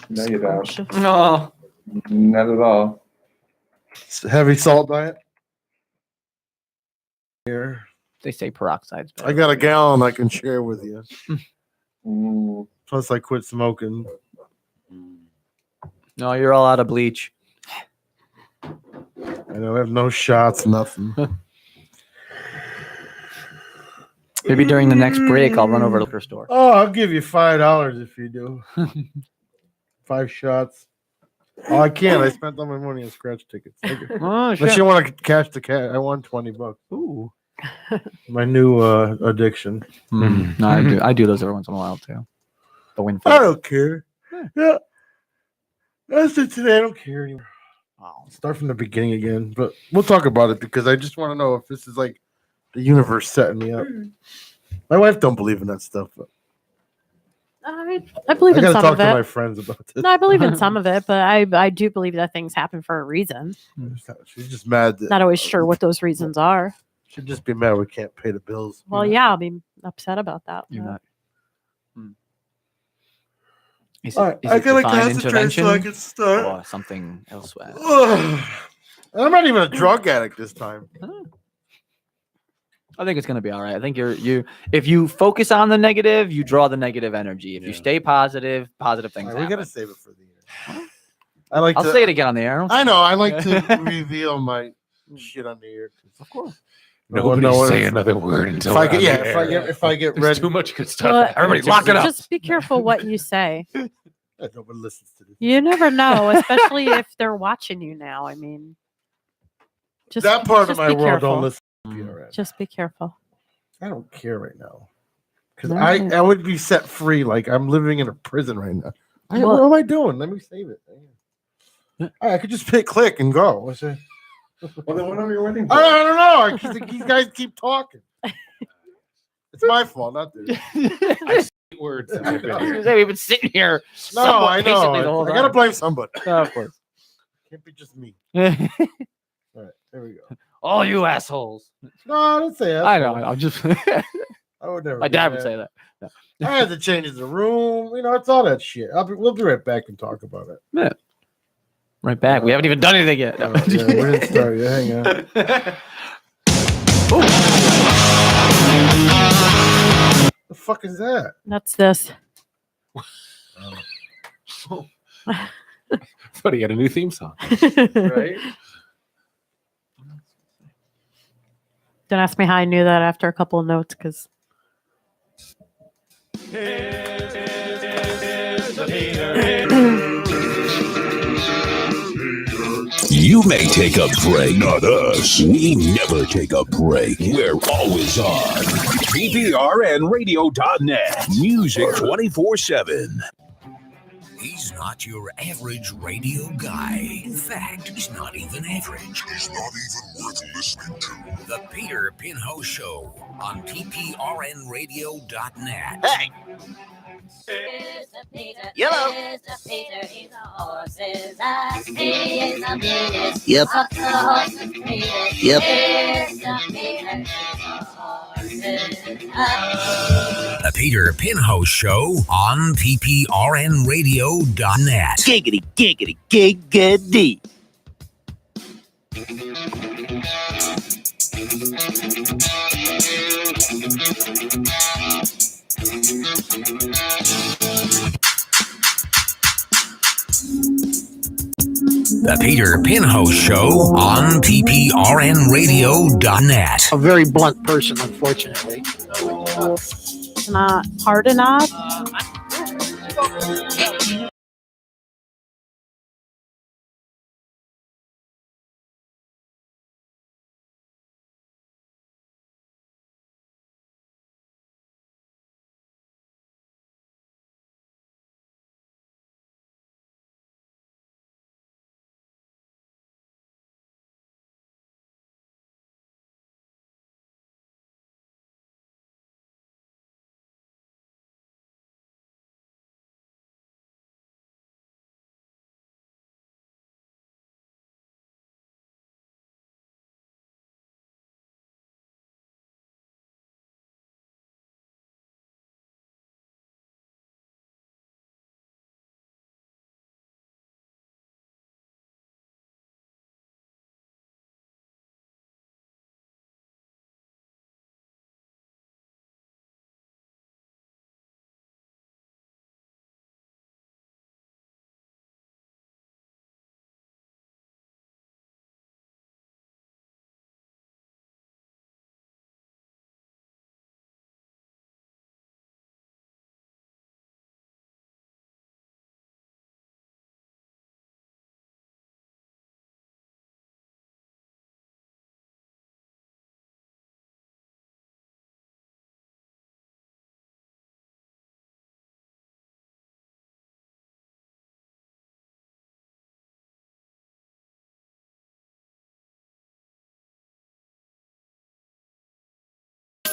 No, you don't. No. Not at all. It's a heavy salt diet. Here. They say peroxide's better. I got a gallon I can share with you. Mm. Plus, I quit smoking. No, you're all out of bleach. I know I have no shots, nothing. Maybe during the next break, I'll run over to the liquor store. Oh, I'll give you $5 if you do. 5 shots. Oh, I can't. I spent all my money on scratch tickets. Oh, Unless you want to cash the cash, I won $20. Ooh. My new addiction. No, I do those every once in a while too. The win. I don't care. Yeah. That's it today. I don't care anymore. I'll start from the beginning again, but we'll talk about it because I just want to know if this is like the universe setting me up. My wife don't believe in that stuff. But I believe I in gotta some talk of to it. my friends about this. No, I believe in some of it, but I do believe that things happen for a reason. She's just mad. Not always sure what those reasons are. She'd just be mad we can't pay the bills. Well, yeah, I'll be upset about that. You're not. Is All right, it I gotta divine concentrate so I intervention can start. or something elsewhere? I'm not even a drug addict this time. I think it's gonna be all right. I think if you focus on the negative, you draw the negative energy. If you stay positive, positive things All right, we happen. gotta save it for the year. I'll say it again on the air. I know. I like to reveal my shit on the air. Of course. Nobody say another word until if I get There's ready. too much good stuff. Well, Everybody, lock it up. Just be careful what you say. Nobody listens to this. You never know, especially if they're watching you now. I mean, just That part of just my be world careful. don't listen to PRN. Just be careful. I don't care right now because No. I would be set free. Like I'm living in a prison right now. Well- what am I doing? Let me save it. I could just hit click and go. What's that? Well, then what are you waiting I for? don't know. These guys keep talking. It's my fault, not theirs. Words. I was gonna say, we've been sitting here. No, somewhat I patiently the know. whole I gotta time. blame somebody. Of course. Can't be just me. All right, there we go. All you assholes. No, don't say that. I know. I'm just. I would never. My do dad that. would say that. I had to change the room. You know, it's all that shit. We'll be right back and talk about it. Yeah. Right back. We haven't even done anything yet. Yeah, we didn't start yet. Hang on. The fuck is that? That's this. Thought he had a new theme song. Right? Don't ask me how I knew that after a couple of notes, because You may take a break, not us. We never take a break. We're always on. PPRNradio.net. Music 24/7. He's not your average radio guy. In fact, he's not even average. He's not even worth listening to. The Peter Pinho Show on PPRNradio.net. Hey! Yellow. Yep. Yep. The Peter Pinho Show on PPRNradio.net. Giggity, giggity, giggity. The Peter Pinho Show on PPRNradio.net. A very blunt person, unfortunately. not hard enough.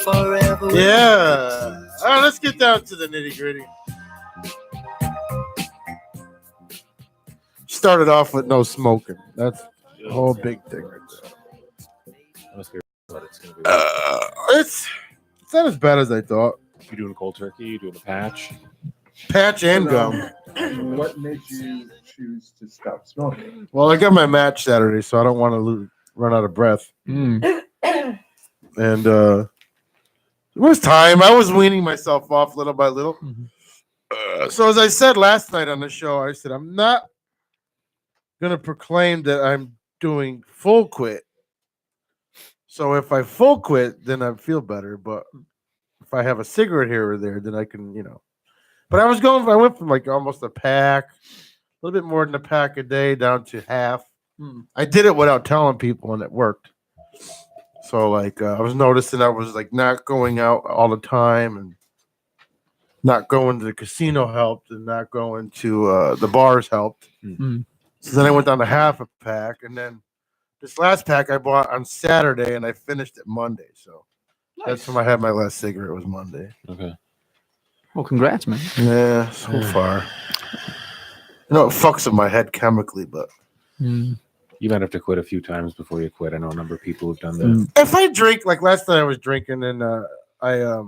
forever. Yeah. All right, let's get down to the nitty gritty. Started off with no smoking. That's the whole big thing right there. Let's hear what it's gonna be. It's not as bad as I thought. You doing a cold turkey? You doing a patch? Patch and gum. What made you choose to stop smoking? Well, I got my match Saturday, so I don't want to run out of breath. And it was time. I was weaning myself off little by little. So as I said last night on the show, I said I'm not gonna proclaim that I'm doing full quit. So if I full quit, then I feel better. But if I have a cigarette here or there, then I can, But I went from like almost a pack, a little bit more than a pack a day, down to half. I did it without telling people, and it worked. So like I was noticing I was like not going out all the time, and not going to the casino helped, and not going to the bars helped. So then I went down to half a pack, and then this last pack I bought on Saturday, and I finished it Monday. So that's when I had my last cigarette was Monday. Okay. Well, congrats, man. Yeah, so far. It fucks with my head chemically, but You might have to quit a few times before you quit. I know a number of people who've done that. if I drink, like last night I was drinking, and I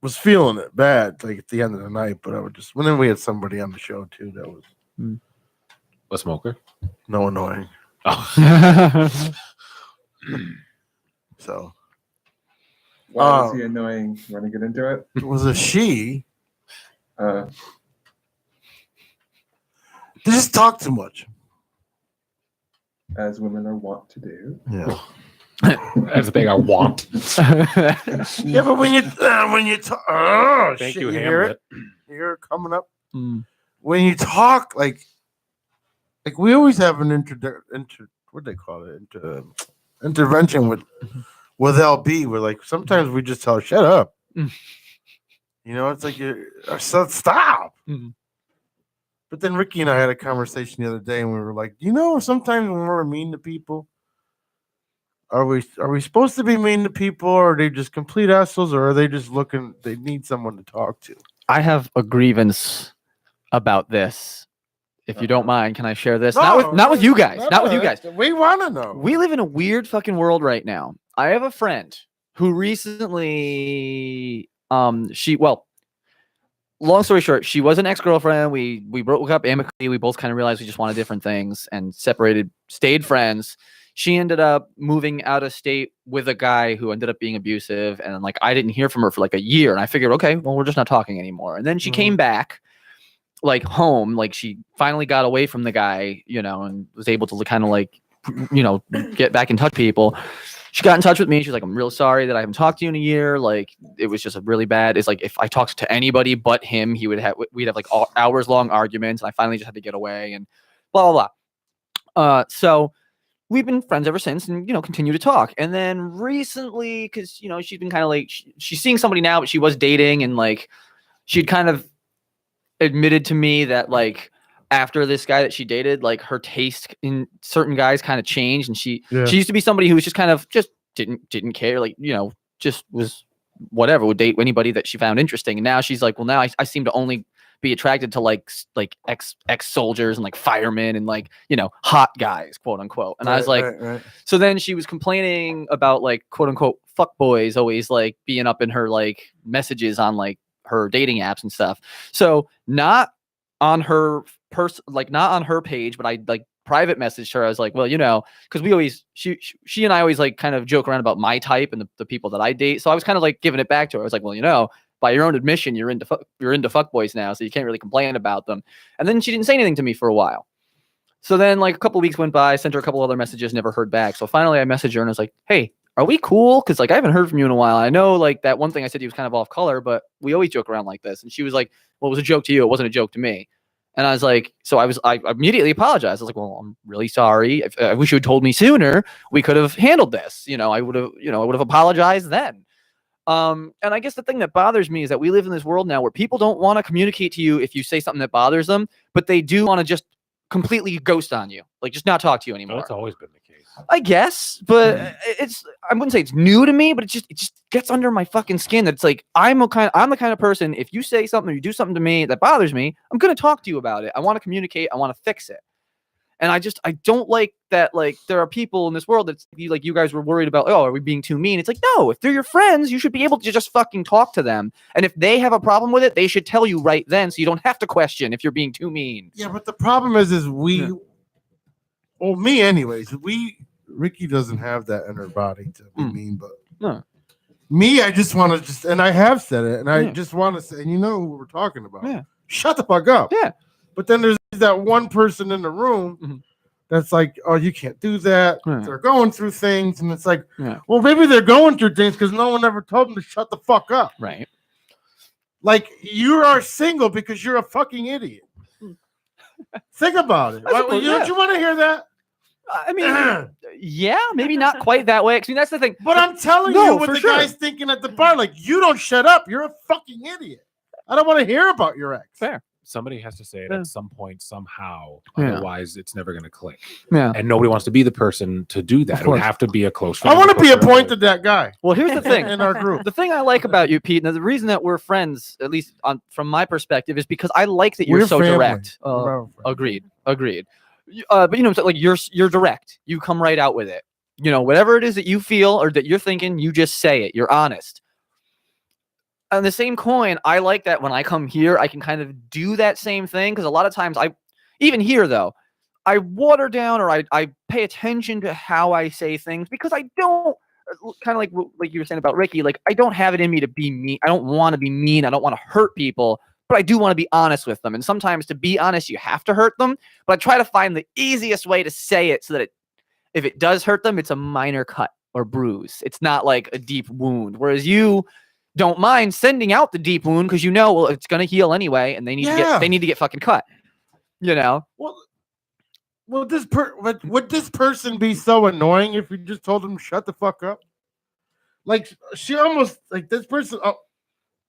was feeling it bad, like at the end of the night, but I would just, then we had somebody on the show too that was A smoker? no annoying. Oh. So Why was he annoying? You want to get into it? it was a she. They just talk too much. As women are wont to do. Yeah. That's the thing I want. Yeah, but when you talk, Thank shit, you, hear Hamlet. it? You hear it coming up? When you talk, like we always have an what do they call it? Intervention with LB. We're like, sometimes we just tell her, shut up. It's like stop. But then Ricky and I had a conversation the other day, and we were like, sometimes when we're mean to people, are we supposed to be mean to people, or are they just complete assholes, or are they just looking? They need someone to talk to. I have a grievance about this. If you don't mind, can I share this? No, not with you guys. Not with you guys. We want to know. We live in a weird fucking world right now. I have a friend who recently, long story short, she was an ex-girlfriend. We broke up amicably. We both kind of realized we just wanted different things and separated, stayed friends. She ended up moving out of state with a guy who ended up being abusive. And like, I didn't hear from her for like a year. And I figured, okay, well, we're just not talking anymore. And then she came back like home, like she finally got away from the guy, and was able to kind of like, get back in touch with people. She got in touch with me. She's like, I'm real sorry that I haven't talked to you in a year. Like, it was just a really bad. It's like, if I talked to anybody but him, we'd have like hours long arguments. And I finally just had to get away and blah, blah, blah. So we've been friends ever since, and, continue to talk. And then recently, because, she's been kind of like, she's seeing somebody now, but she was dating, and like, she'd kind of admitted to me that like, after this guy that she dated, like her taste in certain guys kind of changed, and she used to be somebody who was just kind of just didn't care, like, just was whatever, would date anybody that she found interesting. And now she's like, well, now I seem to only be attracted to like ex-soldiers and like firemen and like, hot guys, quote unquote. And I was like, so then she was complaining about like, quote unquote, fuck boys always like being up in her like messages on like her dating apps and stuff. So not on her not on her page, but I like private messaged her. I was like, well, because we always, she and I always like kind of joke around about my type and the people that I date. So I was kind of like giving it back to her. I was like, well, by your own admission, you're into fuckboys now, so you can't really complain about them. And then she didn't say anything to me for a while. So then like a couple of weeks went by, I sent her a couple other messages, never heard back. So finally I messaged her and I was like, hey, are we cool? Because like I haven't heard from you in a while. I know like that one thing I said to you was kind of off color, but we always joke around like this. And she was like, well, it was a joke to you. It wasn't a joke to me. And I was like, I immediately apologized. I was like, well, I'm really sorry. I wish you had told me sooner. We could have handled this. I would have apologized then. And I guess the thing that bothers me is that we live in this world now where people don't want to communicate to you if you say something that bothers them, but they do want to just completely ghost on you, like just not talk to you anymore. That's always been the case. I guess, but I wouldn't say it's new to me, but it just gets under my fucking skin. That it's like I'm the kind of person. If you say something or you do something to me that bothers me, I'm gonna talk to you about it. I want to communicate. I want to fix it. And I don't like that. Like there are people in this world that's like you guys were worried about. Oh, are we being too mean? It's like no. If they're your friends, you should be able to just fucking talk to them. And if they have a problem with it, they should tell you right then, so you don't have to question if you're being too mean. Yeah, but the problem is we. Well, me anyways. Ricky doesn't have that in her body to be mean, but me, I just want to and I have said it, and I just want to say, and you know who we're talking about. Yeah. Shut the fuck up. Yeah. But then there's that one person in the room that's like, oh, you can't do that. They're going through things, and it's like, well, maybe they're going through things because no one ever told them to shut the fuck up. Right. Like you are single because you're a fucking idiot. Think about it. Don't you want to hear that? I mean, yeah, maybe not quite that way. I mean, that's the thing. But I'm telling you what the guy's thinking at the bar. Like, you don't shut up. You're a fucking idiot. I don't want to hear about your ex. Fair. Somebody has to say it at some point, somehow. Otherwise, it's never going to click. Yeah. And nobody wants to be the person to do that. It would have to be a close friend. I want to be appointed that guy. Well, here's the thing. In our group. The thing I like about you, Pete, and the reason that we're friends, at least from my perspective, is because I like that you're so family. direct. Agreed. But you know, like you're direct. You come right out with it. You know, whatever it is that you feel or that you're thinking, you just say it. You're honest. On the same coin, I like that when I come here, I can kind of do that same thing because a lot of times even here though, I water down or I pay attention to how I say things because I don't kind of like you were saying about Ricky, like I don't have it in me to be mean. I don't want to be mean. I don't want to hurt people. But I do want to be honest with them. And sometimes to be honest, you have to hurt them. But I try to find the easiest way to say it so that if it does hurt them, it's a minor cut or bruise. It's not like a deep wound. Whereas you don't mind sending out the deep wound because you know, well, it's going to heal anyway. And they need to get fucking cut. You know? Well, would this person be so annoying if you just told them shut the fuck up? Like she almost like this person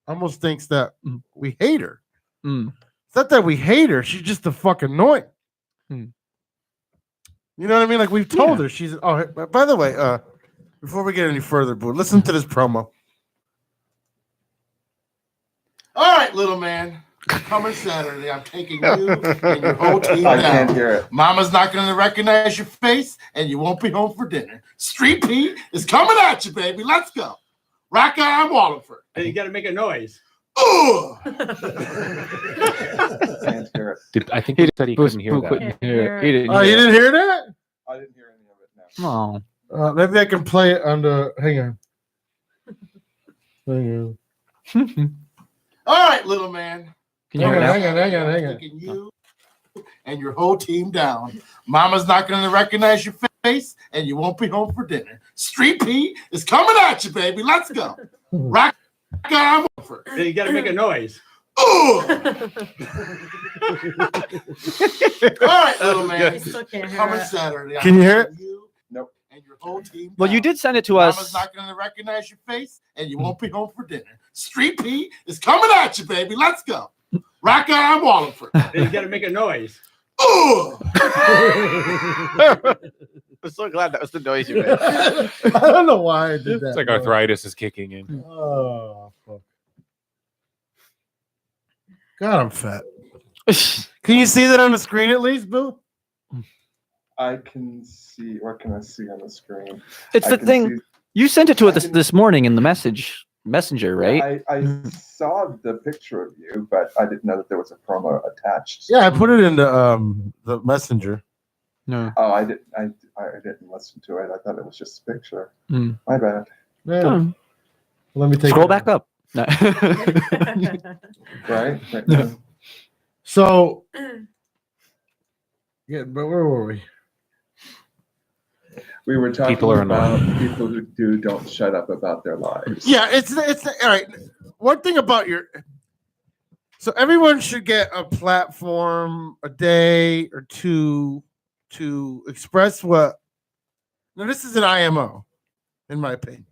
almost thinks that we hate her. It's not that we hate her. She's just a fucking annoying. You know what I mean? Like we've told her she's. Oh, by the way, before we get any further, boo, listen to this promo. All right, little man. Coming Saturday, I'm taking you and your whole team down. I can't hear it. Mama's not going to recognize your face, and you won't be home for dinner. Street Pete is coming at you, baby. Let's go. Rock on Wallingford. And you got to make a noise. Ooh. Can't hear it. I think he said he couldn't hear that. He didn't Oh, you didn't hear that? I didn't hear any of it now. Oh. Maybe I can play it on the. Hang on. All right, little man. Can you hear it now? Hang on. Taking you and your whole team down. Mama's not going to recognize your face, and you won't be home for dinner. Street Pete is coming at you, baby. Let's go. Rock on. And you got to make a noise. Ooh. All right, little man. Coming Saturday. Can you hear it? Nope. And your whole team. Well, you did send it to Mama's us. not going to recognize your face, and you won't be home for dinner. Street Pete is coming at you, baby. Let's go. Rock on Wallingford. And you got to make a noise. Ooh. I'm so glad that was the noise you made. I don't know why I did that. It's like arthritis is kicking in. Oh, fuck. God, I'm fat. Can you see that on the screen at least, Bill? I can see. What can I see on the screen? It's the thing. You sent it to us this morning in the messenger, right? I saw the picture of you, but I didn't know that there was a promo attached. Yeah, I put it in the messenger. No. Oh, I didn't listen to it. I thought it was just a picture. My bad. Yeah. Let me take Scroll back up. No. Right? No. So, yeah, but where were we? We were talking People are about people who don't shut up about their lives. Yeah, it's all right. One thing about so everyone should get a platform a day or two to express what. Now, this is an IMO, in my opinion.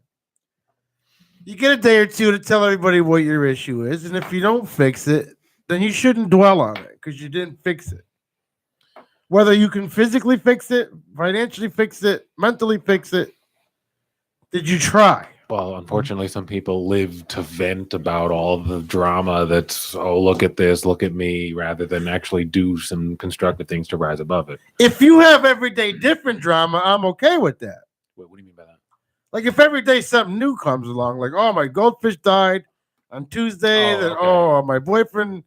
You get a day or two to tell everybody what your issue is, and if you don't fix it, then you shouldn't dwell on it because you didn't fix it. Whether you can physically fix it, financially fix it, mentally fix it, did you try? Well, unfortunately, some people live to vent about all the drama that's, oh, look at this, look at me, rather than actually do some constructive things to rise above it. If you have everyday different drama, I'm okay with that. What do you mean by that? Like if every day something new comes along, like, oh, my goldfish died on Tuesday, my boyfriend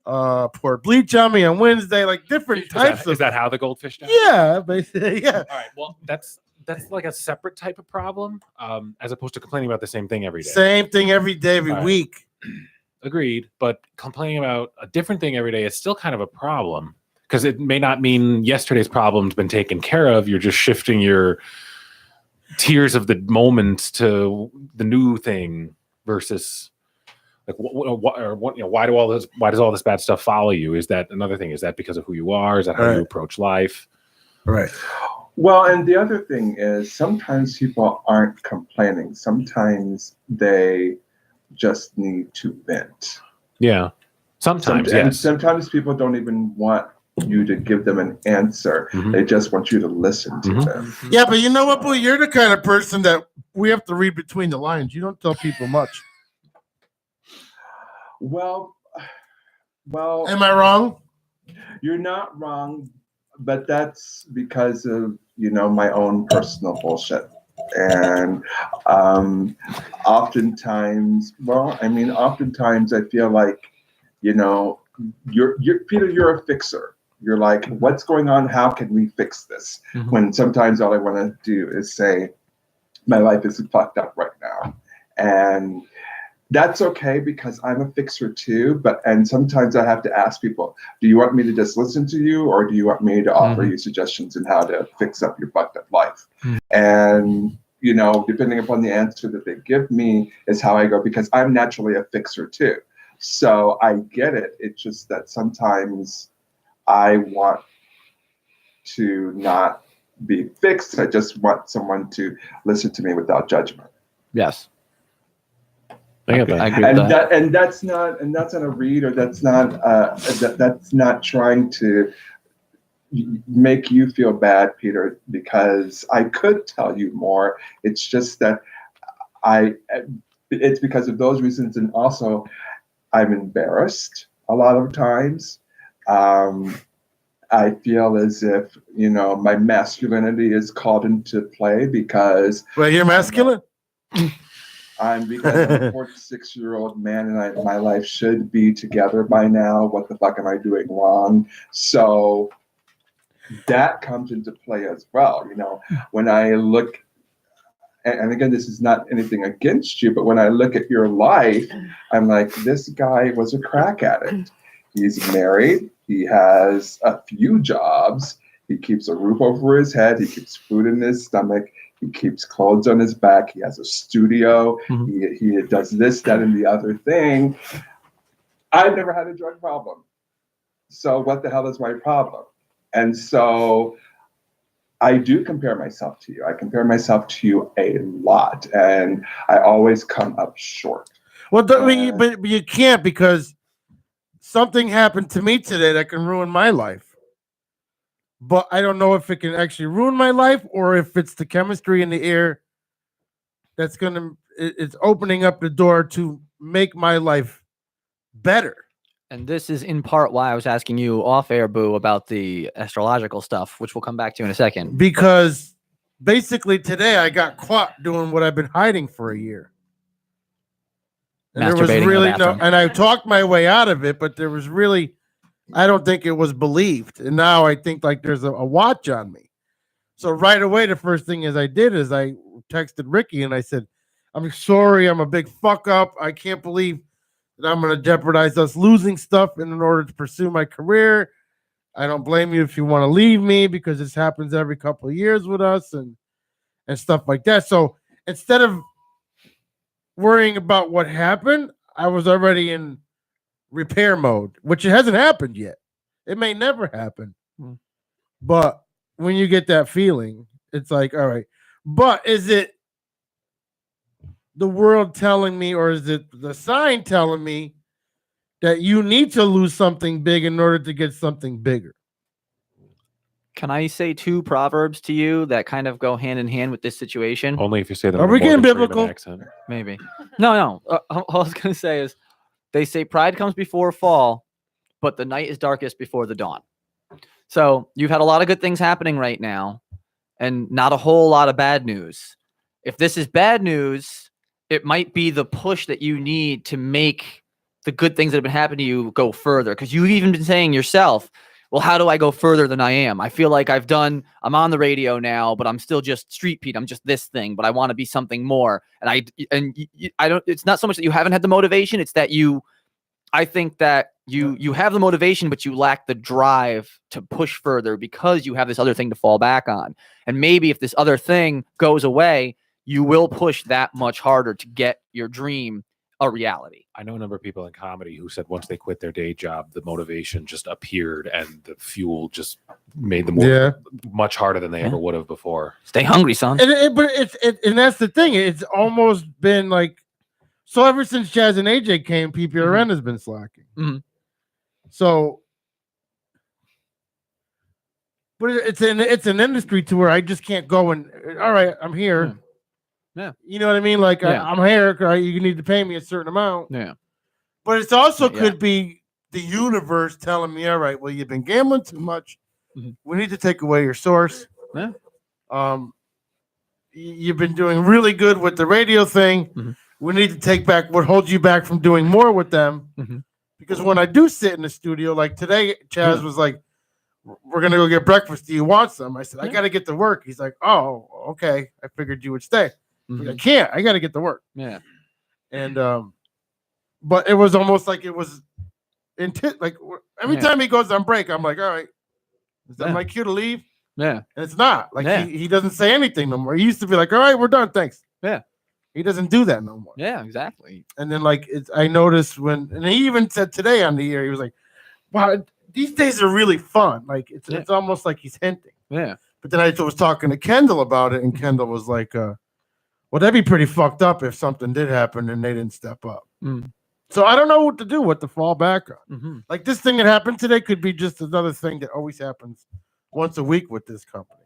poured bleach on me on Wednesday, like different types of. Is that how the goldfish died? Yeah, basically, yeah. All right, well, that's like a separate type of problem, as opposed to complaining about the same thing every day. Same thing every day, every week. Agreed, but complaining about a different thing every day is still kind of a problem because it may not mean yesterday's problem's been taken care of. You're just shifting your tears of the moment to the new thing versus like why does all this bad stuff follow you? Is that another thing? Is that because of who you are? Is that how you approach life? Right. Well, and the other thing is sometimes people aren't complaining. Sometimes they just need to vent. Yeah. Sometimes, And yes. sometimes people don't even want you to give them an answer. They just want you to listen to them. Yeah, but you know what, boy? You're the kind of person that we have to read between the lines. You don't tell people much. Well, am I wrong? You're not wrong, but that's because of, my own personal bullshit. And oftentimes I feel like, Peter, you're a fixer. You're like, what's going on? How can we fix this? When sometimes all I want to do is say, my life is fucked up right now. And that's okay because I'm a fixer too. And sometimes I have to ask people, do you want me to just listen to you or do you want me to offer you suggestions on how to fix up your fucked up life? And, depending upon the answer that they give me is how I go because I'm naturally a fixer too. So I get it. It's just that sometimes I want to not be fixed. I just want someone to listen to me without judgment. Yes. I agree with that. And that's not a read, or that's not trying to make you feel bad, Peter, because I could tell you more. It's just that it's because of those reasons, and also I'm embarrassed a lot of times. I feel as if, my masculinity is called into play because. Well, you're masculine? Because I'm a 46-year-old man and my life should be together by now. What the fuck am I doing wrong? So that comes into play as well. When I look, and again, this is not anything against you, but when I look at your life, I'm like, this guy was a crack addict. He's married. He has a few jobs. He keeps a roof over his head. He keeps food in his stomach. He keeps clothes on his back. He has a studio. He does this, that, and the other thing. I've never had a drug problem. So what the hell is my problem? And so I do compare myself to you. I compare myself to you a lot. And I always come up short. Well, but you can't, because something happened to me today that can ruin my life. But I don't know if it can actually ruin my life or if it's the chemistry in the air that's it's opening up the door to make my life better. And this is in part why I was asking you off air, Boo, about the astrological stuff, which we'll come back to in a second. Because basically today I got caught doing what I've been hiding for a year. And there was really and I talked my way out of it, but there was really, I don't think it was believed. And now I think like there's a watch on me. So right away, the first thing I did is I texted Ricky and I said, I'm sorry, I'm a big fuck up. I can't believe that I'm going to jeopardize us losing stuff in order to pursue my career. I don't blame you if you want to leave me, because this happens every couple of years with us and stuff like that. So instead of worrying about what happened, I was already in repair mode, which it hasn't happened yet. It may never happen. But when you get that feeling, it's like, all right. But is it the world telling me, or is it the sign telling me that you need to lose something big in order to get something bigger? Can I say 2 proverbs to you that kind of go hand in hand with this situation? Only if you say them. Are in a we getting Morgan Freeman biblical? accent. Maybe. No. All I was going to say is they say pride comes before fall, but the night is darkest before the dawn. So you've had a lot of good things happening right now and not a whole lot of bad news. If this is bad news, it might be the push that you need to make the good things that have been happening to you go further. Because you've even been saying yourself, well, how do I go further than I am? I feel like I'm on the radio now, but I'm still just Street Pete. I'm just this thing, but I want to be something more. And I don't, it's not so much that you haven't had the motivation. It's that I think that you have the motivation, but you lack the drive to push further because you have this other thing to fall back on. And maybe if this other thing goes away, you will push that much harder to get your dream a reality. I know a number of people in comedy who said once they quit their day job, the motivation just appeared and the fuel just made them work much harder than they ever would have before. Stay hungry, son. And that's the thing. It's almost been like, so ever since Jazz and AJ came, PPRN has been slacking. Mm-hmm. So, but it's an industry to where I just can't go and, all right, I'm here. Yeah. You know what I mean? Like, I'm here. You need to pay me a certain amount. Yeah. But it's also could be the universe telling me, all right, well, you've been gambling too much. Mm-hmm. We need to take away your source. Yeah. You've been doing really good with the radio thing. Mm-hmm. We need to take back what holds you back from doing more with them. Mm-hmm. Because when I do sit in the studio, like today, Chaz was like, we're going to go get breakfast. Do you want some? I said, I got to get to work. He's like, oh, okay. I figured you would stay. Mm-hmm. I can't. I got to get to work. Yeah. And, but it was almost like it was, like every time he goes on break, I'm like, all right, is that my cue to leave? Yeah. And it's not. Like he doesn't say anything no more. He used to be like, all right, we're done. Thanks. Yeah. He doesn't do that no more. Yeah, exactly. And then like I noticed and he even said today on the air, he was like, wow, these days are really fun. Like it's almost like he's hinting. Yeah. But then I was talking to Kendall about it, and Kendall was like, well, that'd be pretty fucked up if something did happen and they didn't step up. Mm. So I don't know what to do, what to fall back on. Mm-hmm. Like this thing that happened today could be just another thing that always happens once a week with this company.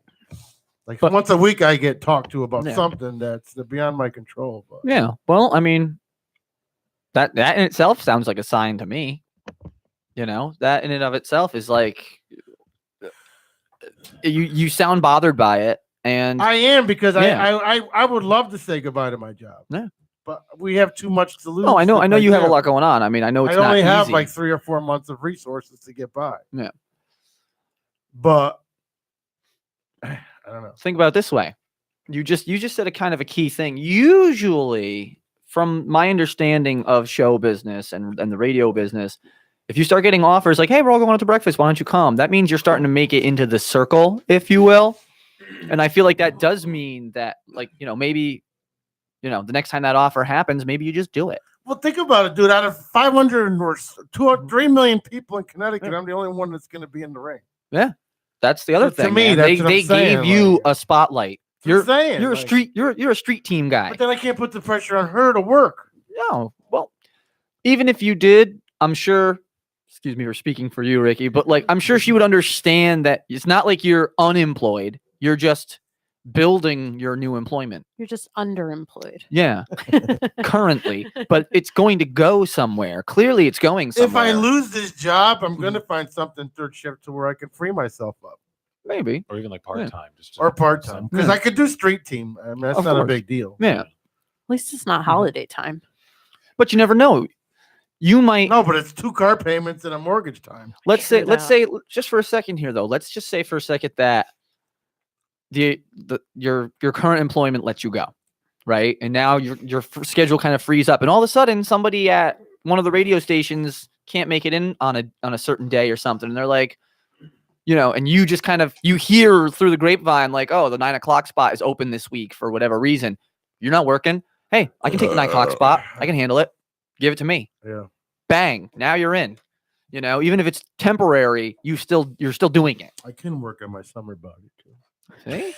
Like once a week, I get talked to about something that's beyond my control. But. Yeah. Well, I mean, that in itself sounds like a sign to me. You know, that in and of itself is like you sound bothered by it, and I am because I would love to say goodbye to my job. Yeah. But we have too much to lose. Oh, I know you have a lot going on. I mean, I know it's I only not have easy. like 3 or 4 months of resources to get by. Yeah. But I don't know. Think about it this way. You just said a kind of a key thing. Usually, from my understanding of show business and the radio business, if you start getting offers like, hey, we're all going out to breakfast, why don't you come? That means you're starting to make it into the circle, if you will. And I feel like that does mean that, like, you know, maybe, you know, the next time that offer happens, maybe you just do it. Well, think about it, dude. Out of 500 or 2 or 3 million people in Connecticut, I'm the only one that's going to be in the ring. Yeah. That's the other So to thing. me, Man. that's what They I'm saying, gave you like- a spotlight. You're a like- street team guy. But then I can't put the pressure on her to work. No. Well, even if you did, I'm sure, excuse me for speaking for you, Ricky, but like I'm sure she would understand that it's not like you're unemployed. You're just building your new employment. You're just underemployed. Yeah. Currently. But it's going to go somewhere. Clearly it's going somewhere. If I lose this job, I'm going to find something third shift to where I can free myself up. Maybe. Or even like part-time. Or part-time. Because I could do street team. I mean, that's Of not a course. big deal. Yeah. At least it's not holiday time. But you never know. You might No, but it's 2 car payments and a mortgage time. let's say just for a second here though. Let's just say for a second that your current employment lets you go, right? And now your schedule kind of frees up, and all of a sudden somebody at one of the radio stations can't make it in on a certain day or something, and they're like, you know, and you just kind of you hear through the grapevine like, oh, the 9 o'clock spot is open this week for whatever reason. You're not working. Hey, I can take the 9 o'clock spot. I can handle it. Give it to me. Yeah. Bang. Now you're in. You know, even if it's temporary, you're still doing it. I can work on my summer body too. See?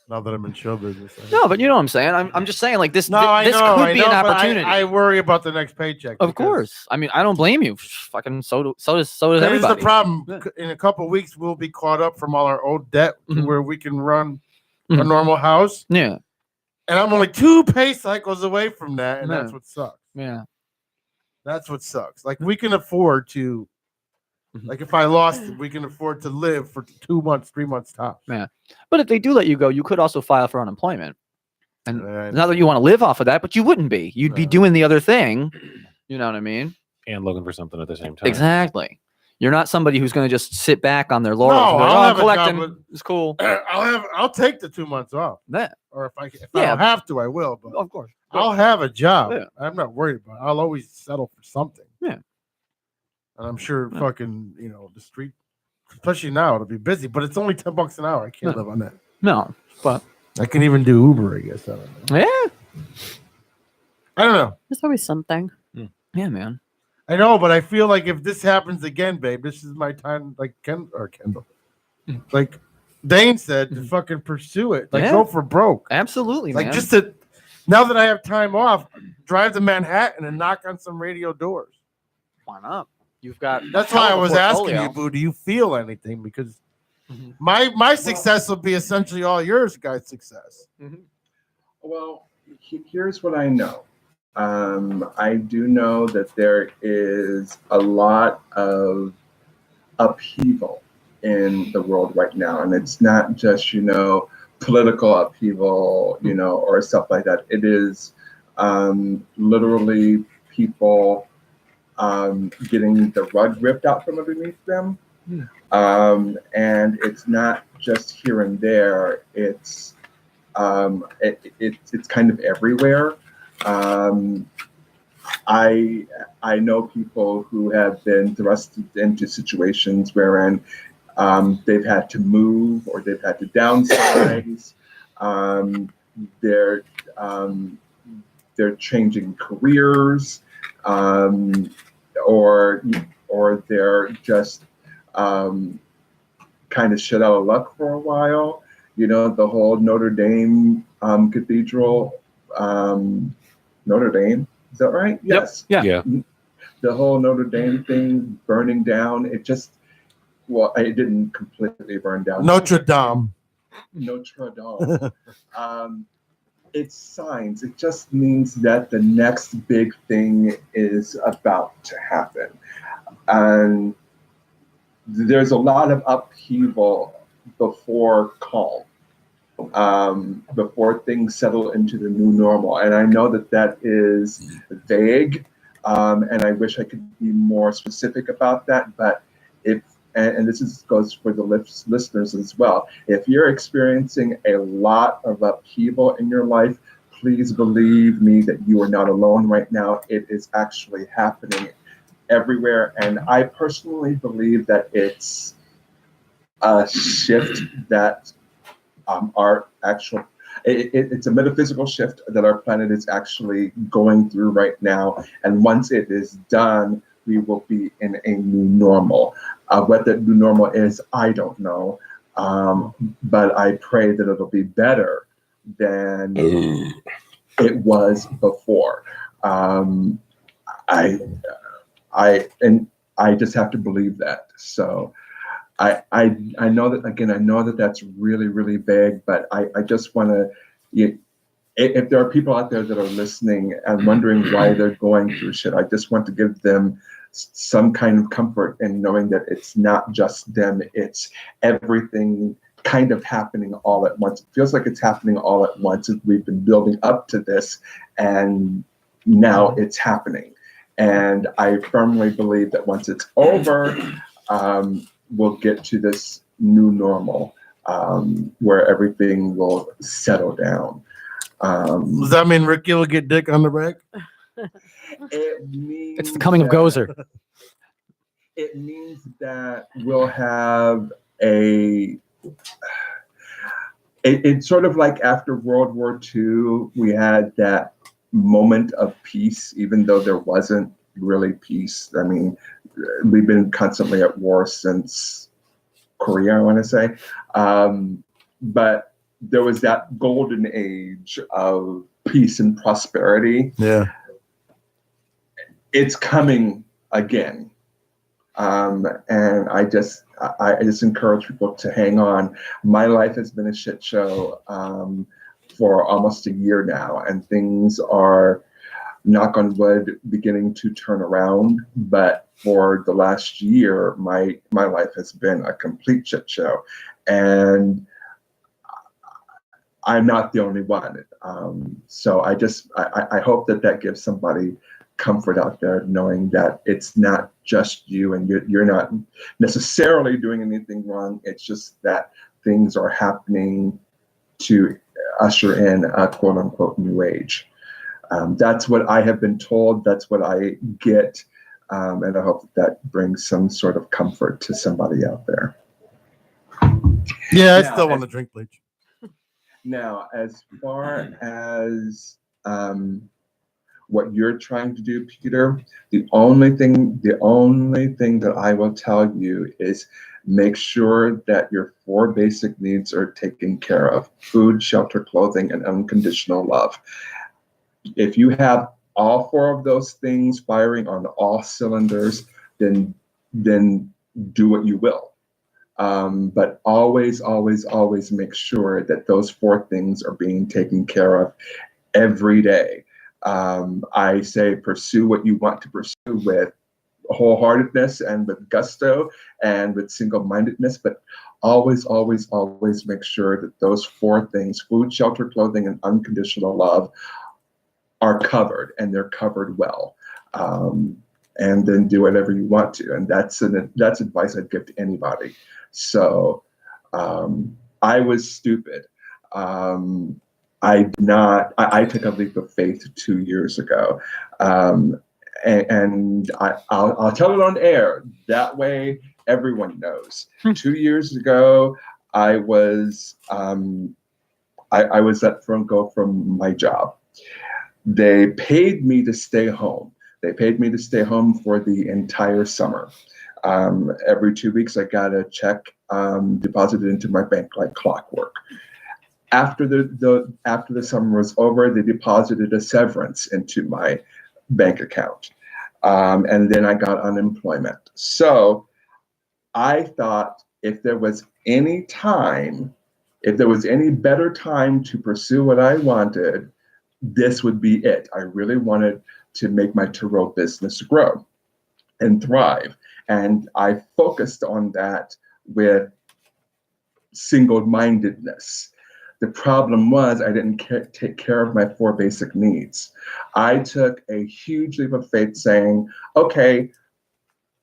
Now that I'm in show business. No, but you know what I'm saying. I'm just saying like this. No, I this know, could I be know, an but opportunity. I worry about the next paycheck. Of course. I mean, I don't blame you. Fucking so does Here's everybody. the problem. Yeah. In a couple of weeks, we'll be caught up from all our old debt to where we can run a Mhm. normal house. Yeah. And I'm only 2 pay cycles away from that, and that's Yeah. what sucks. Yeah. That's what sucks. Like we can afford to, like if I lost it, we can afford to live for 2 months, 3 months tops. Yeah. But if they do let you go, you could also file for unemployment. And Right. not that you want to live off of that, but you wouldn't be. You'd be No. doing the other thing. You know what I mean? And looking for something at the same time. Exactly. You're not somebody who's going to just sit back on their laurels. No, and be like, I'll I'm have a job collecting. with- It's cool. I'll take the 2 months off. Yeah. Or if I Yeah. don't have to, I will. But Of course. I'll have a job. Yeah. I'm not worried about it. I'll always settle for something. Yeah. And I'm sure fucking, the street, especially now, it'll be busy, but it's only $10 an hour. I can't live on that. No, but I can even do Uber, I guess. I don't know. yeah. I don't know. There's always something. Yeah, man. I know, but I feel like if this happens again, babe, this is my time, like Kendall. Like Dane said, to fucking pursue it. Like Yeah. go for broke. Absolutely, Like man. just to, now that I have time off, drive to Manhattan and knock on some radio doors. Why not? You've got. That's a hell why I of a was asking portfolio. you, Boo, do you feel anything? Because my success will be essentially all yours, guys' success. Well, here's what I know. I do know that there is a lot of upheaval in the world right now, and it's not just political upheaval, or stuff like that. It is literally people getting the rug ripped out from underneath them, and it's not just here and there. It's kind of everywhere. I know people who have been thrust into situations wherein they've had to move or they've had to downsize. They're changing careers, or they're just kind of shit out of luck for a while. The whole Notre Dame Cathedral, Notre Dame, is that right? Yes. Yeah. Yeah. The whole Notre Dame thing burning down, it didn't completely burn down. Notre Dame. Notre Dame. It's signs. It just means that the next big thing is about to happen. And there's a lot of upheaval before calm, before things settle into the new normal. And I know that is vague, and I wish I could be more specific about that. But this goes for the listeners as well. If you're experiencing a lot of upheaval in your life, please believe me that you are not alone right now. It is actually happening everywhere. And I personally believe that it's a shift that it's a metaphysical shift that our planet is actually going through right now. And once it is done, we will be in a new normal. What that new normal is, I don't know. But I pray that it'll be better than it was before. I just have to believe that. So I know that, again, I know that that's really, really vague, but I just want to, if there are people out there that are listening and wondering why they're going through shit, I just want to give them some kind of comfort in knowing that it's not just them, it's everything kind of happening all at once. It feels like it's happening all at once. We've been building up to this, and now it's happening. And I firmly believe that once it's over, we'll get to this new normal where everything will settle down. Does that mean Ricky will get dick on the rack? It means It's the coming of Gozer. It means that we'll have it's sort of like after World War II, we had that moment of peace, even though there wasn't really peace. I mean, we've been constantly at war since Korea, I want to say. But there was that golden age of peace and prosperity. Yeah. It's coming again. And I just encourage people to hang on. My life has been a shit show for almost a year now, and things are, knock on wood, beginning to turn around. But for the last year, my life has been a complete shit show, and I'm not the only one. So I hope that gives somebody comfort out there, knowing that it's not just you, and you're not necessarily doing anything wrong. It's just that things are happening to usher in a quote unquote new age. That's what I have been told. That's what I get. And I hope that brings some sort of comfort to somebody out there. Yeah, I still want to drink bleach. Now, as far as what you're trying to do, Peter, the only thing that I will tell you is make sure that your 4 basic needs are taken care of: food, shelter, clothing, and unconditional love. If you have all 4 of those things firing on all cylinders, then do what you will. But always make sure that those 4 things are being taken care of every day. I say pursue what you want to pursue with wholeheartedness and with gusto and with single-mindedness, but always make sure that those 4 things, food, shelter, clothing, and unconditional love, are covered, and they're covered well. And then do whatever you want to. And that's advice I'd give to anybody. So I was stupid. I took a leap of faith 2 years ago. And I'll tell it on air. That way everyone knows. 2 years ago, I was let go from my job. They paid me to stay home. They paid me to stay home for the entire summer. Every 2 weeks, I got a check deposited into my bank like clockwork. After the summer was over, they deposited a severance into my bank account, and then I got unemployment. So I thought if there was any better time to pursue what I wanted, this would be it. I really wanted to make my tarot business grow and thrive. And I focused on that with single-mindedness. The problem was I didn't take care of my 4 basic needs. I took a huge leap of faith saying, okay,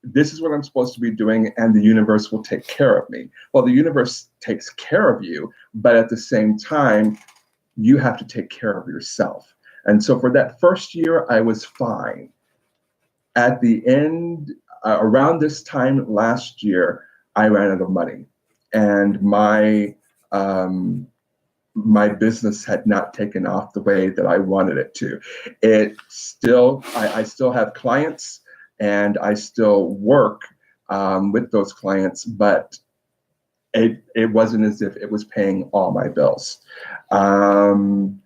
this is what I'm supposed to be doing, and the universe will take care of me. Well, the universe takes care of you, but at the same time, you have to take care of yourself. And so for that first year, I was fine. At the end, around this time last year, I ran out of money, and my business had not taken off the way that I wanted it to. I still have clients, and I still work with those clients, but it wasn't as if it was paying all my bills. In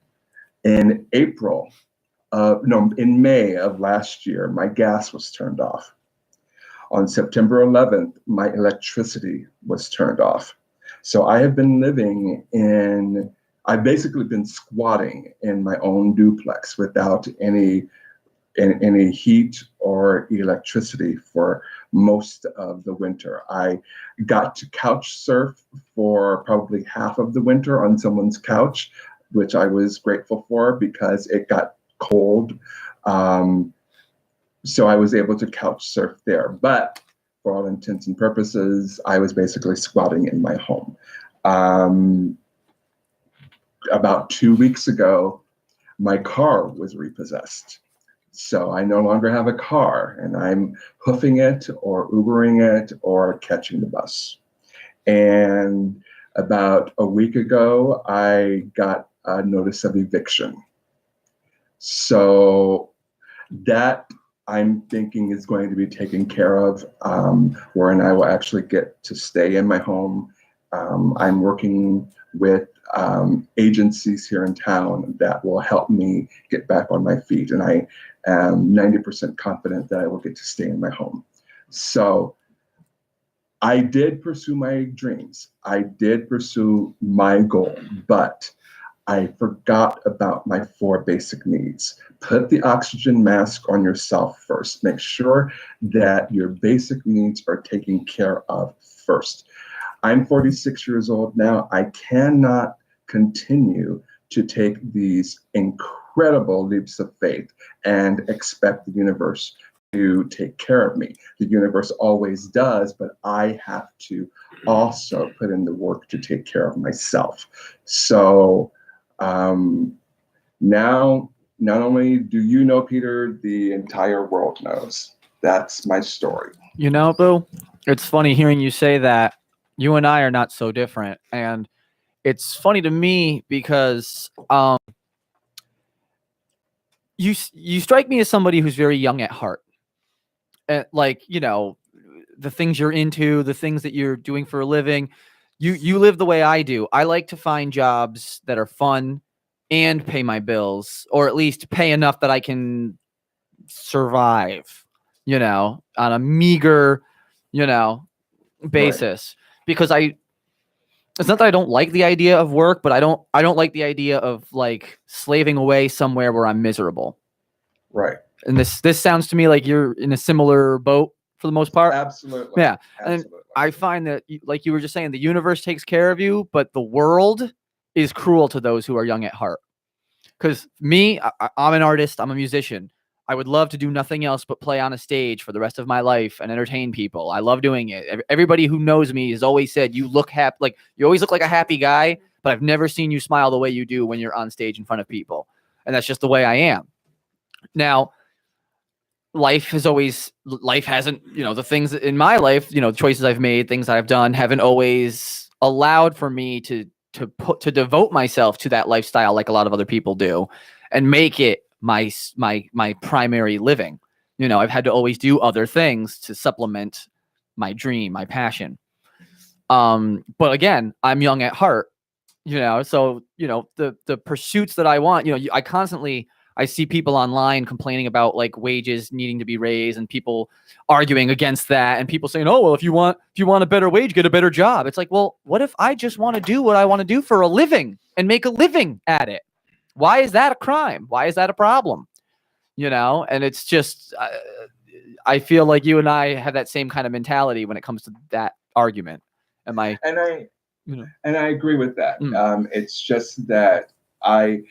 May of last year, my gas was turned off. On September 11th, my electricity was turned off. So I've basically been squatting in my own duplex without any heat or electricity for most of the winter. I got to couch surf for probably half of the winter on someone's couch, which I was grateful for because it got cold. So I was able to couch surf there. But for all intents and purposes, I was basically squatting in my home. About 2 weeks ago, my car was repossessed. So I no longer have a car, and I'm hoofing it or Ubering it or catching the bus. And about a week ago, I got a notice of eviction. So that I'm thinking is going to be taken care of, wherein I will actually get to stay in my home I'm working with agencies here in town that will help me get back on my feet. And I am 90% confident that I will get to stay in my home. So I did pursue my dreams. I did pursue my goal, but I forgot about my 4 basic needs. Put the oxygen mask on yourself first. Make sure that your basic needs are taken care of first. I'm 46 years old now. I cannot continue to take these incredible leaps of faith and expect the universe to take care of me. The universe always does, but I have to also put in the work to take care of myself. So now, not only do you know Peter, the entire world knows. That's my story. You know, Boo, it's funny hearing you say that. You and I are not so different. And it's funny to me because you strike me as somebody who's very young at heart. Like, you know, the things you're into, the things that you're doing for a living, you live the way I do. I like to find jobs that are fun and pay my bills, or at least pay enough that I can survive, you know, on a meager, you know, basis. Right. Because it's not that I don't like the idea of work, but I don't like the idea of like slaving away somewhere where I'm miserable. Right. And this sounds to me like you're in a similar boat for the most part. Absolutely. Yeah. Absolutely. And I find that, like you were just saying, the universe takes care of you, but the world is cruel to those who are young at heart. Because me, I'm an artist. I'm a musician. I would love to do nothing else but play on a stage for the rest of my life and entertain people. I love doing it. Everybody who knows me has always said, you look happy. Like, you always look like a happy guy, but I've never seen you smile the way you do when you're on stage in front of people. And that's just the way I am. Now, life hasn't, you know, the things in my life, you know, choices I've made, things I've done haven't always allowed for me to devote myself to that lifestyle like a lot of other people do and make it my primary living. You know, I've had to always do other things to supplement my dream, my passion. But again, I'm young at heart, you know, so, you know, the pursuits that I want, you know, I see people online complaining about like wages needing to be raised and people arguing against that and people saying, oh, well, if you want a better wage, get a better job. It's like, well, what if I just want to do what I want to do for a living and make a living at it? Why is that a crime? Why is that a problem? You know, and it's just, I feel like you and I have that same kind of mentality when it comes to that argument. And I agree with that. It's just that I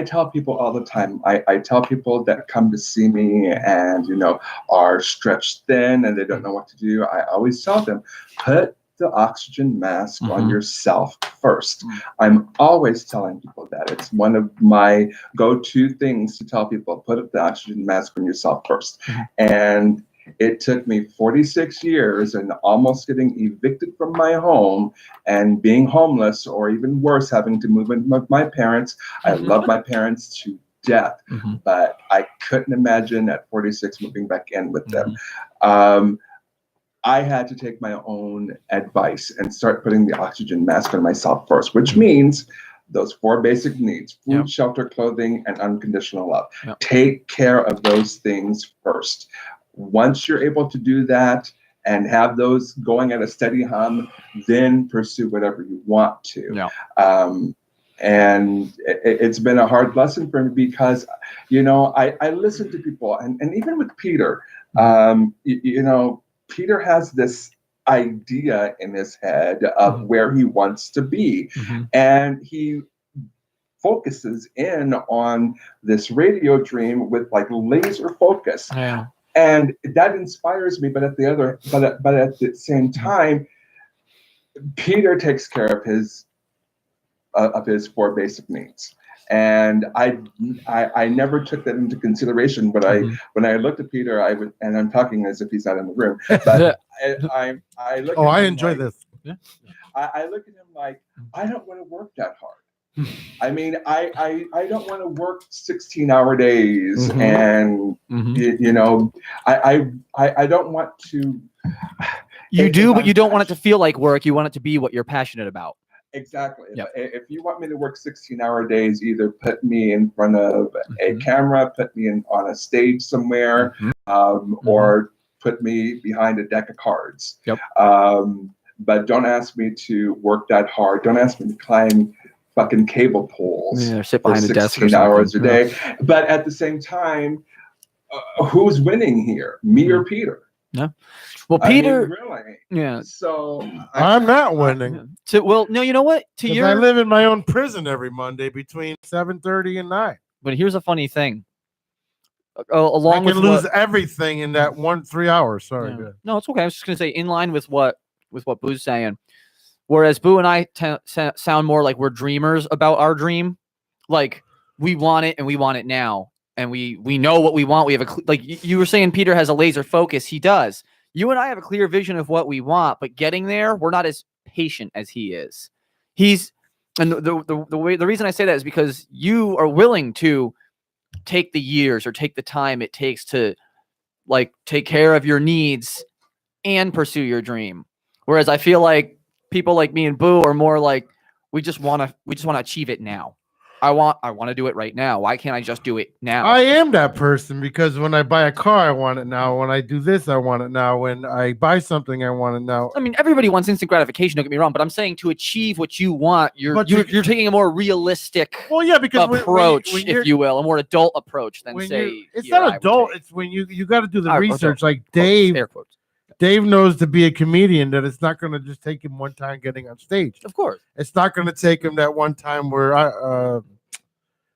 tell people all the time, I tell people that come to see me and, you know, are stretched thin and they don't know what to do. I always tell them, put the oxygen mask on yourself first. I'm always telling people that. It's one of my go-to things to tell people, put the oxygen mask on yourself first. And it took me 46 years and almost getting evicted from my home and being homeless, or even worse, having to move in with my parents. I love my parents to death, but I couldn't imagine at 46 moving back in with them. I had to take my own advice and start putting the oxygen mask on myself first, which means those 4 basic needs: food, shelter, clothing, and unconditional love. Take care of those things first. Once you're able to do that and have those going at a steady hum, then pursue whatever you want to. And it's been a hard lesson for me because, you know, I listen to people, and even with Peter, you know, Peter has this idea in his head of where he wants to be. And he focuses in on this radio dream with like laser focus. And that inspires me, but at the same time, Peter takes care of his 4 basic needs, and I never took that into consideration. But when I looked at Peter, and I'm talking as if he's not in the room, but I look. Oh, I enjoy this. I look at him like, I don't want to work that hard. I mean, I don't want to work 16-hour days, and you know, I don't want to. You If do, but I'm you don't want it to passionate- feel like work. You want it to be what you're passionate about. Exactly. Yep. If you want me to work 16-hour days, either put me in front of a camera, put me on a stage somewhere, or put me behind a deck of cards. Yep. But don't ask me to work that hard. Don't ask me to climb fucking cable poles Yeah, or sit for behind a desk or 16 hours a something. day. But at the same time, who's winning here? Me or Peter? Well, I mean, Peter, really? yeah. So I'm not winning. Well, no, you know what? To 'Cause your, I live in my own prison every Monday between 7:30 and 9. but here's a funny thing. I Along can with lose what, everything in that 3 hours. Sorry, Yeah. good. No, it's okay. I was just gonna say, in line with what Boo's saying. Whereas Boo and I sound more like we're dreamers about our dream. Like we want it and we want it now, and we know what we want. We have you were saying, Peter has a laser focus. He does. You and I have a clear vision of what we want, but getting there, we're not as patient as he is. And the reason I say that is because you are willing to take the years or take the time it takes to like take care of your needs and pursue your dream. Whereas I feel like people like me and Boo are more like we just want to achieve it now. I want to do it right now. Why can't I just do it now? I am that person because when I buy a car, I want it now. When I do this, I want it now. When I buy something, I want it now. I mean, everybody wants instant gratification. Don't get me wrong, but I'm saying to achieve what you want, you're But you're taking a more realistic Well, yeah, because approach, when if you will, a more adult approach than when say it's here I not would adult. take. It's when you got to do the Or research. adult. Like Quotes, Dave, air quotes. Dave knows to be a comedian that it's not going to just take him one time getting on stage. Of course, It's not going to take him that one time where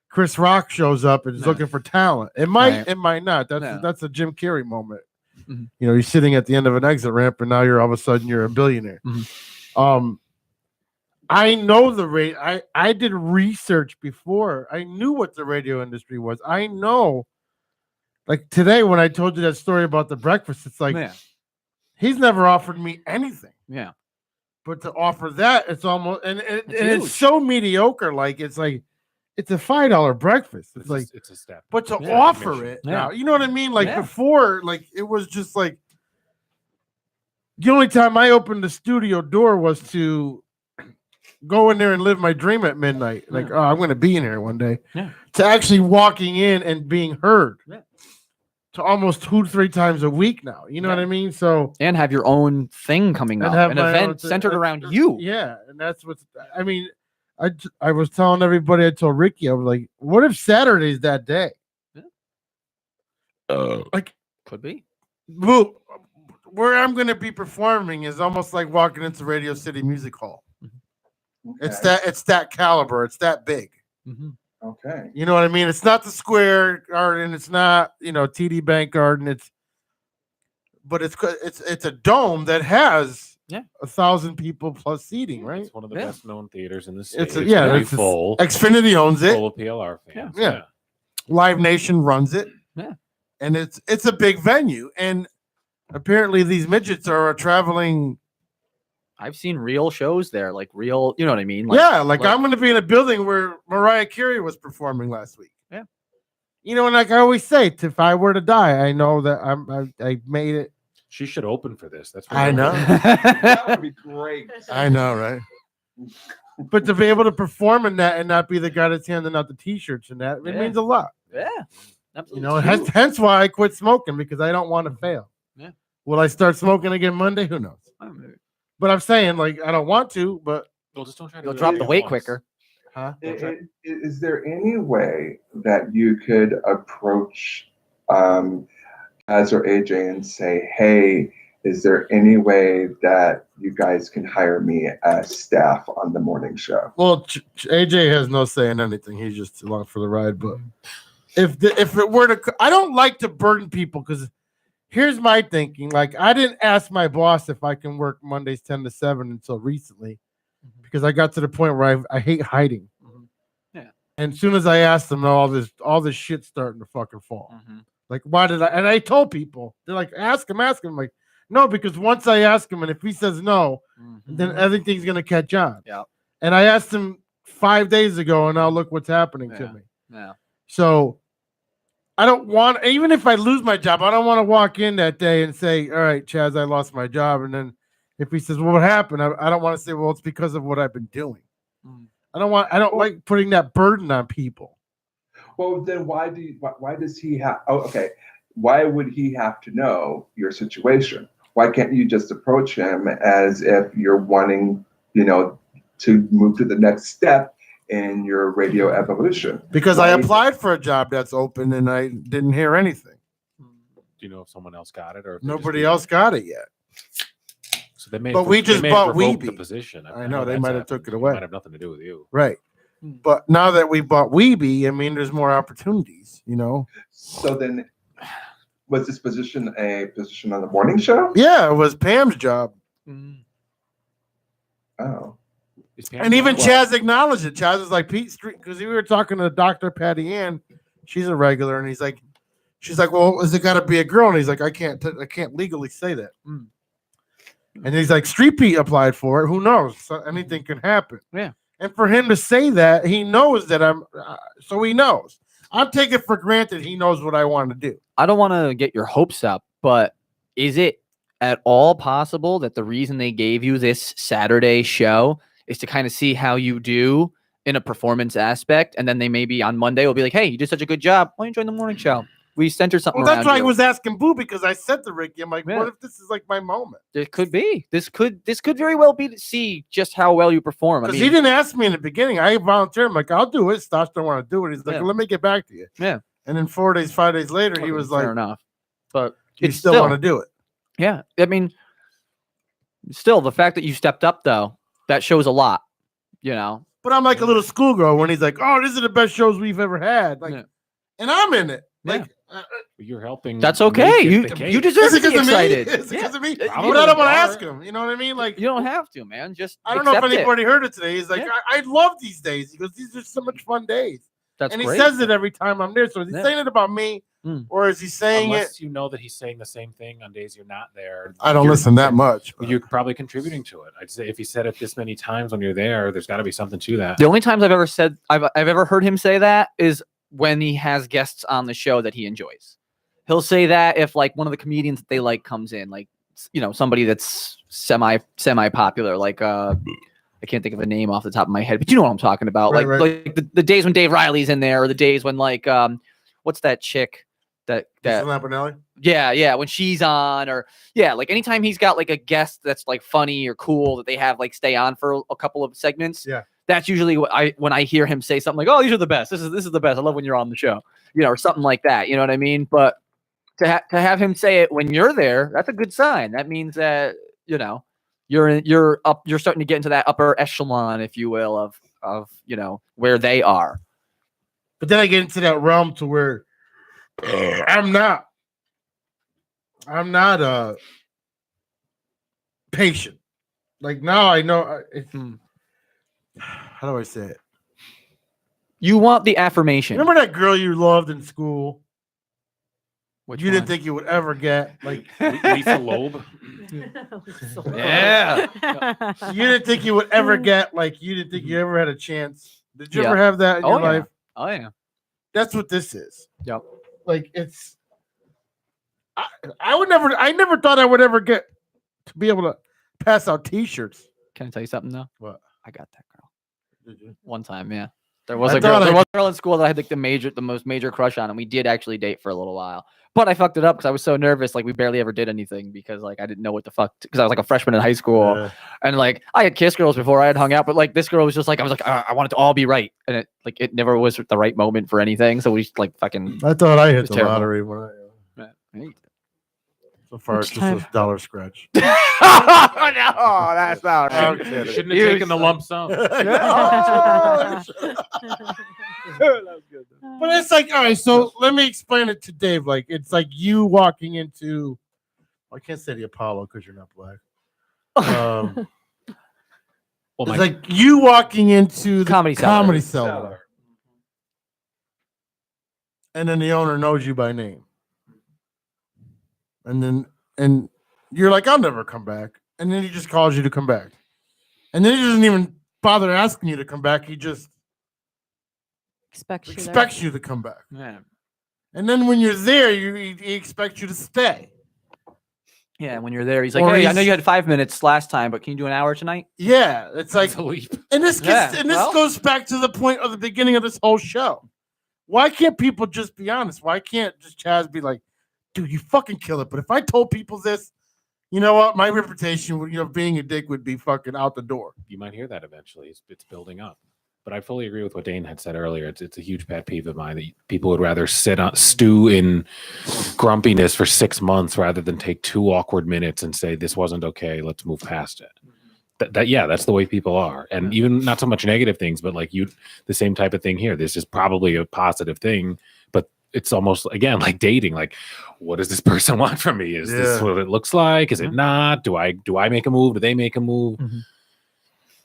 Chris Rock shows up and is looking for talent. It might, Right. it might not. Yeah. That's a Jim Carrey moment. Mhm. You know, you're sitting at the end of an exit ramp, and now you're all of a sudden you're a billionaire. I know the rate. I did research before. I knew what the radio industry was. I know. Like today, when I told you that story about the breakfast, it's like yeah, he's never offered me anything. yeah. But to offer that, it's almost and It's it's huge. so mediocre. Like it's a $5 breakfast. It's like, it's a step. but to Yeah, offer commission. it Yeah. now, you know what I mean? Like Yeah. before, like it was just like the only time I opened the studio door was to go in there and live my dream at midnight. Like, oh, I'm going to be in here one day. Yeah. To actually walking in and being heard. Yeah. To almost 2-3 times a week now. You know what Yeah. I mean? So And have your own thing coming and up, have an my own event thing. centered around you. Yeah, and that's what's. I mean, I was telling everybody. I told Ricky, I was like, "What if Saturday's that day?" Like, Could be. boo, where I'm going to be performing is almost like walking into Radio City Music Hall. It's that caliber. It's that big. Okay. You know what I mean? It's not the Square Garden. It's not TD Bank Garden. But it's a dome that has 1,000 people plus seating, right? It's one of the Yeah. best known theaters in the state. It's very it's full. Xfinity owns it. Full of PLR fans. Yeah. Live Nation runs it. Yeah. And it's a big venue. And apparently these midgets are traveling. I've seen real shows there, like real. You know what I mean? Like, Like I'm going to be in a building where Mariah Carey was performing last week. Yeah. And like I always say, if I were to die, I know that I made it. She should open for this. That's I know. That would be great. I know, right? But to be able to perform in that and not be the guy that's handing out the T-shirts and that, it Yeah. mean a lot. Yeah. Absolutely. Hence why I quit smoking, because I don't want to fail. Yeah. Will I start smoking again Monday? Who knows? But I'm saying, like, I don't want to, but Well, just don't try to You'll do drop it the at weight once. quicker. huh? Is there any way that you could approach Az or AJ and say, hey, is there any way that you guys can hire me as staff on the morning show? Well, AJ has no say in anything. He's just along for the ride. But if it were to, I don't like to burden people, because here's my thinking. Like, I didn't ask my boss if I can work Mondays 10 to 7 until recently, because I got to the point where I hate hiding. Yeah. And as soon as I asked them, all this shit's starting to fucking fall. Like, why did I? And I told people, they're like, ask him. I'm like, no, because once I ask him, and if he says no, then everything's gonna catch on. Yeah. And I asked him 5 days ago, and now look what's happening to me. Yeah. So I don't want, even if I lose my job, I don't want to walk in that day and say, all right, Chaz, I lost my job. And then If he says, "Well, what happened?" I don't want to say, "Well, it's because of what I've been doing." I don't like putting that burden on people. Well, then why does he have? Oh, okay. Why would he have to know your situation? Why can't you just approach him as if you're wanting, to move to the next step in your radio evolution? Because I applied for a job that's open and I didn't hear anything. Do you know if someone else got it or if they Nobody just- else got it yet. So they may. But we just they may have bought revoked the Weeby. position. I know, they that's might have happened. took it away. Might have nothing to do with you. Right. But now that we bought Weeby, I mean, there's more opportunities, So then, was this position a position on the morning show? Yeah, it was Pam's job. Oh. And even Chaz acknowledged it. Chaz was like, Pete Street, because we were talking to Dr. Patty Ann. She's a regular, and she's like, well, is it got to be a girl? And he's like, I can't legally say that. And he's like, Street Pete applied for it. Who knows? So anything can happen. Yeah. And for him to say that, he knows that so he knows. I'm taking for granted he knows what I want to do. I don't want to get your hopes up, but is it at all possible that the reason they gave you this Saturday show is to kind of see how you do in a performance aspect, and then they maybe on Monday will be like, "Hey, you did such a good job. Why don't you join the morning show? We center something." Well, that's around why you." I was asking Boo, because I said to Ricky, I'm like, Yeah. what if this is like my moment? It could be. This could very well be to see just how well you perform. I Because mean, he didn't ask me in the beginning. I volunteered. I'm like, I'll do it. Stosh don't want to do it. He's like, Yeah. let me get back to you. Yeah. And then 4 days, 5 days later, he was fair like, enough. But you it's still want to do it. Yeah. I mean, still the fact that you stepped up though, that shows a lot. But I'm like a little schoolgirl when he's like, oh, these are the best shows we've ever had. Like, Yeah. And I'm in it. Yeah. Like, You're helping. That's make okay. it You the case. you deserve is to it be because of me? excited. Is it because of me? Yeah. But I don't want to Are. ask him. You know what I mean? Like, You don't have to, man. Just I don't know if accept it. anybody heard it today. He's like, Yeah. I love these days. He goes, these are so much fun days. That's And great. he says it every time I'm there. So is he Yeah. saying it about me? Mm. Or is he saying Unless it? you know that he's saying the same thing on days you're not there. I don't you're- listen that much. but- You're probably contributing to it. I'd say if he said it this many times when you're there's got to be something to that. The only times I've ever heard him say that is when he has guests on the show that he enjoys. He'll say that if like one of the comedians that they like comes in, like somebody that's semi popular, like I can't think of a name off the top of my head, but you know what I'm talking about. Right, like the days when Dave Riley's in there, or the days when like what's that chick that Lisa Lampanelli? yeah, when she's on, or like anytime he's got like a guest that's like funny or cool that they have like stay on for a couple of segments. Yeah. That's usually when I hear him say something like, "Oh, these are the best. This is the best. I love when you're on the show," or something like that. You know what I mean? But to have him say it when you're there, that's a good sign. That means that you're starting to get into that upper echelon, if you will, of where they are. But then I get into that realm to where I'm not patient. Like now I know how do I say it? You want the affirmation. Remember that girl you loved in school? Which you didn't one? think you would ever get, like Lisa Loeb. Yeah. you didn't think you would ever get, like you didn't think you ever had a chance. Did you Yeah. ever have that in your yeah. life? Oh yeah. That's what this is. Yep. Like it's I never thought I would ever get to be able to pass out t-shirts. Can I tell you something though? What? I got that girl Did you? one time. Yeah. There was I a girl. thought There I- was a girl in school that I had like the most major crush on, and we did actually date for a little while. But I fucked it up because I was so nervous. Like we barely ever did anything because like I didn't know what the fuck. Because I was like a freshman in high school, Yeah. and like I had kissed girls before I had hung out, but like this girl was just like I was like I want it to all be right, and it never was the right moment for anything. So we like fucking. I thought I hit was the terrible. lottery when I so far Which it's just time? a dollar scratch. Oh no, that's not I'm right. kidding. Shouldn't have taken the lump sum. Oh, But it's like, all right, so let me explain it to Dave. Like, it's like you walking into, I can't say the Apollo because you're not black. Well, It's my, like you walking into the Comedy comedy Cellar. cellar. And then the owner knows you by name. And you're like, I'll never come back. And then he just calls you to come back. And then he doesn't even bother asking you to come back. He just expects you to come back. Yeah. And then when you're there, he expects you to stay. Yeah, when you're there, he's like, Or "Hey, I know he's- you had 5 minutes last time, but can you do an hour tonight?" Yeah, it's like, It's a leap. and this gets, Yeah, and this well- goes back to the point of the beginning of this whole show. Why can't people just be honest? Why can't just Chaz be like, dude, you fucking kill it? But if I told people this, you know what, my reputation, being a dick would be fucking out the door. You might hear that eventually. It's building up. But I fully agree with what Dane had said earlier. It's a huge pet peeve of mine that people would rather stew in grumpiness for 6 months rather than take 2 awkward minutes and say this wasn't okay. Let's move past it. That's the way people are, and even not so much negative things, but like the same type of thing here. This is probably a positive thing, but it's almost again like dating. Like, what does this person want from me? Is this what it looks like? Is it not? Do I make a move? Do they make a move? Mm-hmm.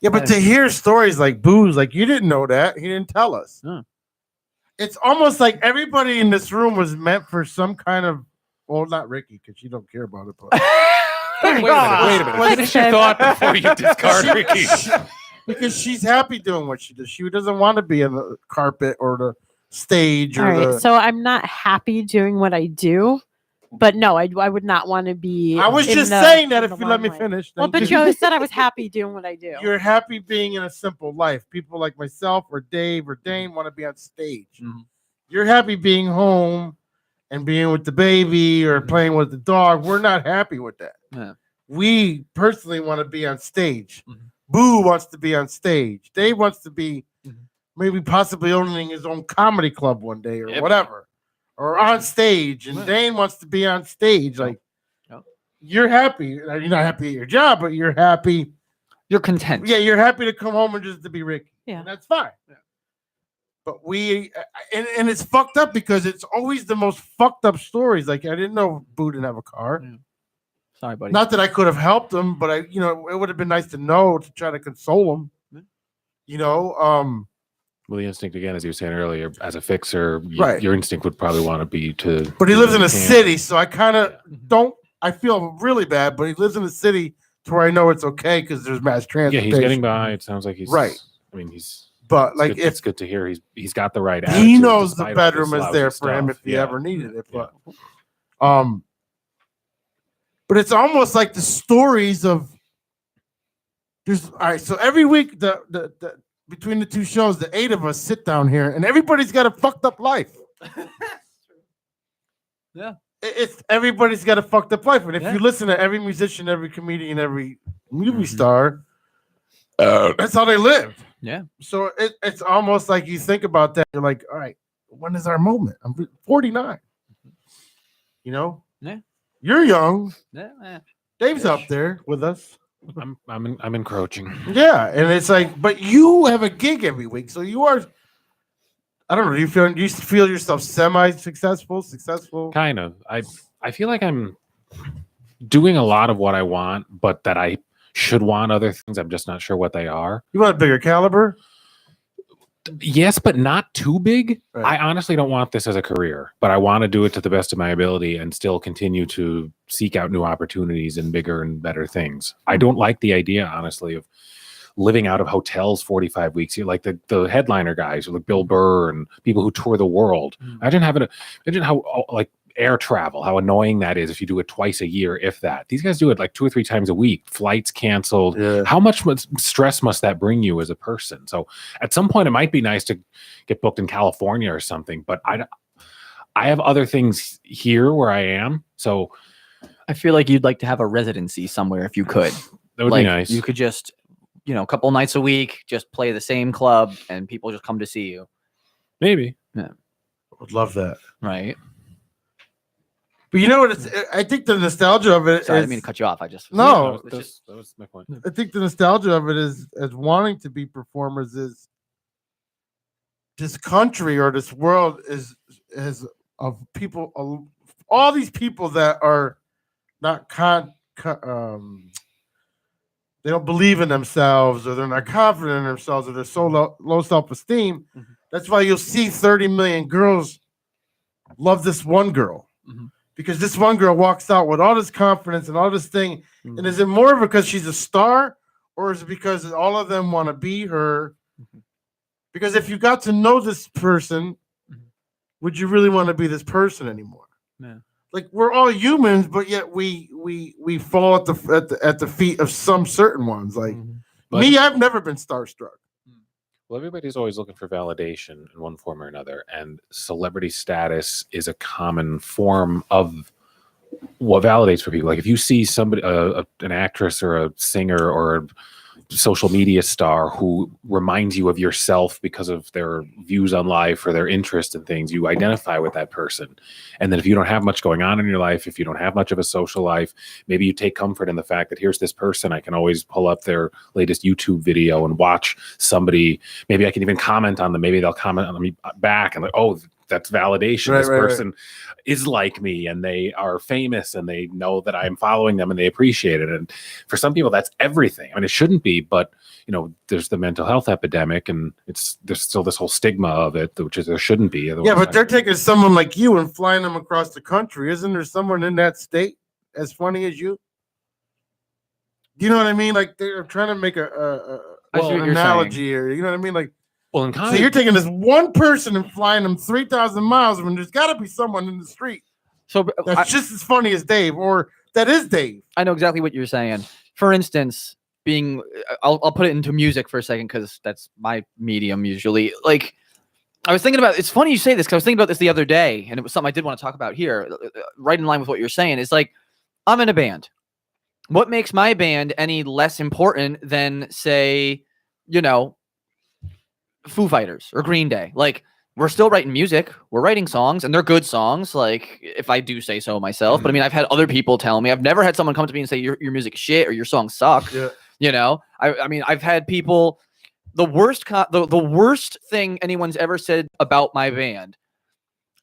Yeah, but to hear stories like Boo's, like you didn't know that, he didn't tell us. It's almost like everybody in this room was meant for some kind of, well, not Ricky because you don't care about it, but Wait a minute. Finish your thought before you discard Ricky. Because she's happy doing what she does. She doesn't want to be on the carpet or the stage or All right, the. so I'm not happy doing what I do, but no, I would not want to be. I was in just the- saying that in if the you let me limelight. finish. Well, thank but you. you said I was happy doing what I do. You're happy being in a simple life. People like myself or Dave or Dane want to be on stage. You're happy being home and being with the baby or playing with the dog. We're not happy with that. Yeah. We personally want to be on stage. Boo wants to be on stage. Dave wants to be maybe possibly owning his own comedy club one day or whatever. Or on stage. And Dane wants to be on stage. Like, you're happy. You're not happy at your job, but you're happy. You're content. Yeah, you're happy to come home and just to be Ricky. Yeah. And that's fine. But and it's fucked up because it's always the most fucked up stories. Like, I didn't know Boo didn't have a car. Sorry, buddy. Not that I could have helped him, but it would have been nice to know to try to console him. Well, the instinct again, as you were saying earlier, as a fixer, Right. your instinct would probably want to be to. But he do lives what in a you can. city, so I kind of don't. I feel really bad, but he lives in a city to where I know it's okay because there's mass Yeah, transportation. he's getting by. It sounds like he's Right. I mean, he's. But it's like, good, it's good to hear he's got the right. he attitude knows the despite all bedroom this is there lousy for him stuff. if he Yeah. ever needed it. But it's almost like the stories of there's all right. So every week, the between the two shows, the 8 of us sit down here, and everybody's got a fucked up life. Yeah. It's everybody's got a fucked up life, and if Yeah. you listen to every musician, every comedian, every movie star, that's how they live. Yeah. So it's almost like you think about that. You're like, all right, when is our moment? I'm 49. You know? Yeah. You're young. Yeah. Dave's up there with us. I'm encroaching. Yeah, and it's like, but you have a gig every week, so you are. I don't know. Do you feel yourself semi-successful? Successful? Kind of. I feel like I'm doing a lot of what I want, but that I should want other things. I'm just not sure what they are. You want a bigger caliber? Yes, but not too big. Right. I honestly don't want this as a career, but I want to do it to the best of my ability and still continue to seek out new opportunities and bigger and better things. I don't like the idea, honestly, of living out of hotels 45 weeks. You're like the headliner guys, like Bill Burr and people who tour the world. Imagine how like air travel, how annoying that is if you do it twice a year, if that. These guys do it like 2 or 3 times a week. Flights canceled. Yeah. How much stress must that bring you as a person? So at some point, it might be nice to get booked in California or something. But I have other things here where I am. So I feel like you'd like to have a residency somewhere if you could. that would be nice. You could just, a couple nights a week, just play the same club and people just come to see you. Maybe. Yeah. Would love that. Right. But you know what? I think the nostalgia of it Sorry, I is. didn't mean to cut you off. I just No, it's that was my point. I think the nostalgia of it is as wanting to be performers is this country or this world is of people, all these people that are not they don't believe in themselves or they're not confident in themselves or they're so low self-esteem. That's why you'll see 30 million girls love this one girl. Because this one girl walks out with all this confidence and all this thing. And is it more because she's a star or is it because all of them want to be her? Because if you got to know this person, would you really want to be this person anymore? Yeah. like we're all humans, but yet we fall at the feet of some certain ones. Like me, I've never been starstruck. Well, everybody's always looking for validation in one form or another, and celebrity status is a common form of what validates for people. Like if you see somebody, an actress or a singer or a social media star who reminds you of yourself because of their views on life or their interest in things, you identify with that person. And then if you don't have much going on in your life, if you don't have much of a social life, maybe you take comfort in the fact that here's this person, I can always pull up their latest YouTube video and watch somebody. Maybe I can even comment on them. Maybe they'll comment on me back and like, oh, that's validation. This person is like me and they are famous and they know that I'm following them and they appreciate it. And for some people, that's everything. I mean, it shouldn't be, but you know, there's the mental health epidemic and there's still this whole stigma of it, which is there shouldn't be. Yeah, but they're taking someone like you and flying them across the country. Isn't there someone in that state as funny as you? You know what I mean? Like they're trying to make an analogy here. You know what I mean? Like, well, in so you're taking this one person and flying them 3,000 miles when there's got to be someone in the street. So that's just as funny as Dave, or that is Dave. I know exactly what you're saying. For instance, I'll put it into music for a second because that's my medium usually. Like, I was thinking about. It's funny you say this because I was thinking about this the other day, and it was something I did want to talk about here. Right in line with what you're saying is like, I'm in a band. What makes my band any less important than, say, you know, Foo Fighters or Green Day? Like, we're still writing music, we're writing songs, and they're good songs, like if I do say so myself. But I mean, I've had other people tell me. I've never had someone come to me and say your music is shit or your songs suck. Yeah. You know, I mean, I've had people. The worst thing anyone's ever said about my band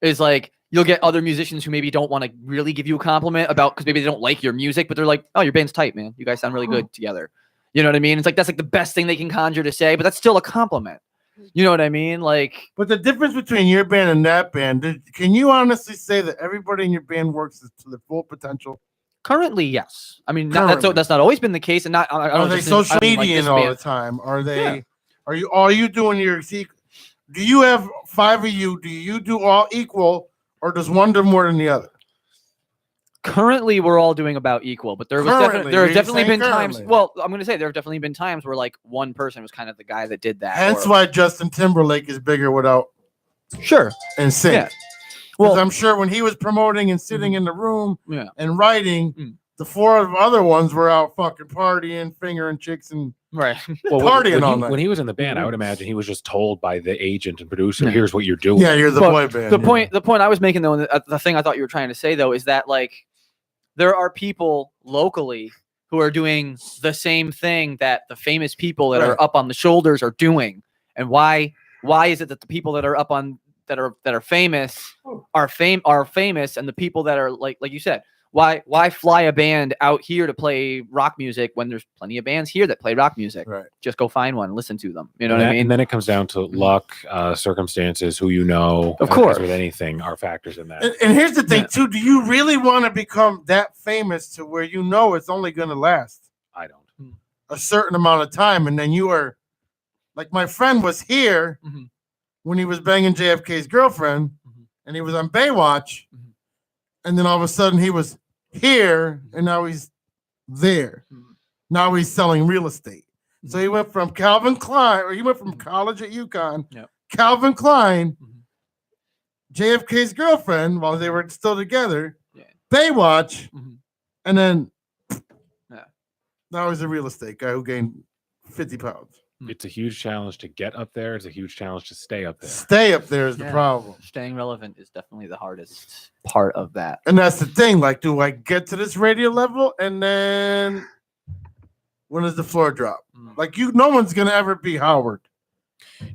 is like, you'll get other musicians who maybe don't want to really give you a compliment about because maybe they don't like your music, but they're like, oh, your band's tight, man. You guys sound really good together. You know what I mean? It's like that's like the best thing they can conjure to say, but that's still a compliment. You know what I mean? Like, but the difference between your band and that band, can you honestly say that everybody in your band works to their full potential? Currently, yes. I mean, that's not always been the case, and not. Are they social media all the time? Are they? Yeah. Are you doing your? Do you have 5 of you? Do you do all equal, or does one do more than the other? Currently, we're all doing about equal, but there have definitely been times. Well, I'm going to say there have definitely been times where like one person was kind of the guy that did that. Hence why Justin Timberlake is bigger without. Sure. And sing. Yeah. Well, I'm sure when he was promoting and sitting in the room and writing, the 4 other ones were out fucking partying, fingering chicks, and partying all night. When he was in the band, I would imagine he was just told by the agent and producer, "Here's what you're doing." Yeah, you're the boy band. The point I was making though, the thing I thought you were trying to say though, is that like there are people locally who are doing the same thing that the famous people that are up on the shoulders are doing, and why is it that the people that are up on that are famous are famous, and the people that are like you said, why fly a band out here to play rock music when there's plenty of bands here that play rock music? Right. Just go find one, listen to them. You know what I mean? And then it comes down to luck, circumstances, who you know. Of course, with anything, are factors in that. And here's the thing too: do you really want to become that famous to where you know it's only going to last? I don't. A certain amount of time, and then you are like my friend was here. When he was banging JFK's girlfriend, and he was on Baywatch, and then all of a sudden he was here, and now he's there. Now he's selling real estate. So he went from Calvin Klein, or he went from college at UConn, Calvin Klein, JFK's girlfriend, while they were still together, Baywatch, and then now he's a real estate guy who gained 50 pounds. It's a huge challenge to get up there. It's a huge challenge to stay up there. Stay up there is the problem. Staying relevant is definitely the hardest part of that. And that's the thing. Like, do I get to this radio level? And then when does the floor drop? Like, no one's going to ever be Howard.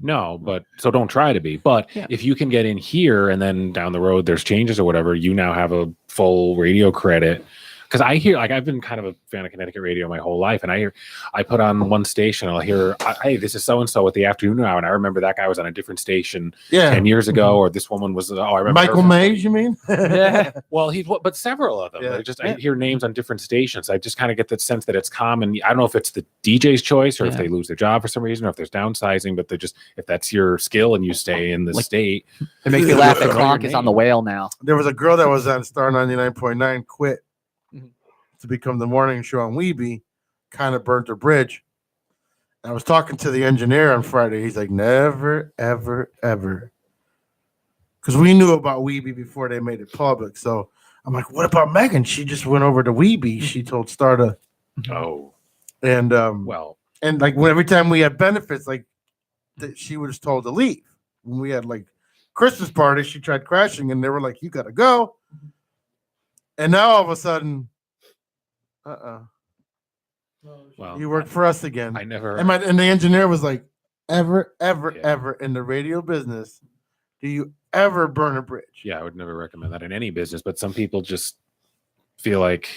No, but so don't try to be. But if you can get in here and then down the road there's changes or whatever, you now have a full radio credit because I hear, like, I've been kind of a fan of Connecticut radio my whole life, and I put on one station, I'll hear, hey, this is so and so at the afternoon hour, and I remember that guy was on a different station 10 years ago, or this woman was, I remember Michael Mays, you mean? Yeah. Well, but several of them. Yeah. I hear names on different stations. I just kind of get that sense that it's common. I don't know if it's the DJ's choice or if they lose their job for some reason, or if there's downsizing, but they're just, if that's your skill and you stay in the state. It makes me laugh that Know your Kronk is on the name. whale now. There was a girl that was on Star 99.9, quit to become the morning show on Weeby, kind of burnt her bridge. I was talking to the engineer on Friday. He's like, never, ever, ever. Because we knew about Weeby before they made it public. So I'm like, what about Megan? She just went over to Weeby. She told Star to. Oh. And and like every time we had benefits, like she was told to leave. When we had like Christmas parties, she tried crashing, and they were like, "You gotta go." And now all of a sudden, Well, you work for us again. I never. And the engineer was like, ever in the radio business, do you ever burn a bridge? Yeah, I would never recommend that in any business, but some people just feel like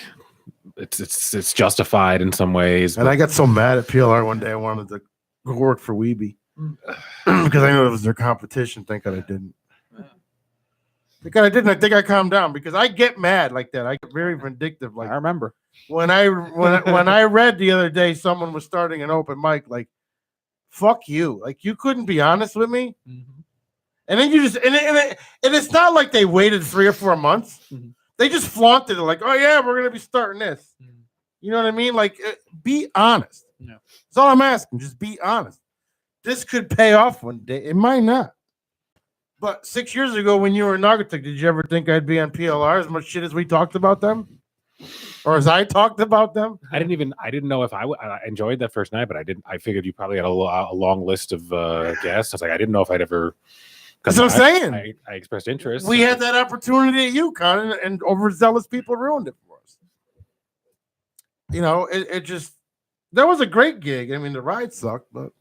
it's justified in some ways. And I got so mad at PLR one day, I wanted to go work for Weeby because I knew it was their competition. Thank God I didn't. Thank God I didn't. I think I calmed down because I get mad like that. I get very vindictive. Like I remember when I read the other day someone was starting an open mic, like, fuck you. Like, you couldn't be honest with me. And then you just and it's not like they waited 3 or 4 months. They just flaunted it, like, oh yeah, we're gonna be starting this. You know what I mean? Like, be honest. Yeah. That's all I'm asking. Just be honest. This could pay off one day. It might not. But 6 years ago, when you were in Naugatuck, did you ever think I'd be on PLR as much shit as we talked about them, or as I talked about them? I didn't know if I enjoyed that first night, but I figured you probably had a long list of guests. I was like, I didn't know if I'd ever. That's what I'm saying. I expressed interest. We had that opportunity at UConn, and overzealous people ruined it for us. You know, it just, that was a great gig. I mean, the ride sucked, but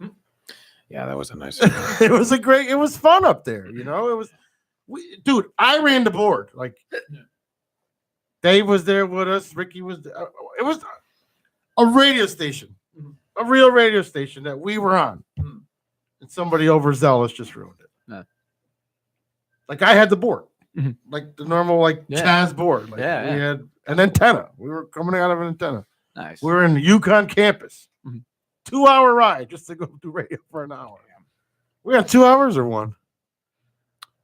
yeah, that was a nice. it was fun up there. You know, dude, I ran the board. Like, Dave was there with us. Ricky was there. It was a radio station, a real radio station that we were on, and somebody overzealous just ruined it. Like, I had the board, like the normal, like Chaz board. Like, we had an antenna. We were coming out of an antenna. Nice. We were in the UConn campus. 2-hour ride just to go do radio for an hour. We on 2 hours or one?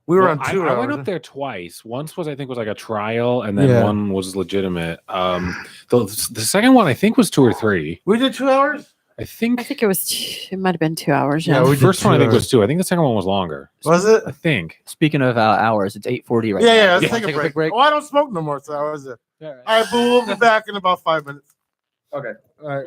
We were on 2 hours. I went up there twice. Once was, I think, was like a trial, and then one was legitimate. The second one, I think, was 2 or 3. We did 2 hours. I think it might have been 2 hours. Yeah, the first one I think was 2. I think the second one was longer. Was it? I think. Speaking of hours, it's 8:40 right now. Yeah, let's take a quick break. Oh, I don't smoke no more, so how is it? All right, boo, we'll be back in about 5 minutes. Okay. All right.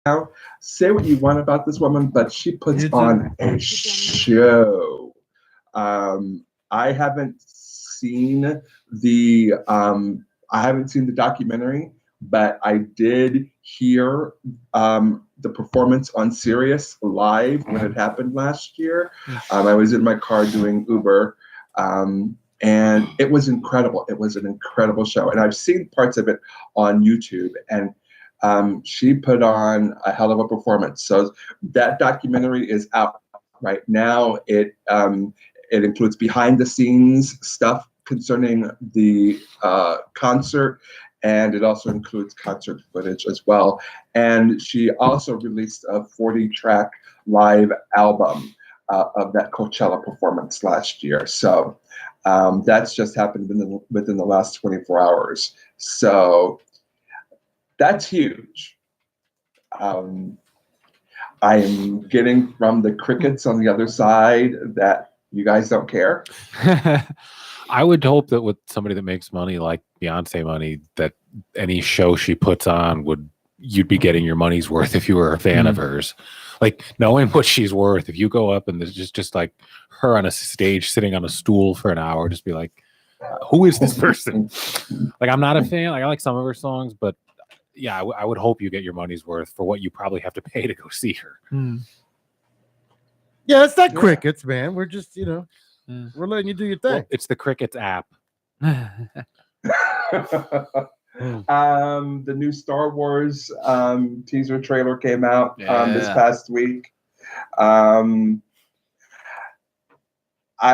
now, say what you want about this woman, but she puts on a show. I haven't seen the documentary, but I did hear the performance on Sirius live when it happened last year. I was in my car doing Uber, and it was incredible. It was an incredible show, and I've seen parts of it on YouTube, and she put on a hell of a performance. So that documentary is out right now. It includes behind the scenes stuff concerning the concert, and it also includes concert footage as well. And she also released a 40-track live album of that Coachella performance last year. So that's just happened within the last 24 hours. So that's huge. I'm getting from the crickets on the other side that you guys don't care. I would hope that with somebody that makes money like Beyonce money, that any show she puts on you'd be getting your money's worth if you were a fan of hers. Like, knowing what she's worth, if you go up and there's just like her on a stage sitting on a stool for an hour, just be like, who is this person? Like, I'm not a fan. Like, I like some of her songs, but yeah, I would hope you get your money's worth for what you probably have to pay to go see her. Yeah, it's not crickets, man. We're just, we're letting you do your thing. Well, it's the Crickets app. The new Star Wars teaser trailer came out this past week. I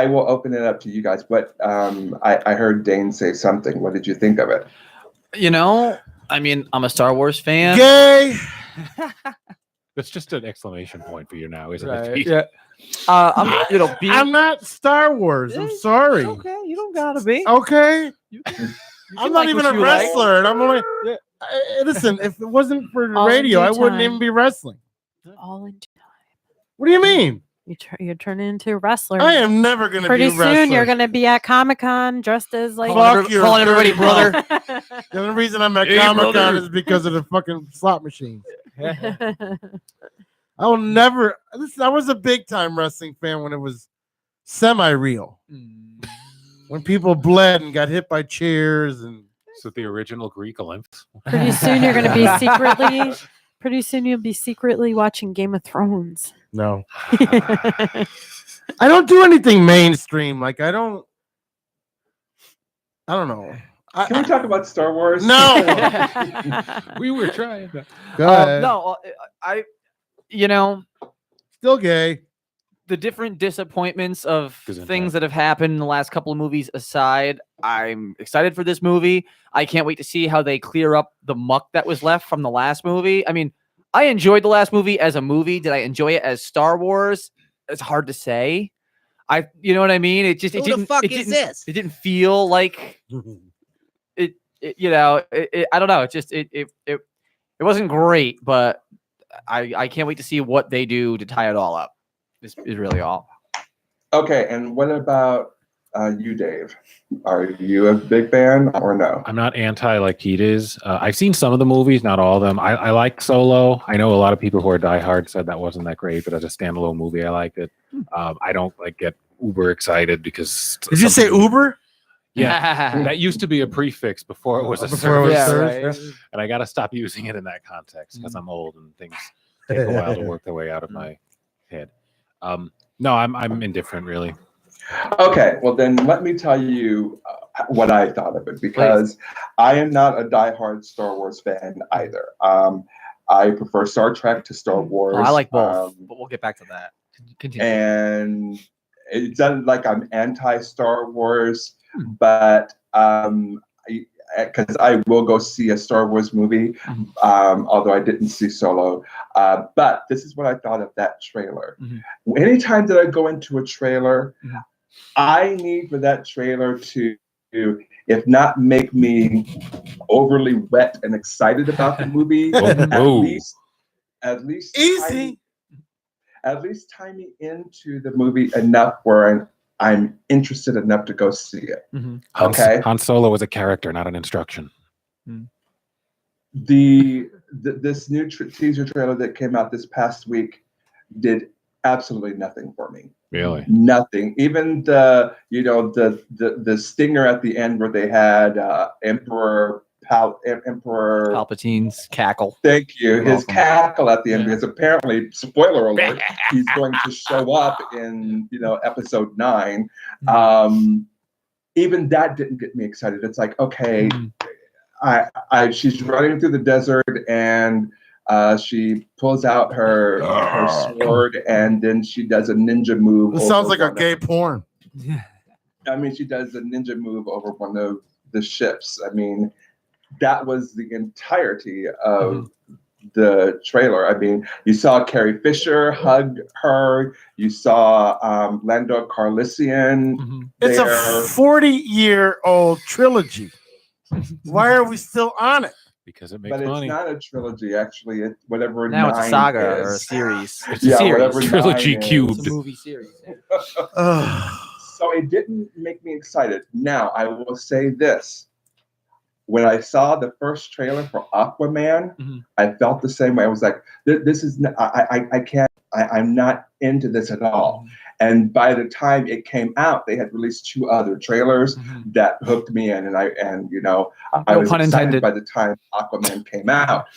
will open it up to you guys, but I heard Dane say something. What did you think of it? I mean, I'm a Star Wars fan. Gay. That's just an exclamation point for you now, isn't Right, it? yeah. I'm not Star Wars. I'm sorry. Okay, you don't gotta be. Okay. like I'm not even a what you like. wrestler, and I'm only. Listen, if it wasn't for the All in radio, due I wouldn't time. even be wrestling. All in time. What do you mean? You're turning into a wrestler. I am never going to be Pretty a wrestler. soon you're going to be at Comic-Con dressed as like Fuck you. Calling everybody brother. The only reason I'm at Hey, Comic-Con brother. is because of the fucking slot machines. I will never. Listen, I was a big time wrestling fan when it was semi-real. When people bled and got hit by chairs and. So the original Greek Olympics. Pretty soon you're going to be secretly. Pretty soon you'll be secretly watching Game of Thrones. No. I don't do anything mainstream. Like I don't know. Can we talk about Star Wars? No. We were trying. Go ahead. No, Still gay. the different disappointments of Gesundheit. things that have happened in the last couple of movies aside, I'm excited for this movie. I can't wait to see how they clear up the muck that was left from the last movie. I mean, I enjoyed the last movie as a movie. Did I enjoy it as Star Wars? It's hard to say. You know what I mean? It just Who the fuck is this? It didn't feel like it. I don't know. It wasn't great, but I can't wait to see what they do to tie it all up. This is really all. Okay, and what about you, Dave? Are you a big fan or no? I'm not anti like Pete is. I've seen some of the movies, not all of them. I like Solo. I know a lot of people who are diehard said that wasn't that great, but as a standalone movie, I liked it. I don't get uber excited because. Did you say Uber? Yeah, that used to be a prefix before it was a Before it was service, service. and I got to stop using it in that context because I'm old and things take a while to work their way out of my head. No, I'm indifferent really. Okay, well then let me tell you what I thought of it, because I am not a diehard Star Wars fan either. I prefer Star Trek to Star Wars. I like both, but we'll get back to that. Continue. And it doesn't like I'm anti-Star Wars, but because I will go see a Star Wars movie, although I didn't see Solo. But this is what I thought of that trailer. Anytime that I go into a trailer, I need for that trailer to, if not make me overly wet and excited about the movie, at least Easy. At least tie me into the movie enough where I'm interested enough to go see it. Okay. Han Solo was a character, not an instruction. The this new teaser trailer that came out this past week did absolutely nothing for me. Really? Nothing. Even the stinger at the end where they had Emperor Palpatine's cackle. Thank you. You're His welcome. cackle at the end, because apparently, spoiler alert, he's going to show up in episode 9. Even that didn't get me excited. It's like, okay, she's running through the desert and she pulls out her sword and then she does a ninja move. It sounds like a gay porn. I mean, she does a ninja move over one of the ships. I mean, that was the entirety of the trailer. I mean, you saw Carrie Fisher hug her. You saw Lando Calrissian. It's a 40-year-old trilogy. Why are we still on it? Because it makes But it's money. not a trilogy, actually. It's whatever Now it's a 9 saga is. or a series. It's Yeah, a series. whatever Trilogy 9 is. cubed. It's a movie series. So it didn't make me excited. Now, I will say this. When I saw the first trailer for Aquaman, I felt the same way. I was like, this is, I can't, I'm not into this at all. And by the time it came out, they had released 2 other trailers that hooked me in. I was pun excited intended. by the time Aquaman came out.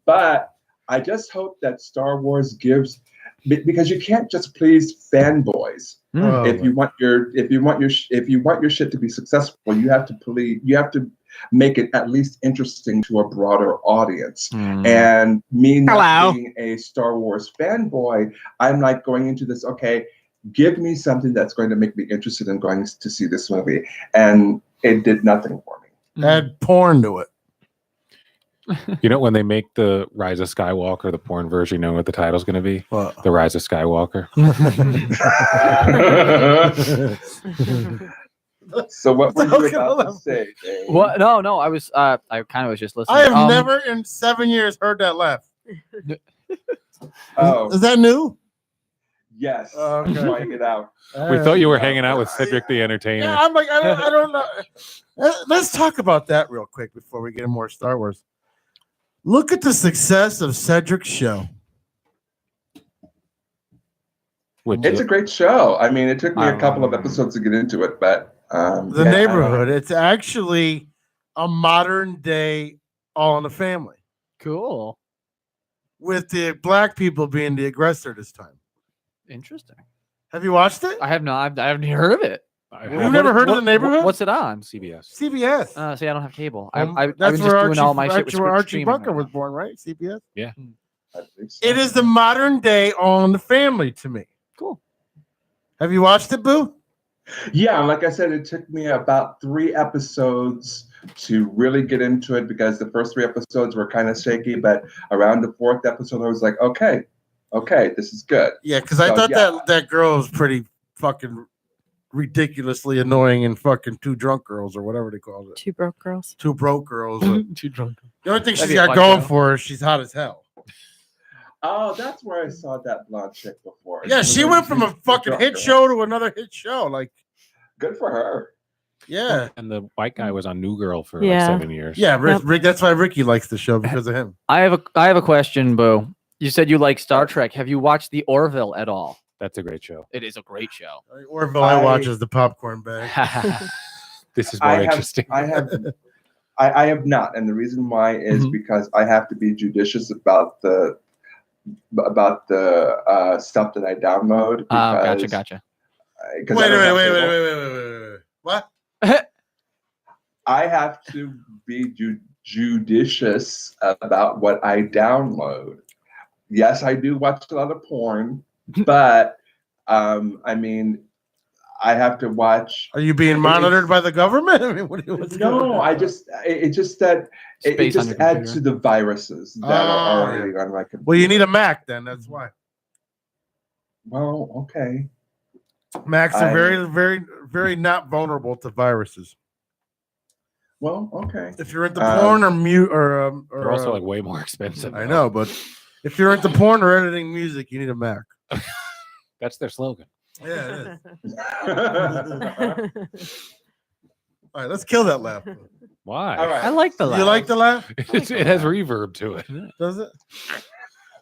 But I just hope that Star Wars gives, because you can't just please fanboys. If you want your shit to be successful, you have to make it at least interesting to a broader audience. And me not being a Star Wars fanboy, I'm like going into this, okay, give me something that's going to make me interested in going to see this movie. And it did nothing for me. Add porn to it. You know, when they make the Rise of Skywalker, the porn version, you know what the title's going to be? What? The Rise of Skywalker. So what were you about to say, Dave? What? No. I was. I kind of was just listening. I have never in 7 years heard that laugh. Oh, Is that new? yes. Okay. Trying it out. We thought you were hanging out with Cedric the Entertainer. Yeah, I'm like, I don't know. Let's talk about that real quick before we get into more Star Wars. Look at the success of Cedric's show. It's a great show. I mean, it took me a couple of episodes to get into it, but The Neighborhood. It's actually a modern day All in the Family. Cool. With the black people being the aggressor this time. Interesting. Have you watched it? I have not. I haven't heard of it. You've never heard of The Neighborhood? What's it on? CBS. CBS. See, I don't have cable. That's I've been just where doing all my shit with Archie streaming Bunker right was now. born, right? CBS. Yeah. I think so. It is the modern day All in the Family to me. Cool. Have you watched it, Boo? Yeah, like I said, it took me about 3 episodes to really get into it because the first 3 episodes were kind of shaky, but around the 4th episode, I was like, okay, this is good. Yeah, because I thought that girl was pretty fucking ridiculously annoying and fucking 2 drunk girls or whatever they called it. 2 broke girls. 2 broke girls. Too drunk. The only thing That'd she's be a got fun going show. for her is she's hot as hell. Oh, that's where I saw that blonde chick before. Yeah, she went from a fucking hit show to another hit show. Like, good for her. Yeah. And the white guy was on New Girl for Yeah. like 7 years. Yeah, Rick, that's why Ricky likes the show because of him. I have a question, Boo. You said you like Star Trek. Have you watched The Orville at all? That's a great show. It is a great show. Orville I watches the popcorn bag. This is more interesting. I have not, and the reason why is because I have to be judicious about the stuff that I download. Gotcha. Wait. What? I have to be judicious about what I download. Yes, I do watch a lot of porn, but I mean, I have to watch. Are you being monitored by the government? I mean, what's no, it just adds to the viruses that are already on my computer. Well, you need a Mac then. That's why. Well, okay. Macs are very, very, very not vulnerable to viruses. Well, okay. If you're into porn or mute or they're also like way more expensive. I know, but if you're into porn or editing music, you need a Mac. That's their slogan. Yeah, it is. All right, let's kill that laugh. Why? All right. I like the laugh. You like the laugh? It has reverb to it. Does it?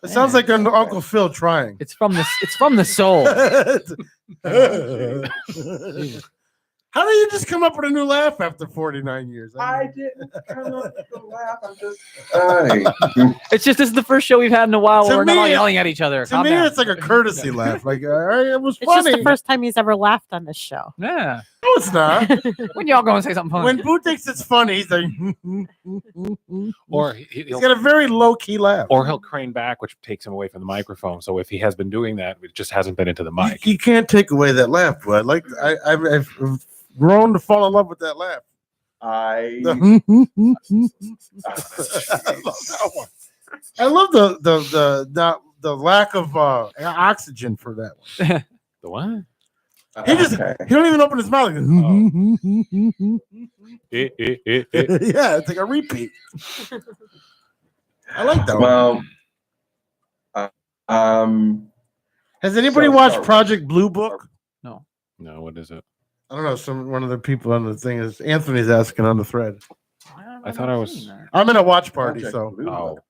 It sounds like Uncle Phil trying. It's from the soul. How do you just come up with a new laugh after 49 years? I didn't come up with the laugh. I'm just. It's just this is the first show we've had in a while To where we're not all me, yelling at each other. To Calm me, down. it's like a courtesy laugh. Like, all right, it was It's funny. just the first time he's ever laughed on this show. Yeah. No, it's not. When y'all go and say something funny. When Boo thinks it's funny, he's like, Or he's he'll got a very low key laugh. or he'll crane back, which takes him away from the microphone. So if he has been doing that, it just hasn't been into the mic. You can't take away that laugh, but I've grown to fall in love with that laugh. I I love the lack of oxygen for that one. The what? He just he don't even open his mouth. Yeah, it's like a repeat. I like that one. Well, Has anybody watched Project Blue Book? No. No, what is it? I don't know. One of the people on the thing is Anthony's asking on the thread. I thought I was. I'm in a watch party, Project so Blue Oh, Book.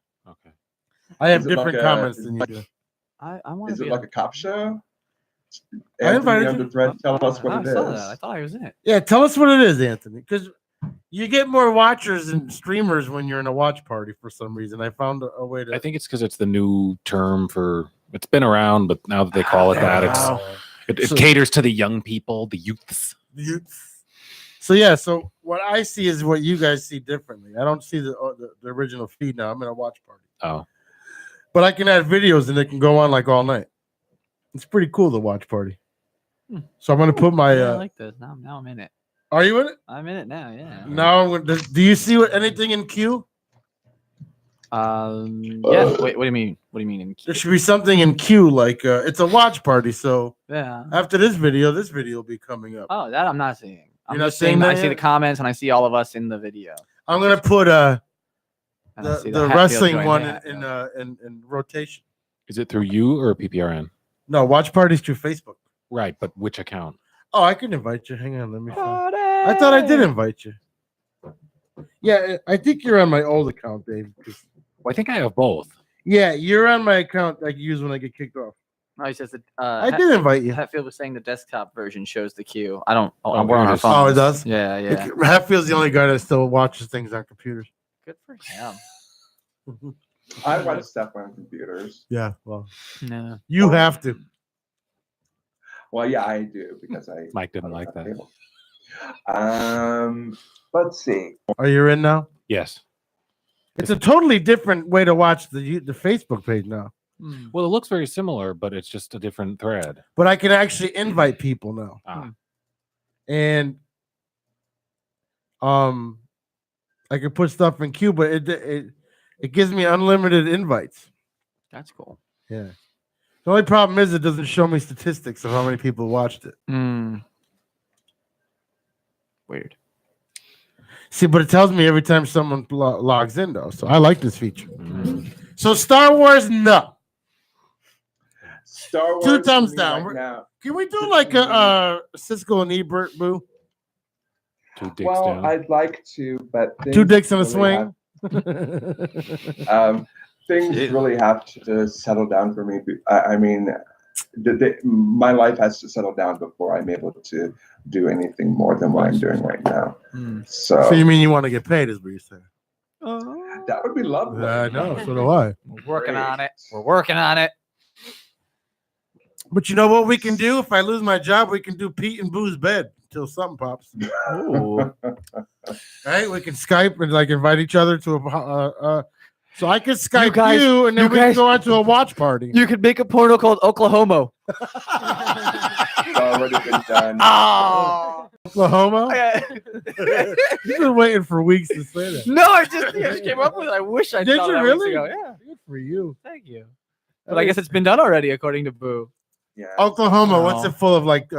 okay. I have Is it different like a- comments is than it you like- do. I want Is to it be like a cop show? I Anthony invited on you. the thread, tell us what I it saw is. that. I thought I was in it. Yeah, tell us what it is, Anthony, because you get more watchers and streamers when you're in a watch party for some reason. I found a way to. I think it's because it's the new term for. It's been around, but now that they call it that, it So- caters to the young people, the youths. So yeah, so what I see is what you guys see differently. I don't see the original feed now. I'm in a watch party, Oh, but I can add videos and it can go on like all night. It's pretty cool, the watch party. So I'm gonna put my. Yeah, I like this. Now I'm in it. Are you in it? I'm in it now. Yeah. Now, do you see anything in queue? Yeah. Wait. What do you mean? What do you mean in There should be something in queue, like it's a watch party. So Yeah. after this video will be coming up. Oh, that I'm not seeing. I'm You're not just seeing. seeing that I see yet? the comments and I see all of us in the video. I'm gonna put And I see the Hatfield wrestling doing one that. in rotation. is it through you or PPRN? No, watch parties through Facebook. Right, but which account? Oh, I can invite you. Hang on, let me. Find. I thought I did invite you. Yeah, I think you're on my old account, Dave. Well, I think I have both. Yeah, you're on my account I use when I get kicked off. No, he says that. I did invite you. Hatfield was saying the desktop version shows the queue. I don't. Oh, we're on our yours. phone. Oh, it does? Yeah, yeah. Hatfield's the only guy that still watches things on computers. Good for him. I watch stuff on computers. Yeah, well, No. you have to. Well, yeah, I do because I. Mike didn't like that. Let's see. Are you in now? Yes. It's a totally different way to watch the Facebook page now. Well, it looks very similar, but it's just a different thread. But I can actually invite people now. And I can put stuff in queue, but it gives me unlimited invites. That's cool. Yeah. The only problem is it doesn't show me statistics of how many people watched it. Weird. See, but it tells me every time someone logs in, though. So I like this feature. So Star Wars, no. Star Wars. 2 thumbs to me down. right now. Can we do like a Cisco and Ebert, Boo? 2 dicks Well, down. I'd like to, but 2 dicks in a really swing? Things really have to settle down for me. I mean, my life has to settle down before I'm able to do anything more than what I'm doing right now. So you mean you want to get paid, is what you're saying? that would be lovely. I know, so do I. We're working on it. We're working on it. But you know what we can do? If I lose my job, we can do Pete and Boo's bed until something pops. Ooh. Right? We can Skype and like invite each other to a. So I could Skype you, guys- and then you we can guys- go on to a watch party. You could make a porno called Oklahoma. It's already been done. Oh. Oklahoma? You've been waiting for weeks to say that. No, I just came up with it. I wish I Did thought you that really? weeks ago. Yeah. Good for you. Thank you. But I guess it's been done already, according to Boo. Yeah. Oklahoma, what's Oh. it full of? Like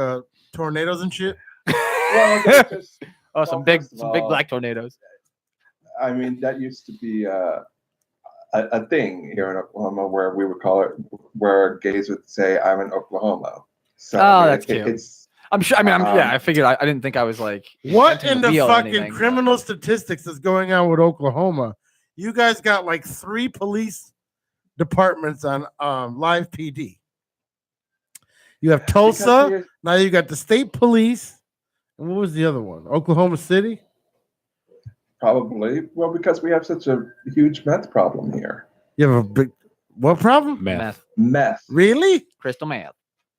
tornadoes and shit? Well, it's just, Oh, well, some big first of all, black tornadoes. I mean, that used to be a thing here in Oklahoma where we would call it, where gays would say, "I'm in Oklahoma." So Oh, I mean, that's cute. It's I'm sure. I mean, I figured. I didn't think I was like. What inventing in the wheel or fucking anything, but- criminal statistics is going on with Oklahoma? You guys got like 3 police departments on live PD. You have Tulsa. Now you got the state police. And what was the other one? Oklahoma City? Probably. Well, because we have such a huge meth problem here. You have a big what problem? Meth. Meth. Really? Crystal meth.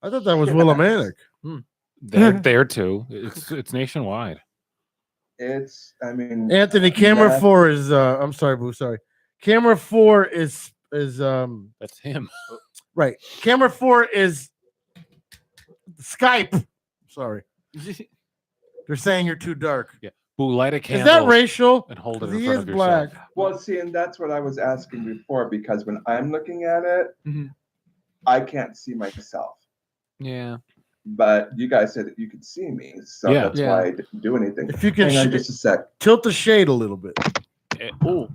I thought that was Willimantic. They're there too. It's nationwide. It's. I mean, Anthony, camera meth- 4 is I'm sorry, Boo, sorry. Camera 4 is That's him. right. Camera 4 is Skype. Sorry. They're saying you're too dark. Yeah. Boo, light a Is candle. that racial? And hold it 'Cause in he front is of yourself. black. Well, see, and that's what I was asking before because when I'm looking at it, Mhm. I can't see myself. Yeah. But you guys said that you could see me, so Yeah. that's why I didn't do anything. If you can Hang on just a sec. tilt the shade a little bit. Oh.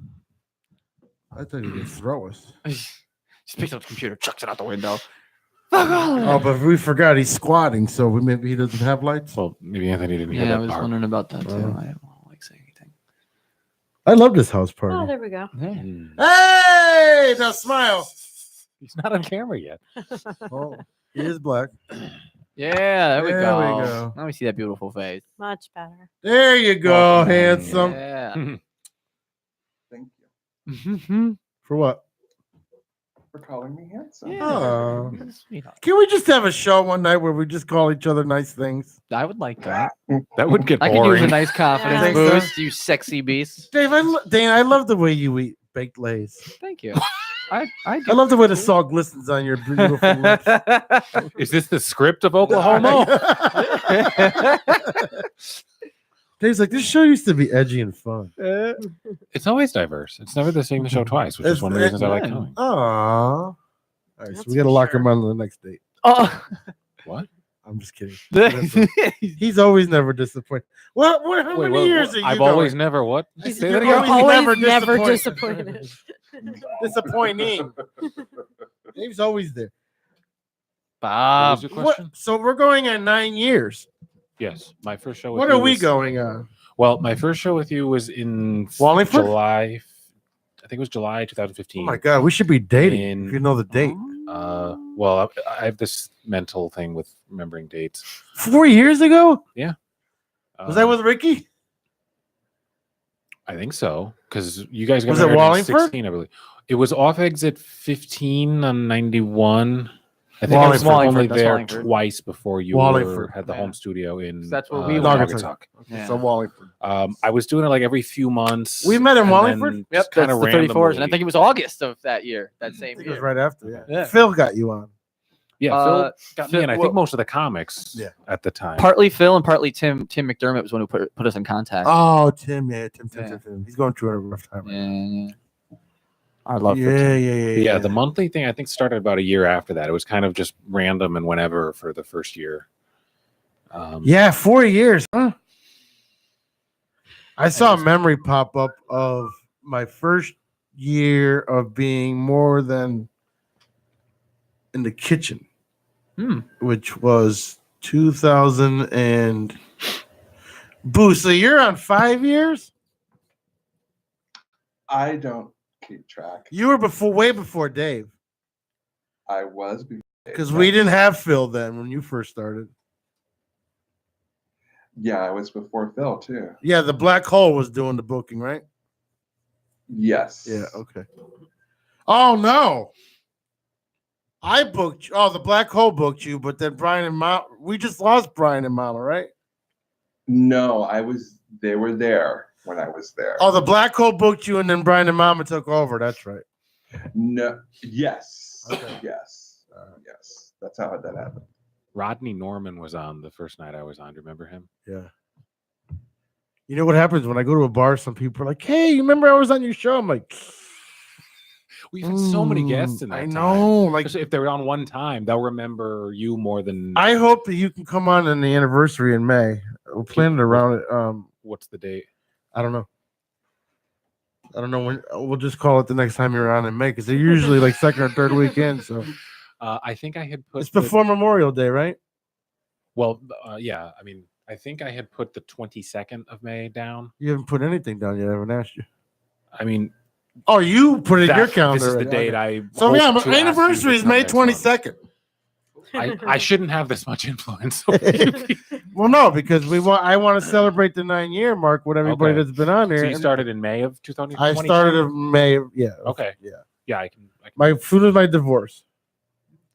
I thought you could throw us. Just picks up the computer, chucks it out the window. Oh, but we forgot he's squatting, so maybe he doesn't have lights. Well, maybe Anthony didn't hear Yeah, I that was part. wondering about that too. Oh. I don't like saying anything. I love this house Oh, party. there we go. Mm. Hey, now smile. He's not on camera yet. Oh, he is black. Yeah, there we There go. we go. Now we see that beautiful face. Much better. There you go, Welcome. handsome. Yeah. Thank Mhm. For what? you for calling me handsome. Oh. Sweetheart. Can we just have a show one night where we just call each other nice things? I would like that. That would get I could use a boring. nice confidence Think so? boost, you sexy beast. Dave, Dane, I love the way you eat baked lays. Thank you. I I love the way the salt glistens on your beautiful lips. Is this the script of Oklahoma? Dave's like, this show used to be edgy and fun. It's always diverse. It's never the same show twice, which is one of the reasons I like coming. Aww. All right, so That's we got to for lock sure. him on to the next date. Oh. What? I'm just kidding. He's always never disappointed. What? How Wait, many years are you I've going? always never what? He's- Say you're that again? always Never never disappointed. Disappointing. Dave's always there. What Bob. was your What? question? So we're going on 9 years. Yes, my first show. With What you are we was- going on? Well, my first show with you was in Wallingford? July. I think it was July 2015. Oh my God, we should be dating. In- if you know the date. Well, I have this mental thing with remembering dates. 4 years ago? Was I Um, with Ricky? I think so, because you guys got Was it married in Wallingford? 16, I believe. It was off exit 15 on 91. I think I was Wallingford, only that's there Wallingford. twice before you Wallingford. had the Yeah. home studio in. That's where we went. Naugatuck. Yeah. So Wallingford. I was doing it like every few months. We met in and Wallingford? then Yep, just that's kinda the 34th. And I randomly- think it was August of that year, that I same think it was year. right after. Yeah. Yeah. Phil got you on. Yeah, Uh, Phil got me Phil- in. I well- think most of the comics Yeah. at the time. Partly Phil and partly Tim. Tim McDermott was one who put us in contact. Oh, Tim. Yeah, Tim. Yeah. He's going through a rough time. Right Yeah. Our love for yeah, Tim. yeah. The monthly thing I think started about a year after that. It was kind of just random and whenever for the first year. Yeah, 4 years, huh? I saw a just- memory pop up of my first year of being more than in the kitchen, which was 2000 and Boo. So you're on 5 years? I don't keep track. You were way before Dave, I was because we didn't have Phil then when you first started. Yeah, I was before Phil too. Yeah, the Black Hole was doing the booking, right? Yes. Yeah, okay. Oh no. I booked you. Oh, the Black Hole booked you, but then Brian and Mama, we just lost Brian and Mama, right? No, I was. They were there when I was there. Oh, the Black Hole booked you, and then Brian and Mama took over. That's right. No. Yes. Okay. Yes. Yes. That's how that happened. Rodney Norman was on the first night I was on. Do you remember him? Yeah. You know what happens when I go to a bar? Some people are like, "Hey, you remember I was on your show?" I'm like, We've had so many guests in that I time. know. Like, Especially if they were on one time, they'll remember you more than. I hope that you can come on the anniversary in May. We'll plan it around it. What's the date? I don't know. I don't know when. We'll just call it the next time you're on in May because they're usually like second or third weekend. So I think I had put. it's before Memorial Day, right? Well, yeah. I mean, I think I had put the 22nd of May down. You haven't put anything down yet. I haven't asked you. I mean, Oh, you put it in your that- calendar. This is the already. date Okay. I. So hope yeah, to my ask you anniversary to is come May next month. 22nd. I shouldn't have this much influence. Well, no, because I want to celebrate the 9-year mark with everybody Okay. that's been on there. So you and started in May of 2020. I started in May. Yeah. Okay. Yeah. Yeah, I can. My food was my divorce.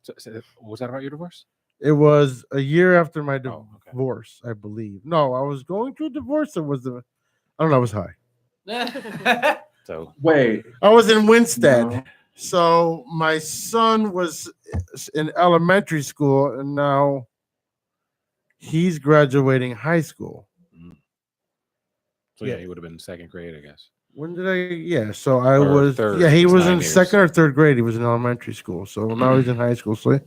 So, was that about your divorce? It was a year after my Oh, okay. divorce, I believe. No, I was going through a divorce. It was I don't know. It was high. So Wait. I was in Winstead. No. So my son was in elementary school, and now he's graduating high school. So yeah, he would have been second grade, I guess. When did I? Yeah, so I Or was. third, Yeah, he it's was 9 in years. second or third grade. He was in elementary school. So now he's in high school. So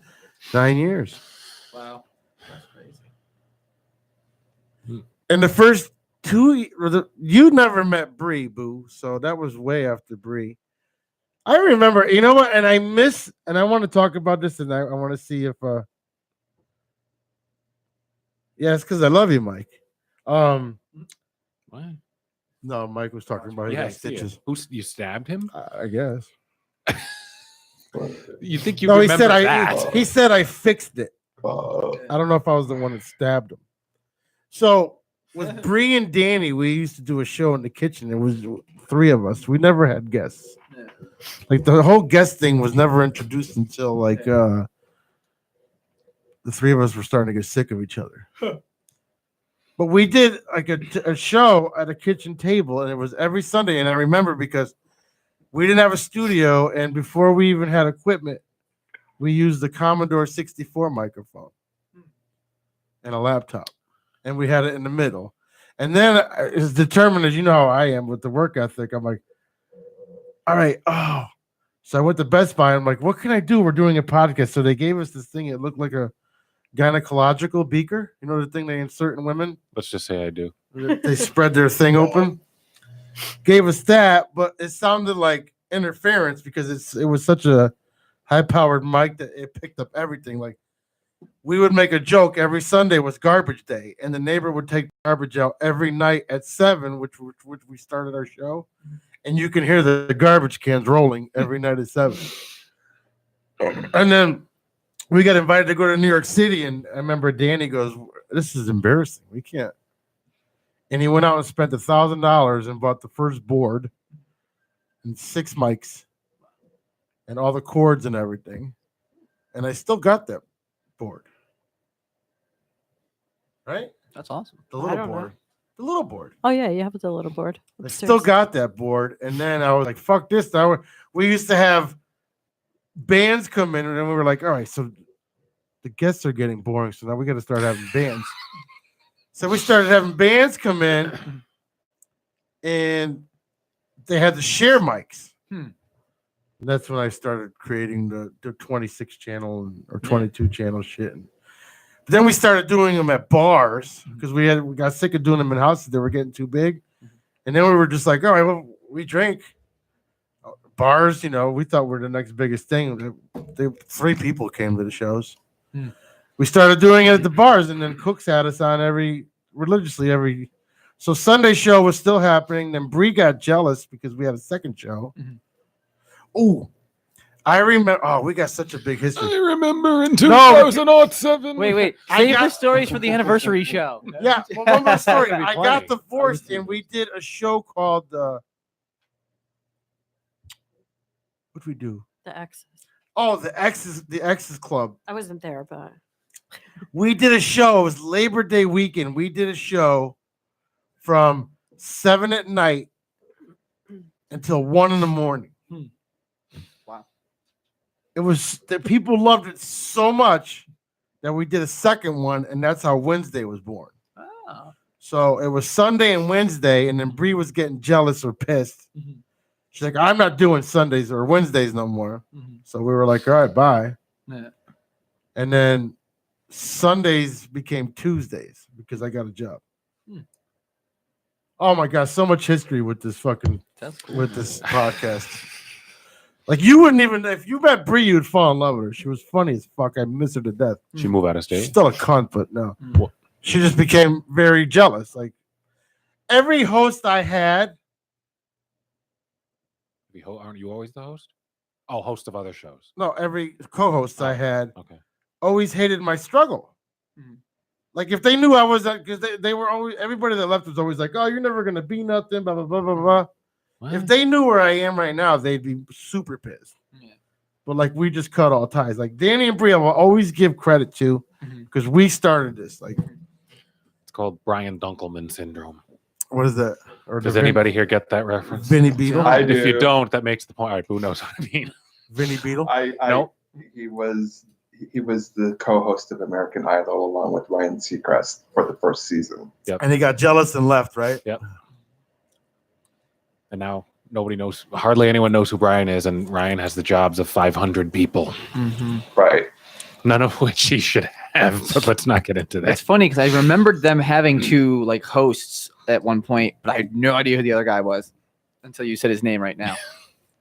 9 years. Wow. That's crazy. And the first you never met Bree, Boo. So that was way after Bree. I remember, you know what? And I want to talk about this, and I want to see if yeah, it's because I love you, Mike. What? No, Mike was talking about Yeah, I his see it. stitches. You stabbed him? I guess. You think you No, remember he said that? he said I fixed it. I don't know if I was the one that stabbed him. So with Bree and Danny, we used to do a show in the kitchen. It was 3 of us. We never had guests. Like the whole guest thing was never introduced until like the 3 of us were starting to get sick of each other. But we did like a show at a kitchen table, and it was every Sunday. And I remember because we didn't have a studio, and before we even had equipment, we used the Commodore 64 microphone and a laptop, and we had it in the middle. And then as determined as you know how I am with the work ethic, I'm like, all right, so I went to Best Buy. I'm like, what can I do? We're doing a podcast. So they gave us this thing. It looked like a gynecological beaker. You know the thing they insert in women? Let's just say I do. They spread their thing open. Gave us that, but it sounded like interference because it was such a high-powered mic that it picked up everything. Like we would make a joke every Sunday was garbage day, and the neighbor would take garbage out every night at 7, which we started our show, and you can hear the garbage cans rolling every night at 7. And then we got invited to go to New York City, and I remember Danny goes, "This is embarrassing. We can't." And he went out and spent $1,000 and bought the first board and 6 mics and all the cords and everything. And I still got that board. Right? That's awesome. The I little don't board. know. The little board. Oh yeah, you have the little board. I upstairs. still got that board. And then I was like, fuck this. We used to have bands come in, and then we were like, all right, so the guests are getting boring. So now we got to start having bands. So we started having bands come in, and they had to share mics. And that's when I started creating the 26 channel or 22 channel shit. But then we started doing them at bars because we got sick of doing them in houses. They were getting too big. And then we were just like, all right, well, we drink. Bars, we thought we're the next biggest thing. 3 people came to the shows. We started doing it at the bars, and then Cooks had us on religiously every. So Sunday show was still happening. Then Bree got jealous because we had a second show. Oh, I remember. Oh, we got such a big history. I remember in 2007. Wait. Save the stories for the anniversary show. Yeah, well, one more story. That'd be I got funny. divorced, and we did a show called what'd we do? The X's. Oh, the X's Club. I wasn't there, but We did a show. It was Labor Day weekend. We did a show from 7 at night until 1 in the morning. Wow. It was the people loved it so much that we did a second one, and that's how Wednesday was born. Oh. So it was Sunday and Wednesday, and then Bree was getting jealous or pissed. She's like, I'm not doing Sundays or Wednesdays no more. So we were like, all right, bye. Yeah. And then Sundays became Tuesdays because I got a job. Oh my God, so much history with this fucking That's cool. with this podcast. Like you wouldn't even if you met Brie, you'd fall in love with her. She was funny as fuck. I miss her to death. She moved out of She's state. still a cunt, but no. What? She just became very jealous. Like every host I had, Aren't you always the host? Oh, host of other shows. no, every co-host I had Okay. always hated my struggle. Mhm. Like if they knew I was because they were always everybody that left was always like, oh, you're never gonna be nothing, blah blah blah blah blah. What? If they knew where I am right now, they'd be super pissed. Yeah. But like we just cut all ties. Like Danny and Bria will always give credit to Mhm. because we started this. Like, It's called Brian Dunkelman syndrome. what is that? Or Does the anybody here get that reference? Vinny Beetle? I If you do. don't, that makes the point. All right, who knows what I mean? Vinny Beetle. Nope. He was the co-host of American Idol along with Ryan Seacrest for the first season. And he got jealous and left, right? And now nobody knows, hardly anyone knows who Brian is, and Ryan has the jobs of 500 people, Mm-hmm. Right. none of which he should have. But let's not get into It's that. funny because I remembered them having two like hosts at one point, but I had no idea who the other guy was until you said his name right now.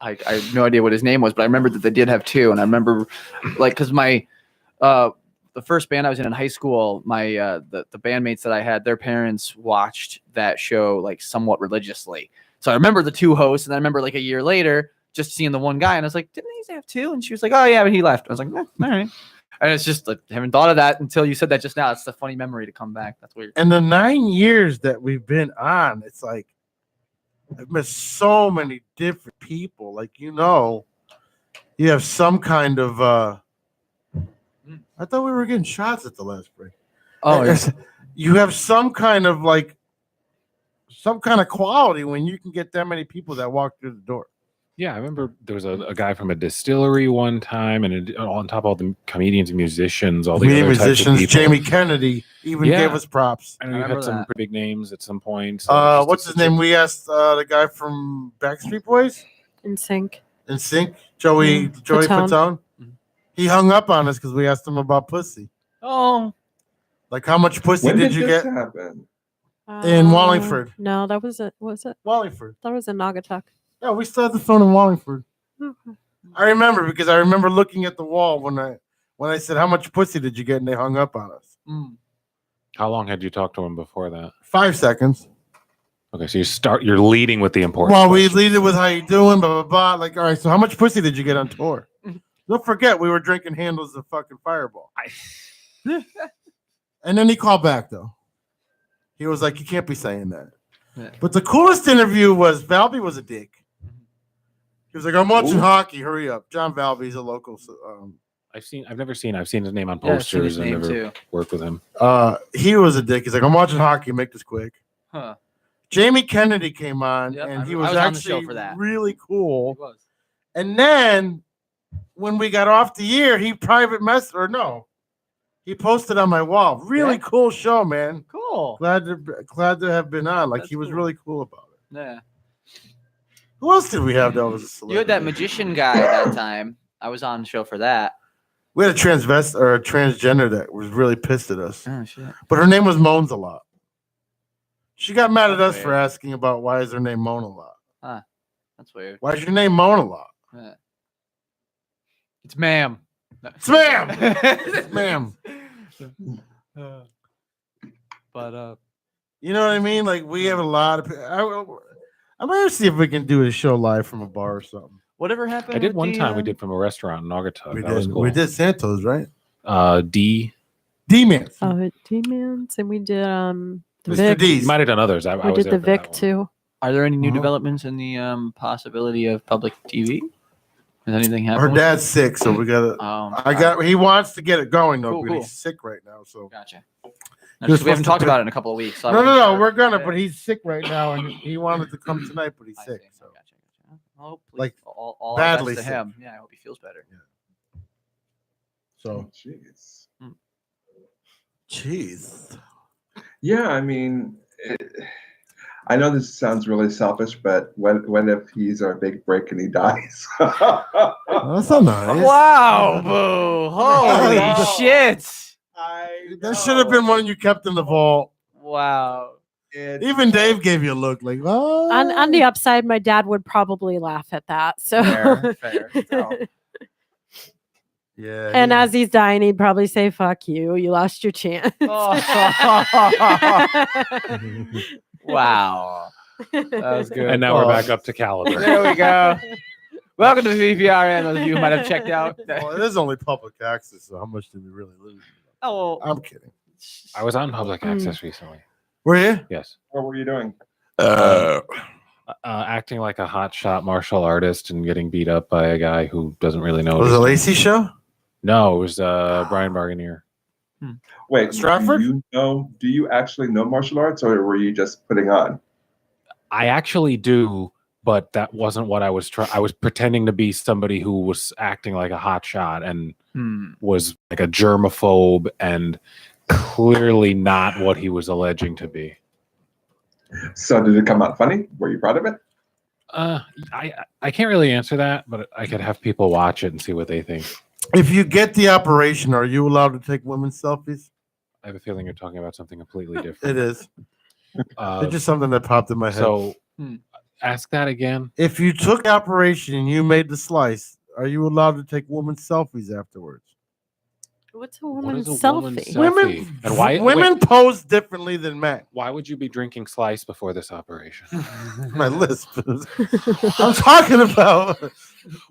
I had no idea what his name was, but I remembered that they did have two, and I remember like because my the first band I was in high school, my the bandmates that I had, their parents watched that show like somewhat religiously. So I remember the two hosts, and I remember like a year later just seeing the one guy, and I was like, didn't he have two? And she was like, oh yeah, but he left. I was like, all right. And it's just like I haven't thought of that until you said that just now. It's a funny memory to come back. That's weird. And the 9 years that we've been on, it's like I've met so many different people. Like you have some kind of. I thought we were getting shots at the last break. Oh, yeah. You have some kind of quality when you can get that many people that walk through the door. Yeah, I remember there was a guy from a distillery one time, and on top of all the comedians and musicians, all the Comedian other types of musicians, people. Jamie Kennedy even Yeah. gave us props. I know you remember had some that. pretty big names at some point. so it's just What's his such a- name? We asked the guy from Backstreet Boys In sync. in Sync, Joey Fatone. Fatone. Mhm. He hung up on us because we asked him about pussy. Oh, Like, how much pussy When did did you this get happen? in Wallingford? No, that was it. Was it? Wallingford. That was in Naugatuck. Yeah, we still have the phone in Wallingford. Okay. I remember because I remember looking at the wall when I said, how much pussy did you get? And they hung up on us. How long had you talked to him before that? 5 seconds. Okay, so you're leading with the important. Well, we questions. lead it with how you doing, blah, blah, blah. Like, all right, so how much pussy did you get on tour? Don't forget, we were drinking handles of fucking Fireball. And then he called back, though. He was like, you can't be saying that. Yeah. But the coolest interview was Valby was a dick. He was like, I'm watching Ooh. hockey. Hurry up. John Valby's a local. I've seen his name on yeah, I've seen posters his and name never too. worked with him. He was a dick. He's like, I'm watching hockey. Make this quick. Huh. Jamie Kennedy came on, Yep, and he I was, was on the show actually for that. really He cool. was. And then when we got off the air, he he posted on my wall. Really Yeah. cool show, man. Cool. Glad to have been on. Like That's he was cool. really cool about it. Yeah. Who else did we have that was a celebrity? You had that magician guy at that time. I was on the show for that. We had a transgender that was really pissed at us. Oh shit. But her name was Moans a Lot. She got mad at That's us for weird. asking about why is her name Moan a Lot. That's weird. Why is your name Moan a Lot? Yeah. It's ma'am. No. It's ma'am. It's ma'am. But You know what I mean? Like we have a lot of. I'm gonna see if we can do a show live from a bar or something. whatever happened? I did with one the, time. We did from a restaurant in Naugatuck. We That was did. cool. We did Santos, right? D. D-Man. Demons, and we did the Mr. Vic. D's. You might have done others. I We was did there the for that Vic one. too. Are there any new Uh-huh. developments in the possibility of public TV? Has anything Her happened? dad's sick, so we gotta. He wants to get it going though, Cool, but cool. he's sick right now. So Gotcha. He was We haven't supposed to talked pick- about it in a couple of weeks. So I no, wasn't sure. we're gonna. Yeah. But he's sick right now, and he wanted to come tonight, but he's I sick. see. So Gotcha. Well, hopefully Like, all badly our best to sick. him. Yeah, I hope he feels better. so Jeez. jeez. Yeah, I mean, I know this sounds really selfish, but what if he's our big break and he dies? That's not nice. Wow, boo! Holy I shit! That should have been one you kept in the vault. Wow. Even Dave gave you a look like, oh. On the upside, my dad would probably laugh at that. So Fair. So, Yeah. and as he's dying, he'd probably say, "Fuck you, you lost your chance." wow. That was good. And now we're back up to caliber. There we go. Welcome to VPRN. Those of you who might have checked out. Well, it is only public access, so how much did we really lose? Oh, I'm kidding. I was on public access recently. Were you? Yes. What were you doing? Acting like a hotshot martial artist and getting beat up by a guy who doesn't really know. Was it a Lacey show? No, it was Brian Barganier. Wait, Stratford? Do you actually know martial arts, or were you just putting on? I actually do, but that wasn't what I was trying. I was pretending to be somebody who was acting like a hotshot and was like a germaphobe and clearly not what he was alleging to be. So did it come out funny? Were you proud of it? I can't really answer that, but I could have people watch it and see what they think. If you get the operation, are you allowed to take women's selfies? I have a feeling you're talking about something completely different. It is. It's just something that popped in my head. So ask that again. If you took the operation and you made the slice, are you allowed to take women's selfies afterwards? What's a What woman's is a woman's selfie? selfie? And why Women pose differently than men. Why would you be drinking slice before this operation? My lisp. I'm talking about.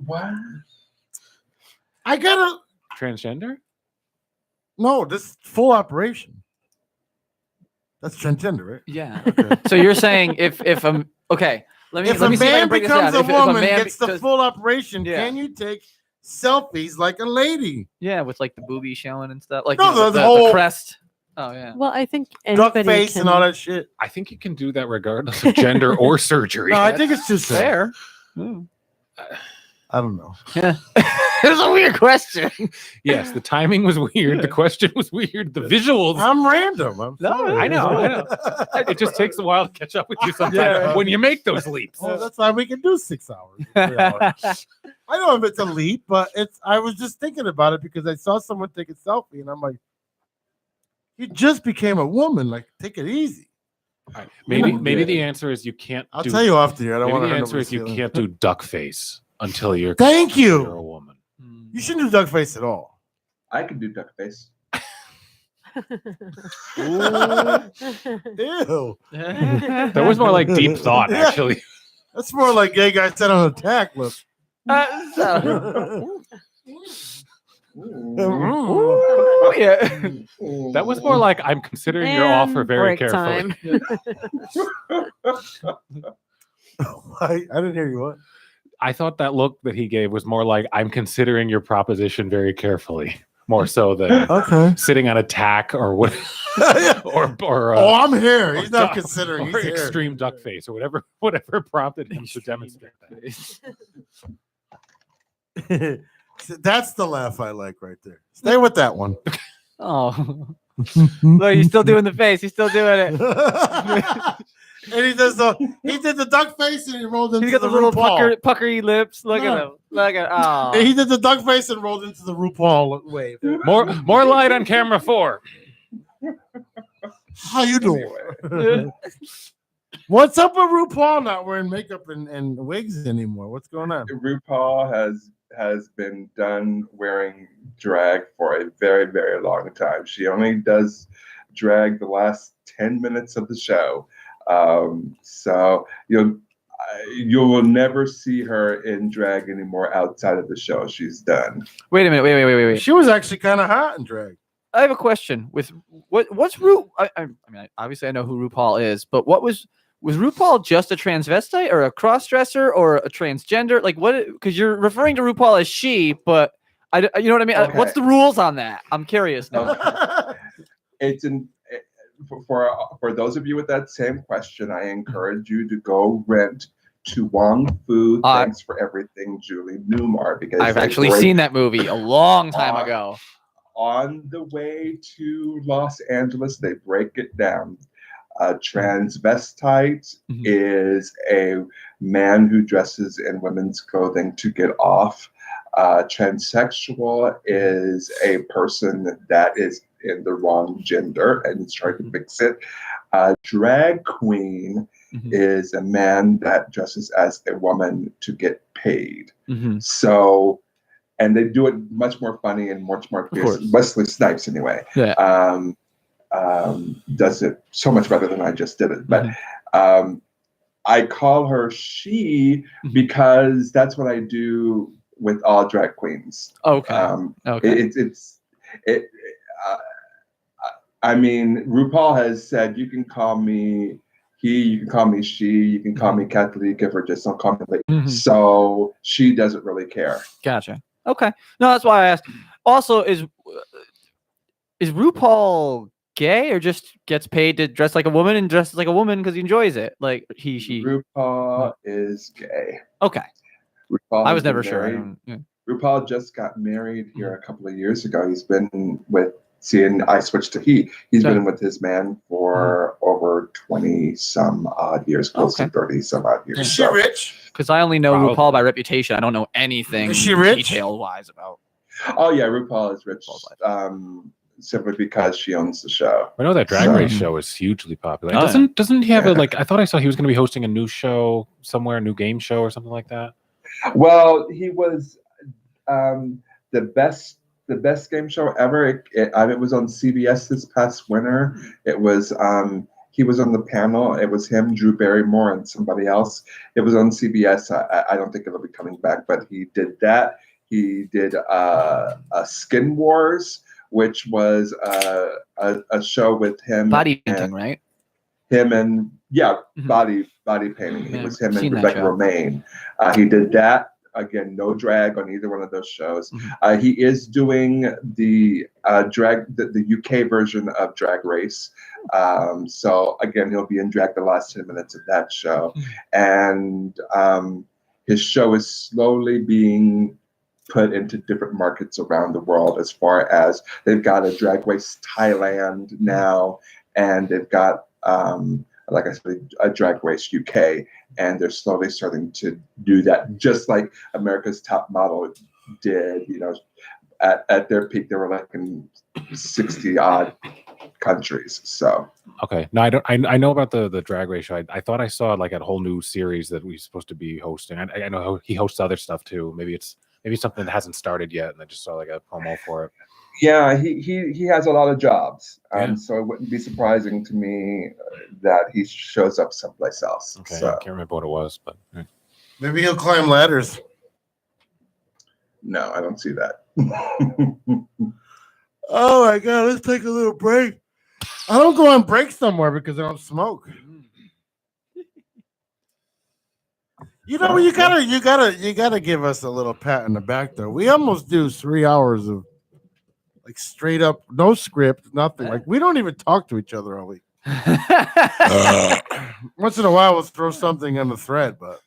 What? I gotta. Transgender? No, this full operation. That's transgender, right? yeah. Okay. So you're saying if okay, let me If a see if I can man break this becomes down. a If woman, man gets the does- full operation, Yeah. can you take selfies like a lady? yeah, with like the booby showing and stuff, like No, you know, the the whole- crest. Oh yeah. Well, I think Duck anybody face can. and all that shit. I think you can do that regardless of gender or surgery. No, I think it's just Fair. I don't know. Yeah. It was a weird question. Yes, the timing was weird. The question was weird. The visuals. I'm random. I'm No, sorry. I know. It just takes a while to catch up with you sometimes Yeah. when you make those leaps. Well, that's why we can do 6 hours. 3 hours. I know if it's a leap, but it's. I was just thinking about it because I saw someone take a selfie, and I'm like, "You just became a woman. Like, take it easy." All right, maybe the answer is you can't. I'll do, tell you off the air. I don't Maybe want to. the answer is you can't do duck face until you're. Thank You're a you. woman. You shouldn't do duck face at all. I can do duck face. Ew. That was more like deep thought, Yeah. actually. That's more like gay guy set on attack. Look. Ooh, yeah. That was more like I'm considering your offer very break carefully. I didn't hear you. What? I thought that look that he gave was more like I'm considering your proposition very carefully, more so than Okay. sitting on attack or what, or Oh, I'm here. He's or not duck- considering. or He's here. extreme duck face or whatever prompted him to demonstrate that. That's the laugh I like right there. Stay with that one. Oh, look, he's still doing the face. He's still doing it. And he did the duck face and he rolled into He's got the the little RuPaul. puckery lips. Look at him. Look at oh. And he did the duck face and rolled into the RuPaul wave. More light on camera 4. How you doing? What's up with RuPaul not wearing makeup and wigs anymore? What's going on? RuPaul has been done wearing drag for a very, very long time. She only does drag the last 10 minutes of the show. So you will never see her in drag anymore outside of the show. She's done. Wait a minute. Wait. She was actually kind of hot in drag. I have a question. With what's Ru? I mean, obviously I know who RuPaul is, but was RuPaul just a transvestite or a crossdresser or a transgender? Like what? Because you're referring to RuPaul as she, but you know what I mean. Okay. What's the rules on that? I'm curious now. It's for those of you with that same question, I encourage you to go rent To Wong Fu. Thanks for Everything, Julie Newmar, because I've actually seen that movie a long time ago. On the way to Los Angeles, they break it down. A transvestite is a man who dresses in women's clothing to get off. Transsexual is a person that is in the wrong gender and is trying to fix it. A drag queen Mhm. is a man that dresses as a woman to get paid. Mhm. So, and they do it much more funny and much more fierce. course. Wesley Snipes, anyway, Yeah. does it so much better than I just did it. But Mm-hmm. I call her she Mhm. because that's what I do with all drag queens. Okay. Okay. It. Uh, I mean, RuPaul has said you can call me he, you can call me she, you can call me Catholic if or just don't call me lady. Mhm. So she doesn't really care. Gotcha. Okay. No, that's why I asked. Also, is RuPaul gay or just gets paid to dress like a woman and dresses like a woman because he enjoys it? Like he, she. RuPaul is gay. Okay. RuPaul I has was never been sure. I married. don't. Yeah. RuPaul just got married here a couple of years ago. He's been with, and I switched to he. He's been with his man for over 20 some odd years, close to 30 some odd years. Is she rich? Because I only know Probably. RuPaul by reputation. I don't know anything Is she rich? detail wise about. Oh yeah, RuPaul is rich. Simply because she owns the show. I know that Drag So- Race show is hugely popular. Oh, yeah. Doesn't he have Yeah. a like? I thought I saw he was going to be hosting a new show somewhere, a new game show or something like that. Well, he was the best game show ever. It was on CBS this past winter. It was he was on the panel. It was him, Drew Barrymore, and somebody else. It was on CBS. I don't think it'll be coming back, but he did that. He did a Skin Wars, which was a show with him Body and painting, right? him and Mhm. body painting. Yeah, It was him seen and that Rebecca show. Romaine. He did that. Again, no drag on either one of those shows. Mhm. He is doing the the UK version of Drag Race. So again, he'll be in drag the last 10 minutes of that show. And his show is slowly being put into different markets around the world, as far as they've got a Drag Race Thailand now, and they've got like I said, a Drag Race UK, and they're slowly starting to do that, just like America's Top Model did. You know, at their peak, they were like in 60 odd countries. So Okay, no, I don't. I know about the Drag Race show. I thought I saw like a whole new series that we're supposed to be hosting. I know he hosts other stuff too. Maybe something that hasn't started yet, and I just saw like a promo for it. yeah, he has a lot of jobs. Yeah. So it wouldn't be surprising to me that he shows up someplace else. Okay, So I can't remember what it was, but Maybe he'll climb ladders. no, I don't see that. Oh my god, let's take a little break. I don't go on break somewhere because I don't smoke. You know, you gotta give us a little pat in the back though. We almost do 3 hours of like straight up, no script, nothing. Like we don't even talk to each other all week. Once in a while, we'll throw something on the thread, but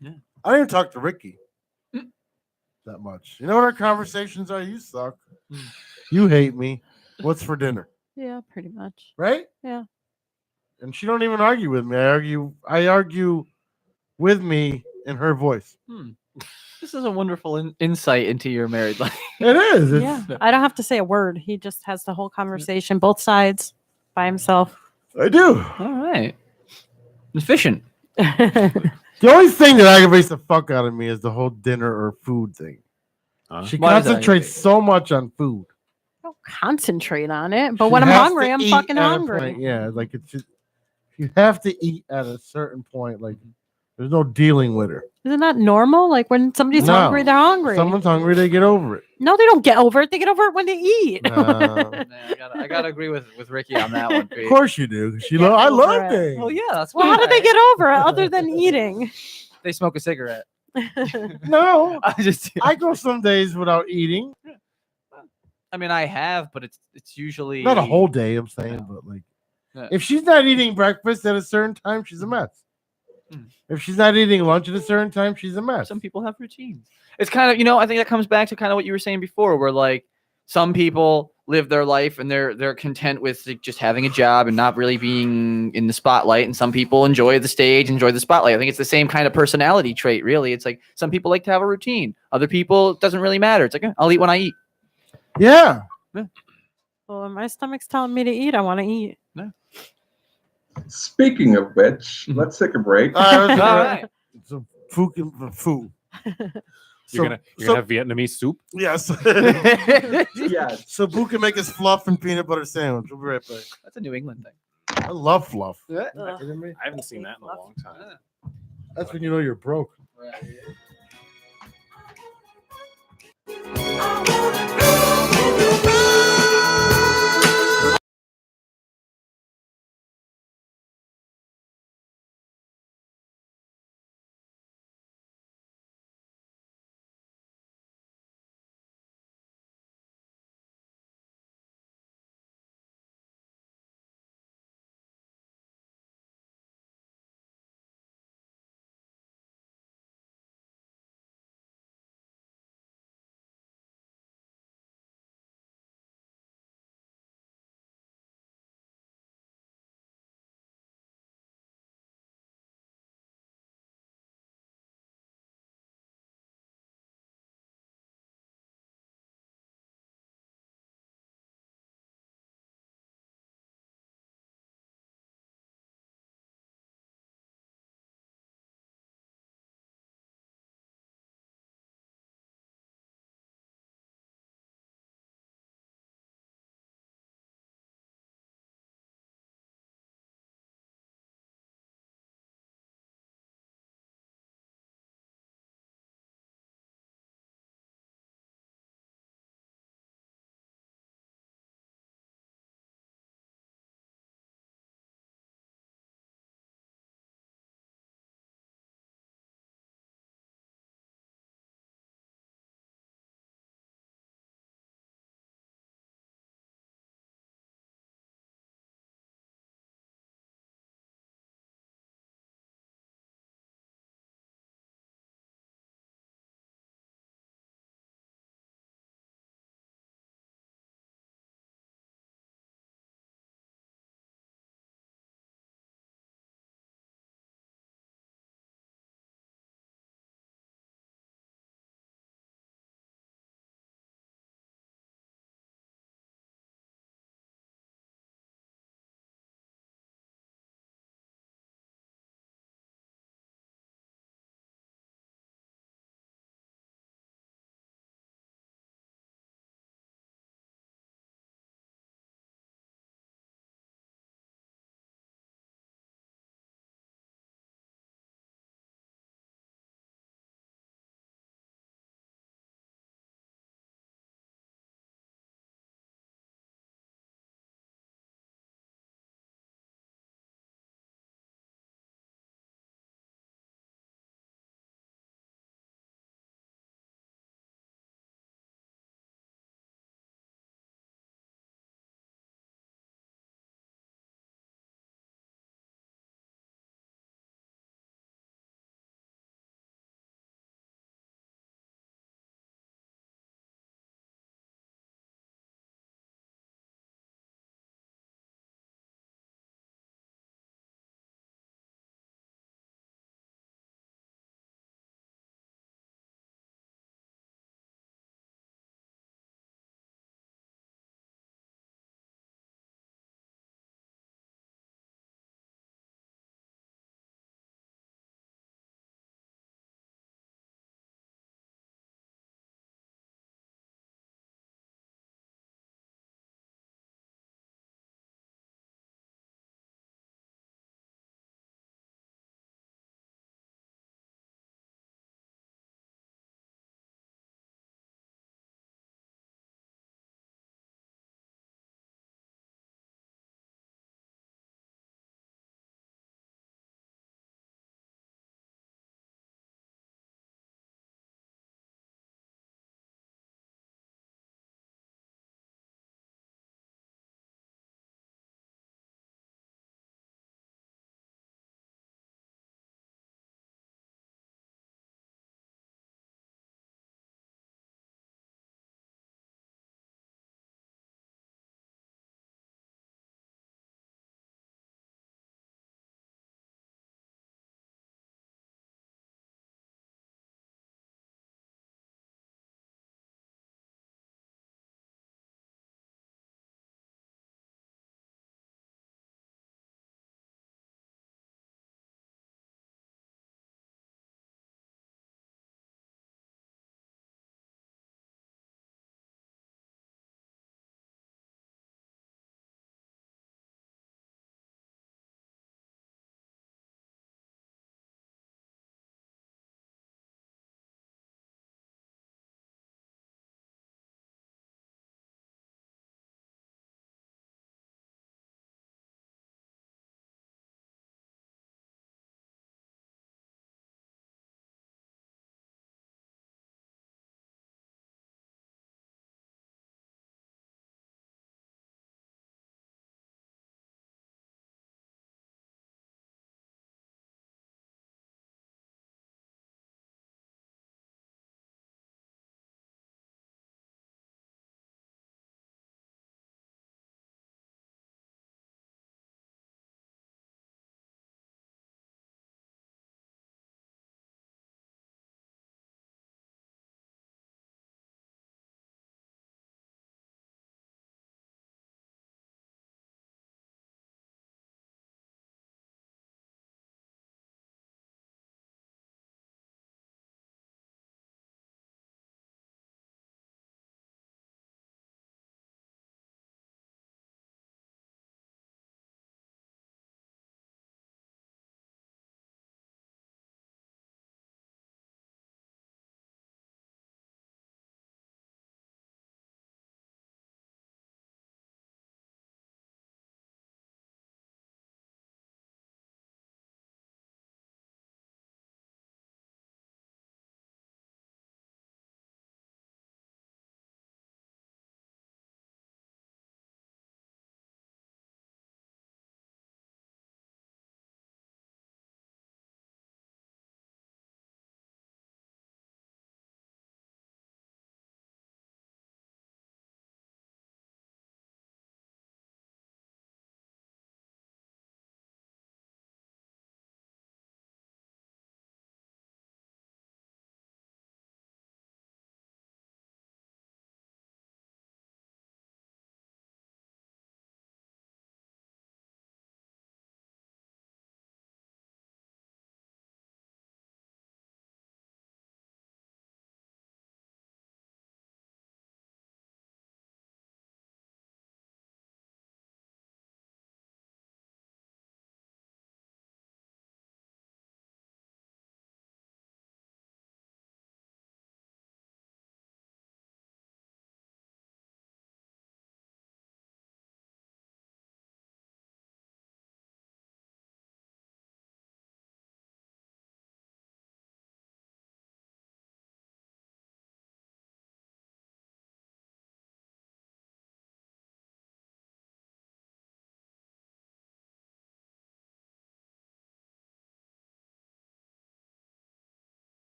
Yeah. I didn't even talk to Ricky that much. You know what our conversations are? You suck. You hate me. What's for dinner? Yeah, pretty much. Right? Yeah. And she don't even argue with me. I argue with me in her voice. This is a wonderful insight into your married life. It is. It's, Yeah. I don't have to say a word. He just has the whole conversation, both sides, by himself. I do. All right. Efficient. The only thing that aggravates the fuck out of me is the whole dinner or food thing. She Why does that concentrates so much on food. Don't concentrate on it. But when She I'm has hungry, to I'm eat fucking at a hungry. point. Yeah, like it's just, you have to eat at a certain point. Like there's no dealing with her. Isn't that normal? Like when somebody's No. hungry, they're hungry. Someone's hungry, they get over it. No, they don't get over it. They get over it when they eat. Nah. I gotta agree with Ricky on that one. Of course you do. She Get I over love it. things. Well, yeah, that's Well, why how do they get over it other than eating? They smoke a cigarette. No, I go some days without eating. I mean, I have, but it's usually Not a whole day, I'm saying, but like Yeah. if she's not eating breakfast at a certain time, she's a mess. If she's not eating lunch at a certain time, she's a mess. Some people have routines. It's kind of, I think that comes back to kind of what you were saying before, where like some people live their life and they're content with like, just having a job and not really being in the spotlight, and some people enjoy the stage, enjoy the spotlight. I think it's the same kind of personality trait, really. It's like some people like to have a routine. Other people, it doesn't really matter. It's like, I'll eat when I eat. Yeah. Yeah. Well, when my stomach's telling me to eat, I want to eat. Speaking of which, let's take a break. All right. Some food. You're gonna have Vietnamese soup. Yes. Yes. So Boo can make his fluff and peanut butter sandwich. We'll be right back. That's a New England thing. I love fluff. Yeah. Ugh. I haven't seen that in a long time. That's when you know you're broke.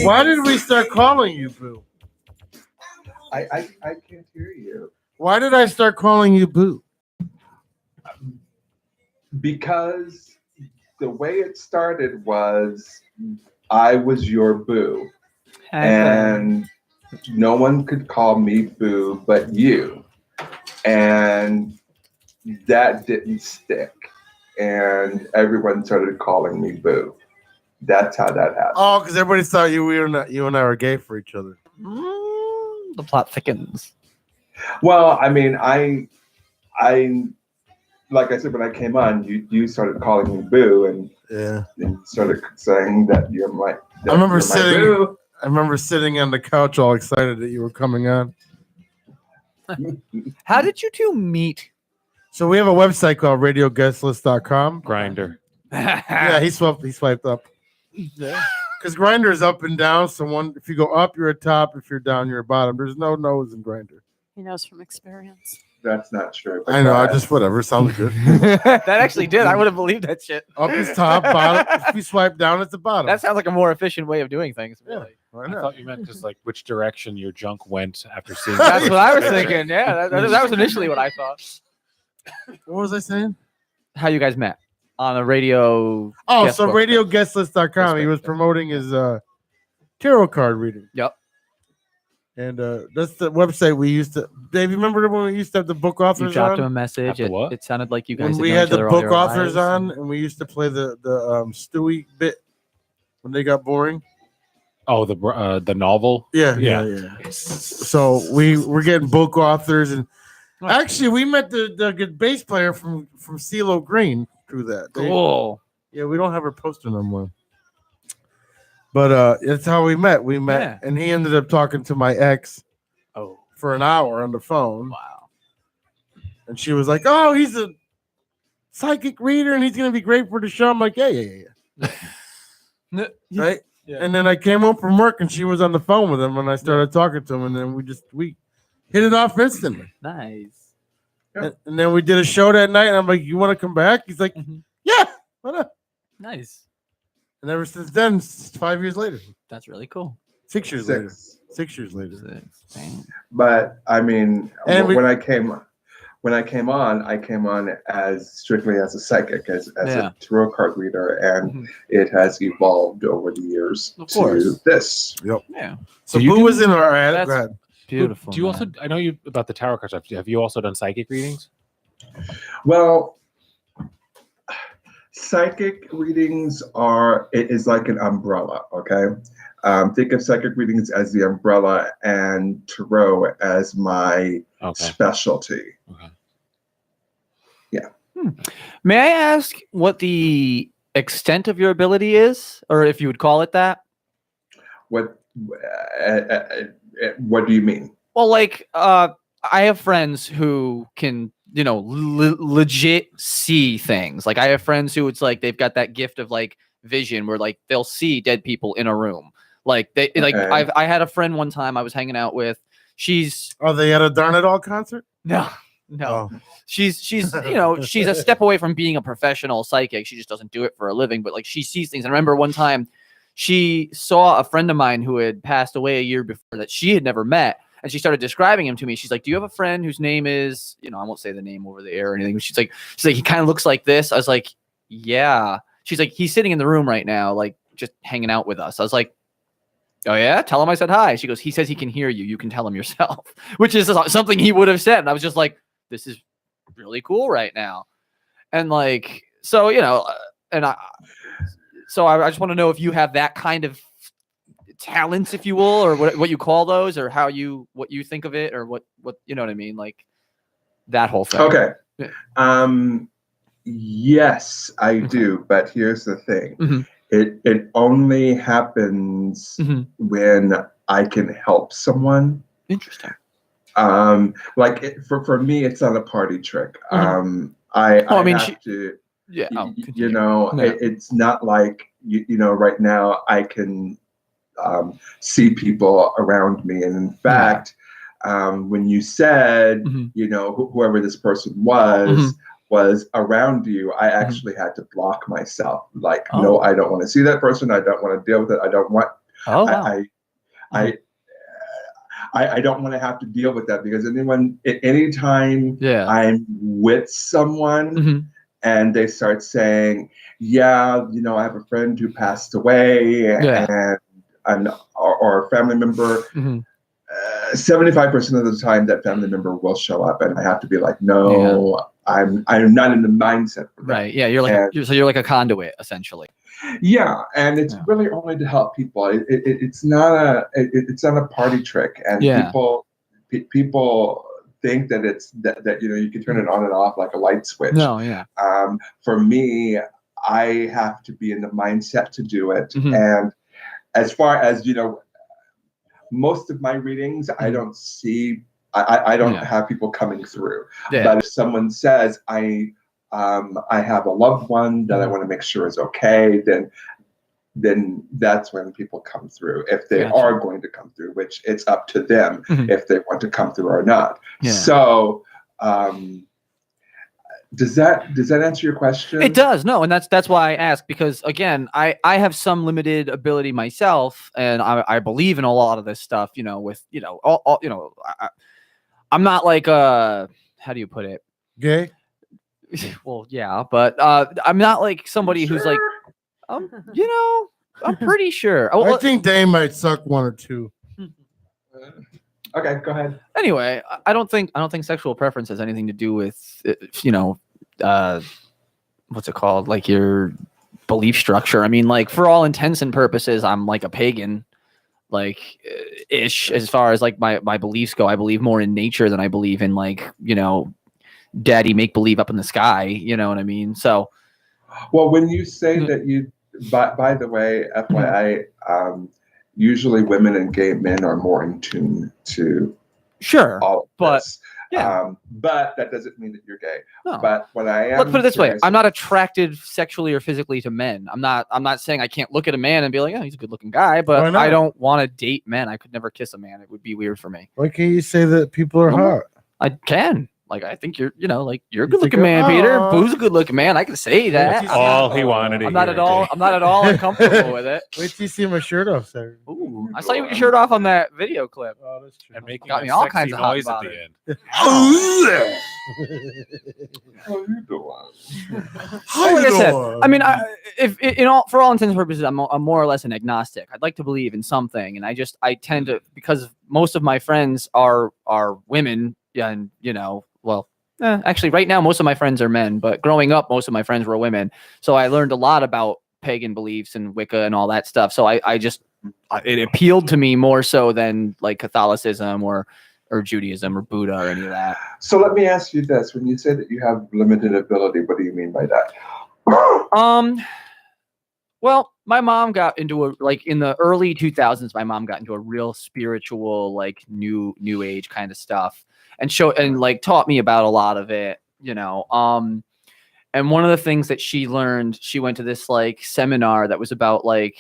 Why did we start calling you Boo? I can't hear you. Why did I start calling you Boo? Because the way it started was I was your boo. And no one could call me Boo but you. And that didn't stick. And everyone started calling me Boo. That's how that happened. Oh, because everybody thought you and I were gay for each other. The plot thickens. Well, I mean, I like I said, when I came on, you started calling me Boo and started saying that you're my. That I remember you're my Boo. I remember sitting on the couch all excited that you were coming on. How did you two meet? So we have a website called radioguestlist.com. Grinder. Yeah, he swiped up. Because Grinder is up and down. So if you go up, you're at top. If you're down, you're at bottom. There's no nose in Grinder. He knows from experience. That's not true. I know. I just whatever. Sounds good. That actually did. I would have believed that shit. Up is top, bottom. If you swipe down, it's the bottom. That sounds like a more efficient way of doing things. Really. I thought you meant just like which direction your junk went after seeing. That's what I was thinking. Yeah, that was initially what I thought. What was I saying? How you guys met on a radio. Oh, so radioguestlist.com. He was promoting his tarot card reading. Yep. And that's the website we used to. Dave, you remember when we used to have the book authors You dropped on? him a message. It sounded like you guys. When we had the book authors on, and we used to play the Stewie bit when they got boring. Oh, the novel. Yeah. So we were getting book authors, and actually we met the good bass player from CeeLo Green through that. Cool. Yeah, we don't have her poster no more. But that's how we met. We met, and he ended up talking to my ex for an hour on the phone. Wow. And she was like, "Oh, he's a psychic reader, and he's going to be great for the show." I'm like, yeah. Right? Yeah. And then I came home from work, and she was on the phone with him, and I started talking to him, and then we hit it off instantly. Nice. And then we did a show that night, and I'm like, "You want to come back?" He's like, "Yeah, why not?" Nice. And ever since then, 5 years later. That's really cool. 6 years later. 6 years later. But I mean, And when I came on, I came on as strictly as a psychic, as a tarot card reader, and it has evolved over the years to this. Yep. Yeah. So who was in our ad? Go ahead. Beautiful. Do you also? I know you about the tarot card stuff. Have you also done psychic readings? Well, psychic readings is like an umbrella. Okay. Think of psychic readings as the umbrella and tarot as my specialty. Okay. Yeah. May I ask what the extent of your ability is, or if you would call it that? What do you mean? Well, like, I have friends who can, legit see things. Like, I have friends who it's like they've got that gift of like vision where like they'll see dead people in a room. Like I had a friend one time I was hanging out with. They at a Darn It All concert? No. Oh. She's she's a step away from being a professional psychic. She just doesn't do it for a living, but like she sees things. And I remember one time she saw a friend of mine who had passed away a year before that she had never met. And she started describing him to me. She's like, "Do you have a friend whose name is, I won't say the name over the air or anything." But she's like, he kind of looks like this. I was like, "Yeah." She's like, "He's sitting in the room right now, like just hanging out with us." I was like, "Oh yeah, tell him I said hi." She goes, "He says he can hear you. You can tell him yourself," which is something he would have said. And I was just like, "This is really cool right now." And like, so I just want to know if you have that kind of talents, if you will, or what you call those, or what you think of it, or what you know what I mean, like that whole thing. Okay. Yes, I do, but here's the thing. It only happens when I can help someone. Interesting. For me, it's not a party trick. It's not like right now I can see people around me, and in fact, when you said whoever this person was, was around you, I actually had to block myself. Like, Oh. no, I don't want to see that person. I don't want to deal with it. I don't want. Oh, wow. I don't want to have to deal with that, because anytime Yeah. I'm with someone Mhm. and they start saying, yeah, I have a friend who passed away, Yeah. or a family member, Mhm. 75% of the time that family member will show up, and I have to be like, no, I'm not in the mindset for that. Right. Yeah. You're like you're like a conduit, essentially. Yeah, and it's really only to help people. It's not a party trick, and Yeah. people think that it's that you can turn it on and off like a light switch. No. Yeah. For me, I have to be in the mindset to do it, Mhm. and as far as most of my readings, I don't see. I don't have people coming through. Yeah. But if someone says I have a loved one that I want to make sure is okay, then that's when people come through. If they are going to come through, which it's up to them if they want to come through or not. Yeah. So does that answer your question? It does. No, and that's why I ask, because again, I have some limited ability myself, and I believe in a lot of this stuff. With all I'm not like how do you put it? Gay? Well, yeah, but I'm not like somebody who's like, I'm pretty sure. Oh, I think they might suck one or two. Okay, go ahead. Anyway, I don't think sexual preference has anything to do with what's it called, like your belief structure. I mean, like, for all intents and purposes, I'm like a pagan, like ish, as far as like my beliefs go. I believe more in nature than I believe in like daddy make believe up in the sky. You know what I mean? So, well, when you say that you, by the way, FYI, usually women and gay men are more in tune to all of but this. But that doesn't mean that you're gay. No. But when I am, let's put it this way: I'm not attracted sexually or physically to men. I'm not saying I can't look at a man and be like, oh, he's a good-looking guy, but I don't want to date men. I could never kiss a man. It would be weird for me. Why can't you say that people are hot? I can. Like, I think you're a good-looking man, Peter. Boo's a good-looking man. I can say that. All he wanted to I'm not at all uncomfortable with it. Wait till you see my shirt off, sir. Ooh, I saw you with your shirt off on that video clip. Oh, that's true. And making got me that all sexy kinds of hot noise at about the it. end. How you doing? Like I said, I mean, if for all intents and purposes, I'm more or less an agnostic. I'd like to believe in something, and I tend to, because most of my friends are women, and actually, right now, most of my friends are men, but growing up, most of my friends were women. So I learned a lot about pagan beliefs and Wicca and all that stuff. So it appealed to me more so than like Catholicism or Judaism or Buddha or any of that. So let me ask you this: when you say that you have limited ability, what do you mean by that? Well, my mom got into in the early 2000s. My mom got into a real spiritual, like new age kind of stuff, and taught me about a lot of it. And one of the things that she learned, she went to this like seminar that was about like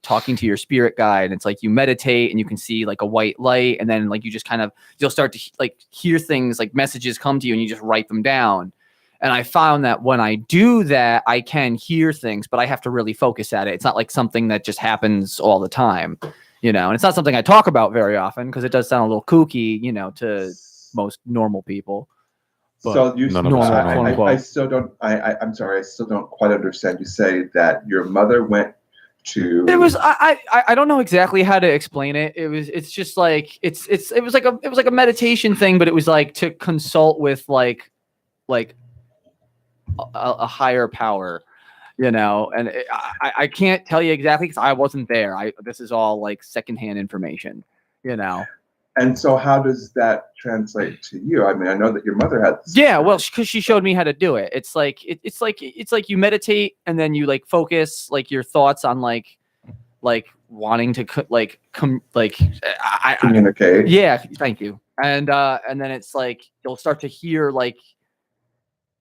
talking to your spirit guide. And it's like you meditate and you can see like a white light, and then like you just you'll start to like hear things, like messages come to you, and you just write them down. And I found that when I do that, I can hear things, but I have to really focus at it. It's not like something that just happens all the time, and it's not something I talk about very often because it does sound a little kooky, to most normal people. But so you, normal, I still don't. I'm sorry, I still don't quite understand. You say that your mother went to. It was I don't know exactly how to explain it. It's just like it was like a meditation thing, but it was like to consult with like a higher power, and I can't tell you exactly because I wasn't there. This is all like secondhand information, And so how does that translate to you? I mean, I know that your mother had this. Yeah, well, because she showed me how to do it. It's like it's like you meditate and then you like focus like your thoughts on like wanting to communicate. Yeah, thank you. And then it's like you'll start to hear like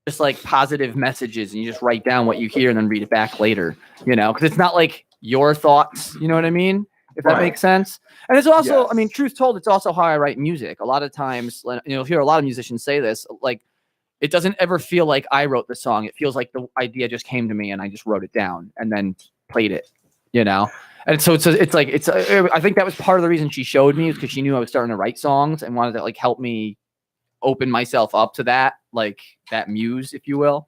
just like positive messages, and you just write down what you hear and then read it back later. Because it's not like your thoughts. You know what I mean? If that makes sense. And it's also, Yes. I mean, truth told, it's also how I write music. A lot of times, you'll hear a lot of musicians say this, like, it doesn't ever feel like I wrote the song. It feels like the idea just came to me and I just wrote it down and then played it, you know? And so I think that was part of the reason she showed me, because she knew I was starting to write songs and wanted to like help me open myself up to that, like that muse, if you will.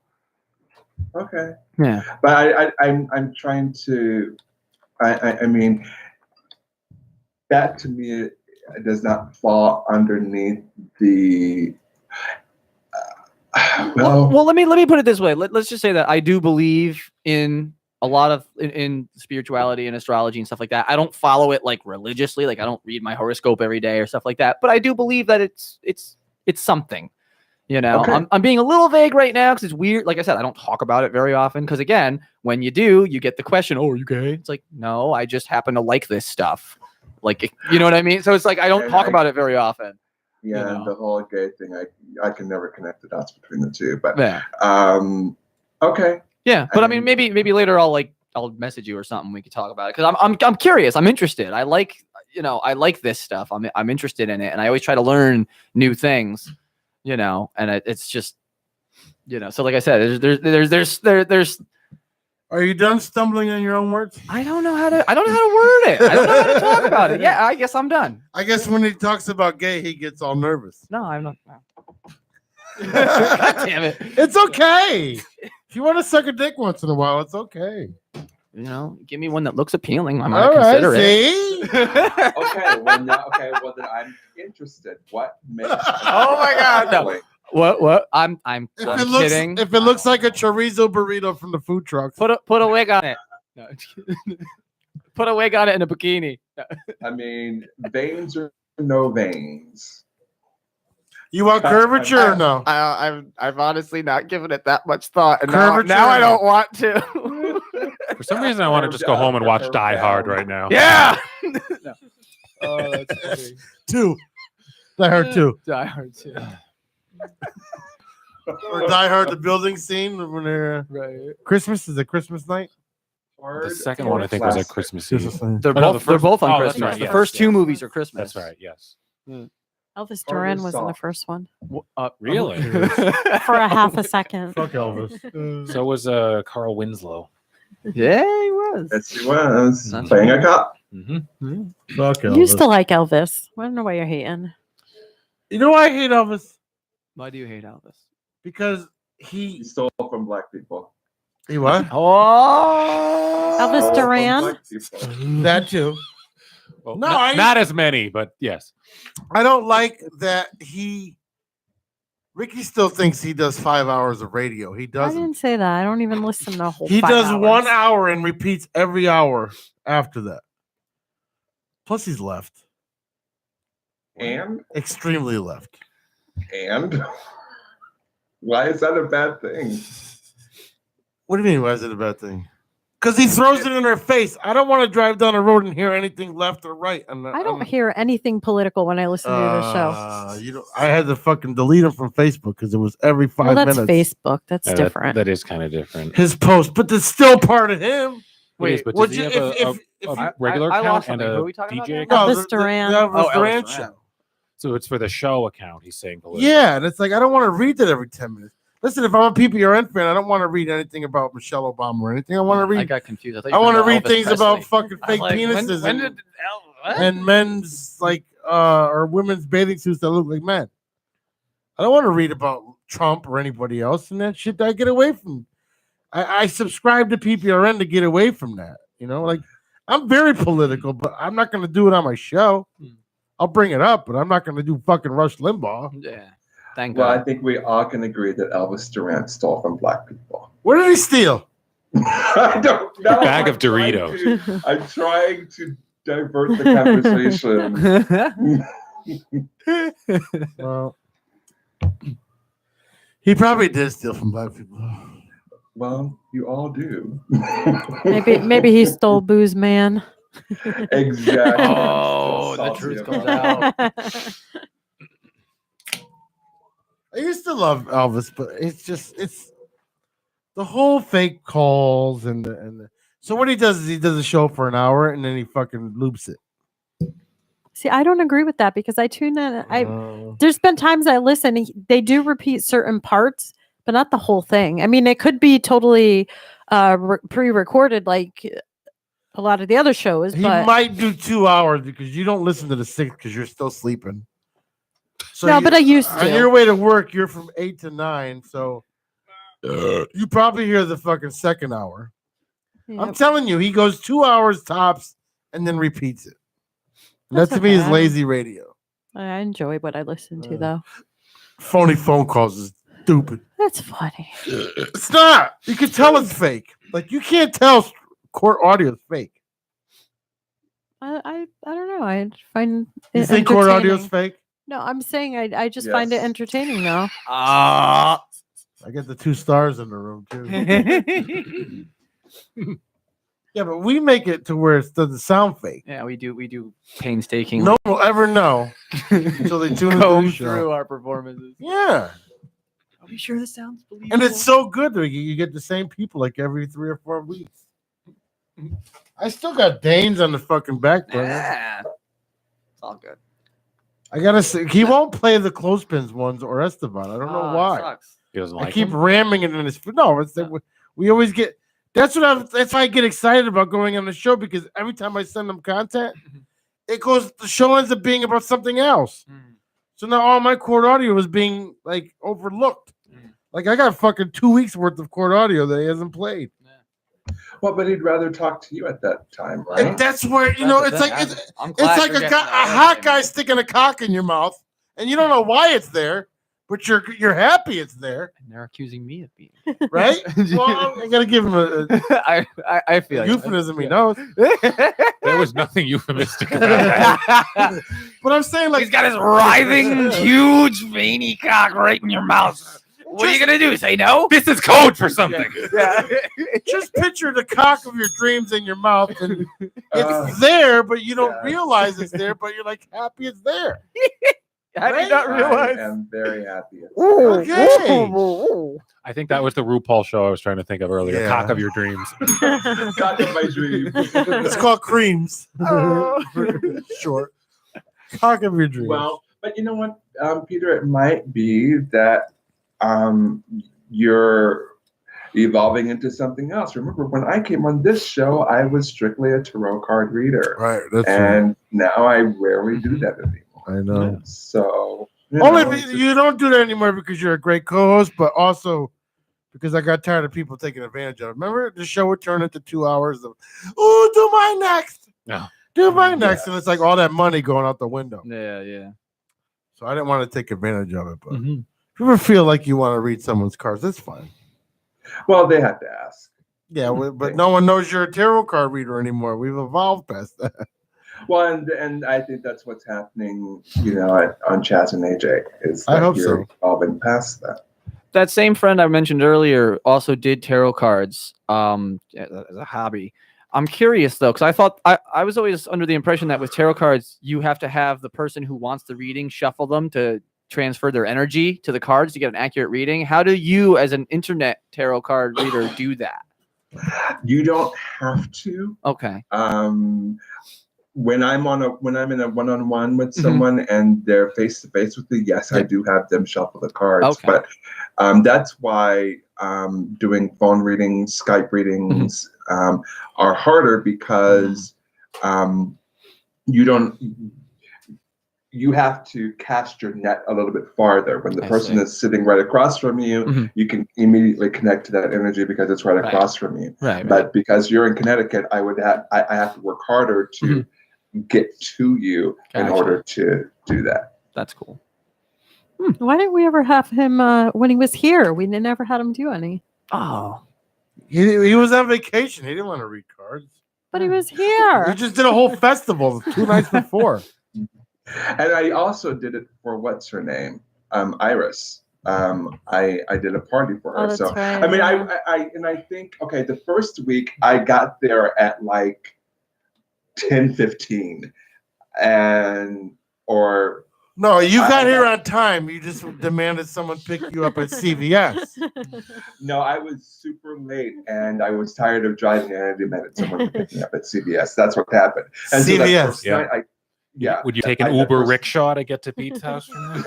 Okay. Yeah. But I'm trying to, I mean, that to me does not fall underneath the, well, let me put it this way. Let's just say that I do believe in a lot of in spirituality and astrology and stuff like that. I don't follow it like religiously, like I don't read my horoscope every day or stuff like that. But I do believe that it's something. You know, Okay. I'm being a little vague right now because it's weird. Like I said, I don't talk about it very often because, again, when you do, you get the question, "Oh, are you gay?" It's like, no, I just happen to like this stuff. Like, you know what I mean? So it's like I don't talk about it very often. Yeah, You know? and the whole gay thing, I can never connect the dots between the two. But Yeah. Okay. Yeah, but I mean, maybe later I'll message you or something. We could talk about it because I'm curious. I'm interested. I like this stuff. I'm interested in it, and I always try to learn new things. You know, and it's just, you know. So like I said, there's. Are you done stumbling on your own words? I don't know how to word it. I don't know how to talk about it. Yeah, I guess I'm done. I guess when he talks about gay, he gets all nervous. No, I'm not. God damn it! It's okay. If you want to suck a dick once in a while, it's okay. You know, give me one that looks appealing. I might All right, consider see? Okay, well then I'm interested. What makes? Oh my God! No. What? I'm kidding. If it looks like a chorizo burrito from the food truck, Put a wig on it. No. Put a wig on it in a bikini. No. I mean, veins or no veins. You want curvature or no? I've honestly not given it that much thought, and Curvature. now I don't want to. For some reason, I want to just go home and watch Die Hard right now. Yeah. No. Oh, that's funny. 2. Die Hard 2. Die Hard 2. Or Die Hard the building scene when they're right. Christmas. Is it Christmas night? The second one I think was at Christmas Eve. They're both on Christmas. Right, the yes, first two yes. movies are Christmas. That's right. Yes. Elvis Duran was in the first one Really? for a half a second. Fuck Elvis. So was Carl Winslow. Yeah, he was. Yes, he was playing a cop. Mm-hmm. Fuck Elvis. You used to like Elvis. I don't know why you're hating. You know why I hate Elvis? Why do you hate Elvis? Because He stole from black people. he what? Oh, Elvis Stole from Duran? black people. That too. Well, No, not as many, but yes. I don't like that Ricky still thinks he does 5 hours of radio. He I doesn't. didn't say that. I don't even listen to the whole. He 5 does hours. 1 hour and repeats every hour after that. Plus, he's left. And Extremely left. Why is that a bad thing? What do you mean? Why is it a bad thing? Because he throws it in her face. I don't want to drive down the road and hear anything left or right. I don't hear anything political when I listen to the show. You know, I had to fucking delete him from Facebook because it was every 5 Well, that's minutes. Facebook. That's Yeah, different. That is kind of different. His post, but that's still part of him. Wait, but would does he you- have if a you- regular I lost account and something. a Who are we talking about DJ now? account? Elvis Duran. The Elvis Oh, Duran Elvis Duran. show. So it's for the show account. He's saying political. Yeah, and it's like I don't want to read that every 10 minutes. Listen, if I'm a PPRN fan, I don't want to read anything about Michelle Obama or anything. I want to I read. got confused. I want to read Elvis things Presley. about fucking I'm fake like, penises when and, did what? and men's like or women's bathing suits that look like men. I don't want to read about Trump or anybody else and that shit that I get away from. I subscribe to PPRN to get away from that. You know, like I'm very political, but I'm not going to do it on my show. I'll bring it up, but I'm not going to do fucking Rush Limbaugh. Yeah. Thank Well, I God. think we all can agree that Elvis Duran stole from black people. Where did he steal? I don't know. Bag of Doritos. I'm trying to divert the conversation. Well, he probably did steal from black people. Well, you all do. Maybe he stole Booze Man. Exactly. Oh, So the salty truth about comes it. out. I used to love Elvis, but it's the whole fake calls and the so what he does is he does a show for an hour and then he fucking loops it. See, I don't agree with that because I tune in. Oh. There's been times I listen. They do repeat certain parts, but not the whole thing. I mean, it could be totally pre-recorded, like a lot of the other shows. He but might do 2 hours because you don't listen to the 6 because you're still sleeping. So no, but I used to. On your way to work, you're from 8 to 9, so you probably hear the fucking second hour. Yep. I'm telling you, he goes 2 hours tops and then repeats it. That's That to me is okay. lazy radio. I enjoy what I listen to, though. Phony phone calls is stupid. That's funny. It's not. You can tell it's fake. Like you can't tell court audio is fake. I don't know. I find You it think court audio is entertaining. fake? No, I'm saying I just find it Yes. entertaining, though. I get the 2 stars in the room too. Yeah, but we make it to where it doesn't sound fake. Yeah, we do painstaking. No one will ever know until they tune into comb the show. through our performances. Yeah, Are we sure this sounds believable? and it's so good that you get the same people like every 3 or 4 weeks. I still got Danes on the fucking back burner. Yeah. It's all good. I gotta say, he won't play the clothespins ones or Esteban. I don't know Oh, it why. sucks. He doesn't I like keep him? ramming it in his. No, it's that we always get. That's why I get excited about going on the show because every time I send them content, it goes. The show ends up being about something else. So now all my court audio is being like overlooked. Like I got fucking 2 weeks worth of court audio that he hasn't played. Well, but he'd rather talk to you at that time, right? And that's where it's like I'm it's glad like you're a getting that hot right, guy man. sticking a cock in your mouth, and you don't know why it's there, but you're happy it's there, And they're accusing me of being. right? Well, I gotta give him a I feel you. euphemism. He knows, There was nothing euphemistic about that. but I'm saying like He's got his writhing, huge, veiny cock right in your mouth. What are you gonna do? Say no? This is code for something. Yeah. just picture the cock of your dreams in your mouth, and it's Uh, there, but you don't yeah. realize it's there, but you're like happy it's there. How did you not I realize? am very happy. Okay. I think that was the RuPaul show I was trying to think of earlier. Yeah. Cock of your dreams. Cock of my dreams. It's called creams. Short. Cock of your dreams. Well, but you know what, Peter, it might be that you're evolving into something else. Remember, when I came on this show, I was strictly a tarot card reader. Right. That's And now I rarely do that anymore. I know. So Only know, it's you don't do that anymore because you're a great co-host, but also because I got tired of people taking advantage of it. Remember, the show would turn into 2 hours of, oh, do my next. No. Do my next. And it's like all that money going out the window. Yeah. So I didn't want to take advantage of it. But Mhm. if you ever feel like you want to read someone's cards, that's fine. well, they had to ask. Yeah, but no one knows you're a tarot card reader anymore. We've evolved past that. Well, and I think that's what's happening, on Chaz and AJ. Is I that hope you're so. evolving past that. That same friend I mentioned earlier also did tarot cards as a hobby. I'm curious though, because I thought I was always under the impression that with tarot cards, you have to have the person who wants the reading shuffle them to transfer their energy to the cards to get an accurate reading. How do you, as an internet tarot card reader, do that? You don't have to. Okay. When I'm in a one-on-one with someone and they're face-to-face with me, yes, I do have them shuffle the cards. Okay. But that's why doing phone readings, Skype readings are harder because you have to cast your net a little bit farther. When the person is sitting right across from you, you can immediately connect to that energy because it's right across from you. Right. But because you're in Connecticut, I have to work harder to get to you in Gotcha. order to do that. That's cool. Why didn't we ever have him when he was here? We never had him do any. Oh. He was on vacation. He didn't want to read cards. But he was He here. just did a whole festival 2 nights before. And I also did it for what's her name, Iris. I did a party for her. Oh, that's So right, I mean, yeah. I think the first week I got there at like 10:15, No, you got here on time. You just demanded someone pick you up at CVS. no, I was super late and I was tired of driving and I demanded someone to pick me up at CVS. That's what happened. And so that CVS, first night Yeah. Would you take an I Uber never- rickshaw to get to Pete's house from there?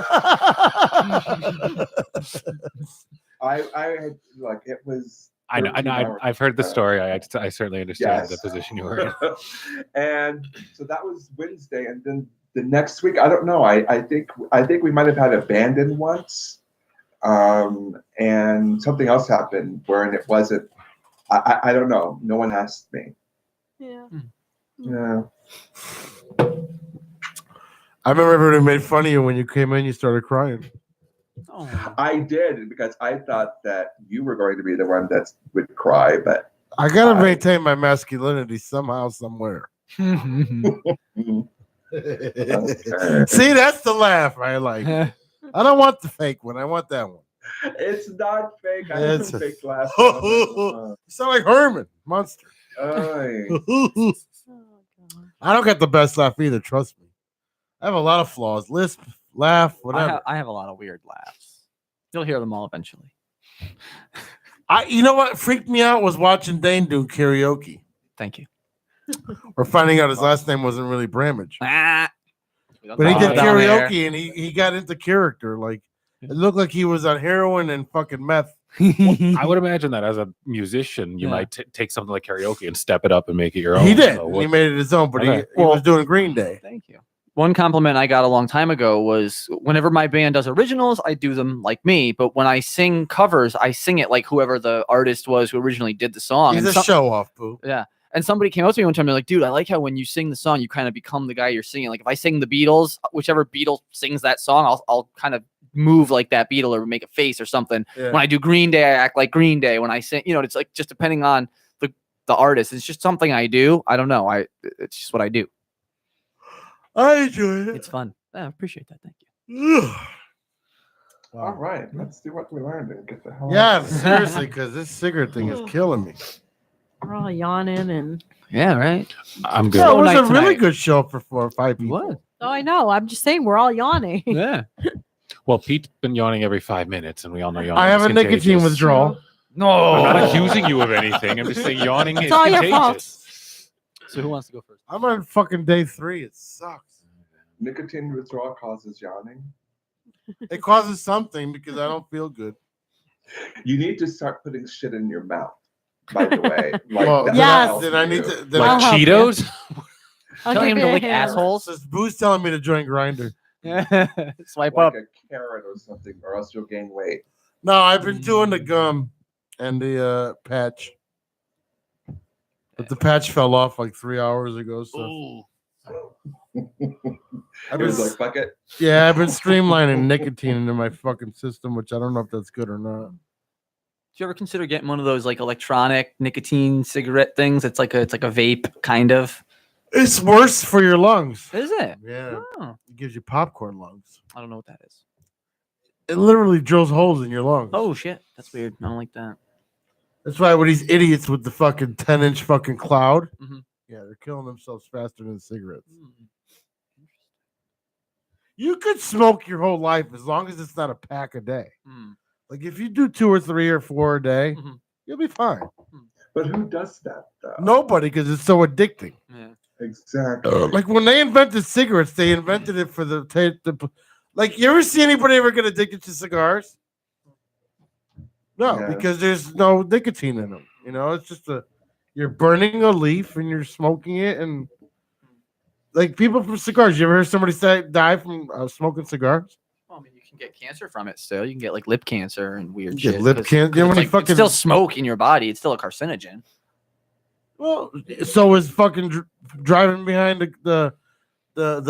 I had like it was. I know. 13 hours. I've heard the story. I certainly understand the Yes. position you were in. And so that was Wednesday, and then the next week, I don't know. I think we might have had abandoned once, and something else happened wherein it wasn't. I don't know. No one asked me. Yeah. Yeah. I remember everybody made fun of you when you came in. You started crying. Oh. I did because I thought that you were going to be the one that would cry, but I gotta maintain my masculinity somehow, somewhere. okay. See, that's the laugh I like. I don't want the fake one. I want that one. It's not fake. I It's didn't a- fake last You sound like Herman Monster. Aye. Oh, God. I don't get the best laugh either. Trust me. I have a lot of flaws. Lisp, laugh, whatever. I have a lot of weird laughs. You'll hear them all eventually. You know what freaked me out was watching Dane do karaoke. Thank you. Or finding out his last name wasn't really Bramage. Ah. But he Oh, did down there. karaoke and he got into character. Like it looked like he was on heroin and fucking meth. I would imagine that as a musician, you Yeah. might take something like karaoke and step it up and make it your own. He did. So And what- he made it his own, but Okay. he was doing Green Day. Thank you. One compliment I got a long time ago was whenever my band does originals, I do them like me. But when I sing covers, I sing it like whoever the artist was who originally did the song. He's And a show off, boo. Yeah. And somebody came up to me one time, they're like, dude, I like how when you sing the song, you kind of become the guy you're singing. Like if I sing the Beatles, whichever Beatle sings that song, I'll kind of move like that Beatle or make a face or something. Yeah. When I do Green Day, I act like Green Day. When I sing, it's like just depending on the artist. It's just something I do. I don't know. It's just what I do. I enjoyed it. It's fun. I appreciate that. Thank you. All right, let's see what we learned and get the hell. Yeah, out of here. seriously, because this cigarette thing is killing me. We're all yawning and Yeah, right. I'm good. No, it was night a really tonight. good show for 4 or 5 people. What? oh, I know. I'm just saying we're all yawning. Yeah. Well, Pete's been yawning every 5 minutes, and we all know yawning. I have is a nicotine contagious. withdrawal. No. I'm not accusing you of anything. I'm just saying yawning is all your fault. contagious. So who wants to go first? I'm on fucking day 3. It sucks. Nicotine withdrawal causes yawning. It causes something because I don't feel good. You need to start putting shit in your mouth. By the way, like Well, that Yes. helps then I need you. to. Then Like I'll help you. Cheetos? I'll Telling give him to you a lick hand. assholes. Says Boo's telling me to join Grinder. Swipe like up. a carrot or something, or else you'll gain weight. No, I've been doing the gum and the patch, but the patch fell off like 3 hours ago. So I've It was been, like, fuck it. yeah, I've been streamlining nicotine into my fucking system, which I don't know if that's good or not. Did you ever consider getting one of those like electronic nicotine cigarette things? It's like a vape kind of. It's worse for your lungs. Is it? Yeah, Oh, it gives you popcorn lungs. I don't know what that is. It literally drills holes in your lungs. Oh shit, that's weird. I don't like that. That's why when these idiots with the fucking 10-inch fucking cloud, Mhm. yeah, they're killing themselves faster than cigarettes. Hmm. You could smoke your whole life as long as it's not a pack a day. Hmm. Like if you do 2 or 3 or 4 a day, Mhm. you'll be fine. But who does that though? Nobody, because it's so addicting. Yeah. Exactly. Like when they invented cigarettes, they invented it for like you ever see anybody ever get addicted to cigars? No, Yeah. because there's no nicotine in them. It's just you're burning a leaf and you're smoking it, and like people from cigars. You ever heard somebody die from smoking cigars? Well, I mean, you can get cancer from it still. You can get like lip cancer and weird You get shit. lip 'cause- cancer? 'cause You know it's, when you like, fucking- it's still smoke in your body. It's still a carcinogen. Well, so is fucking driving behind the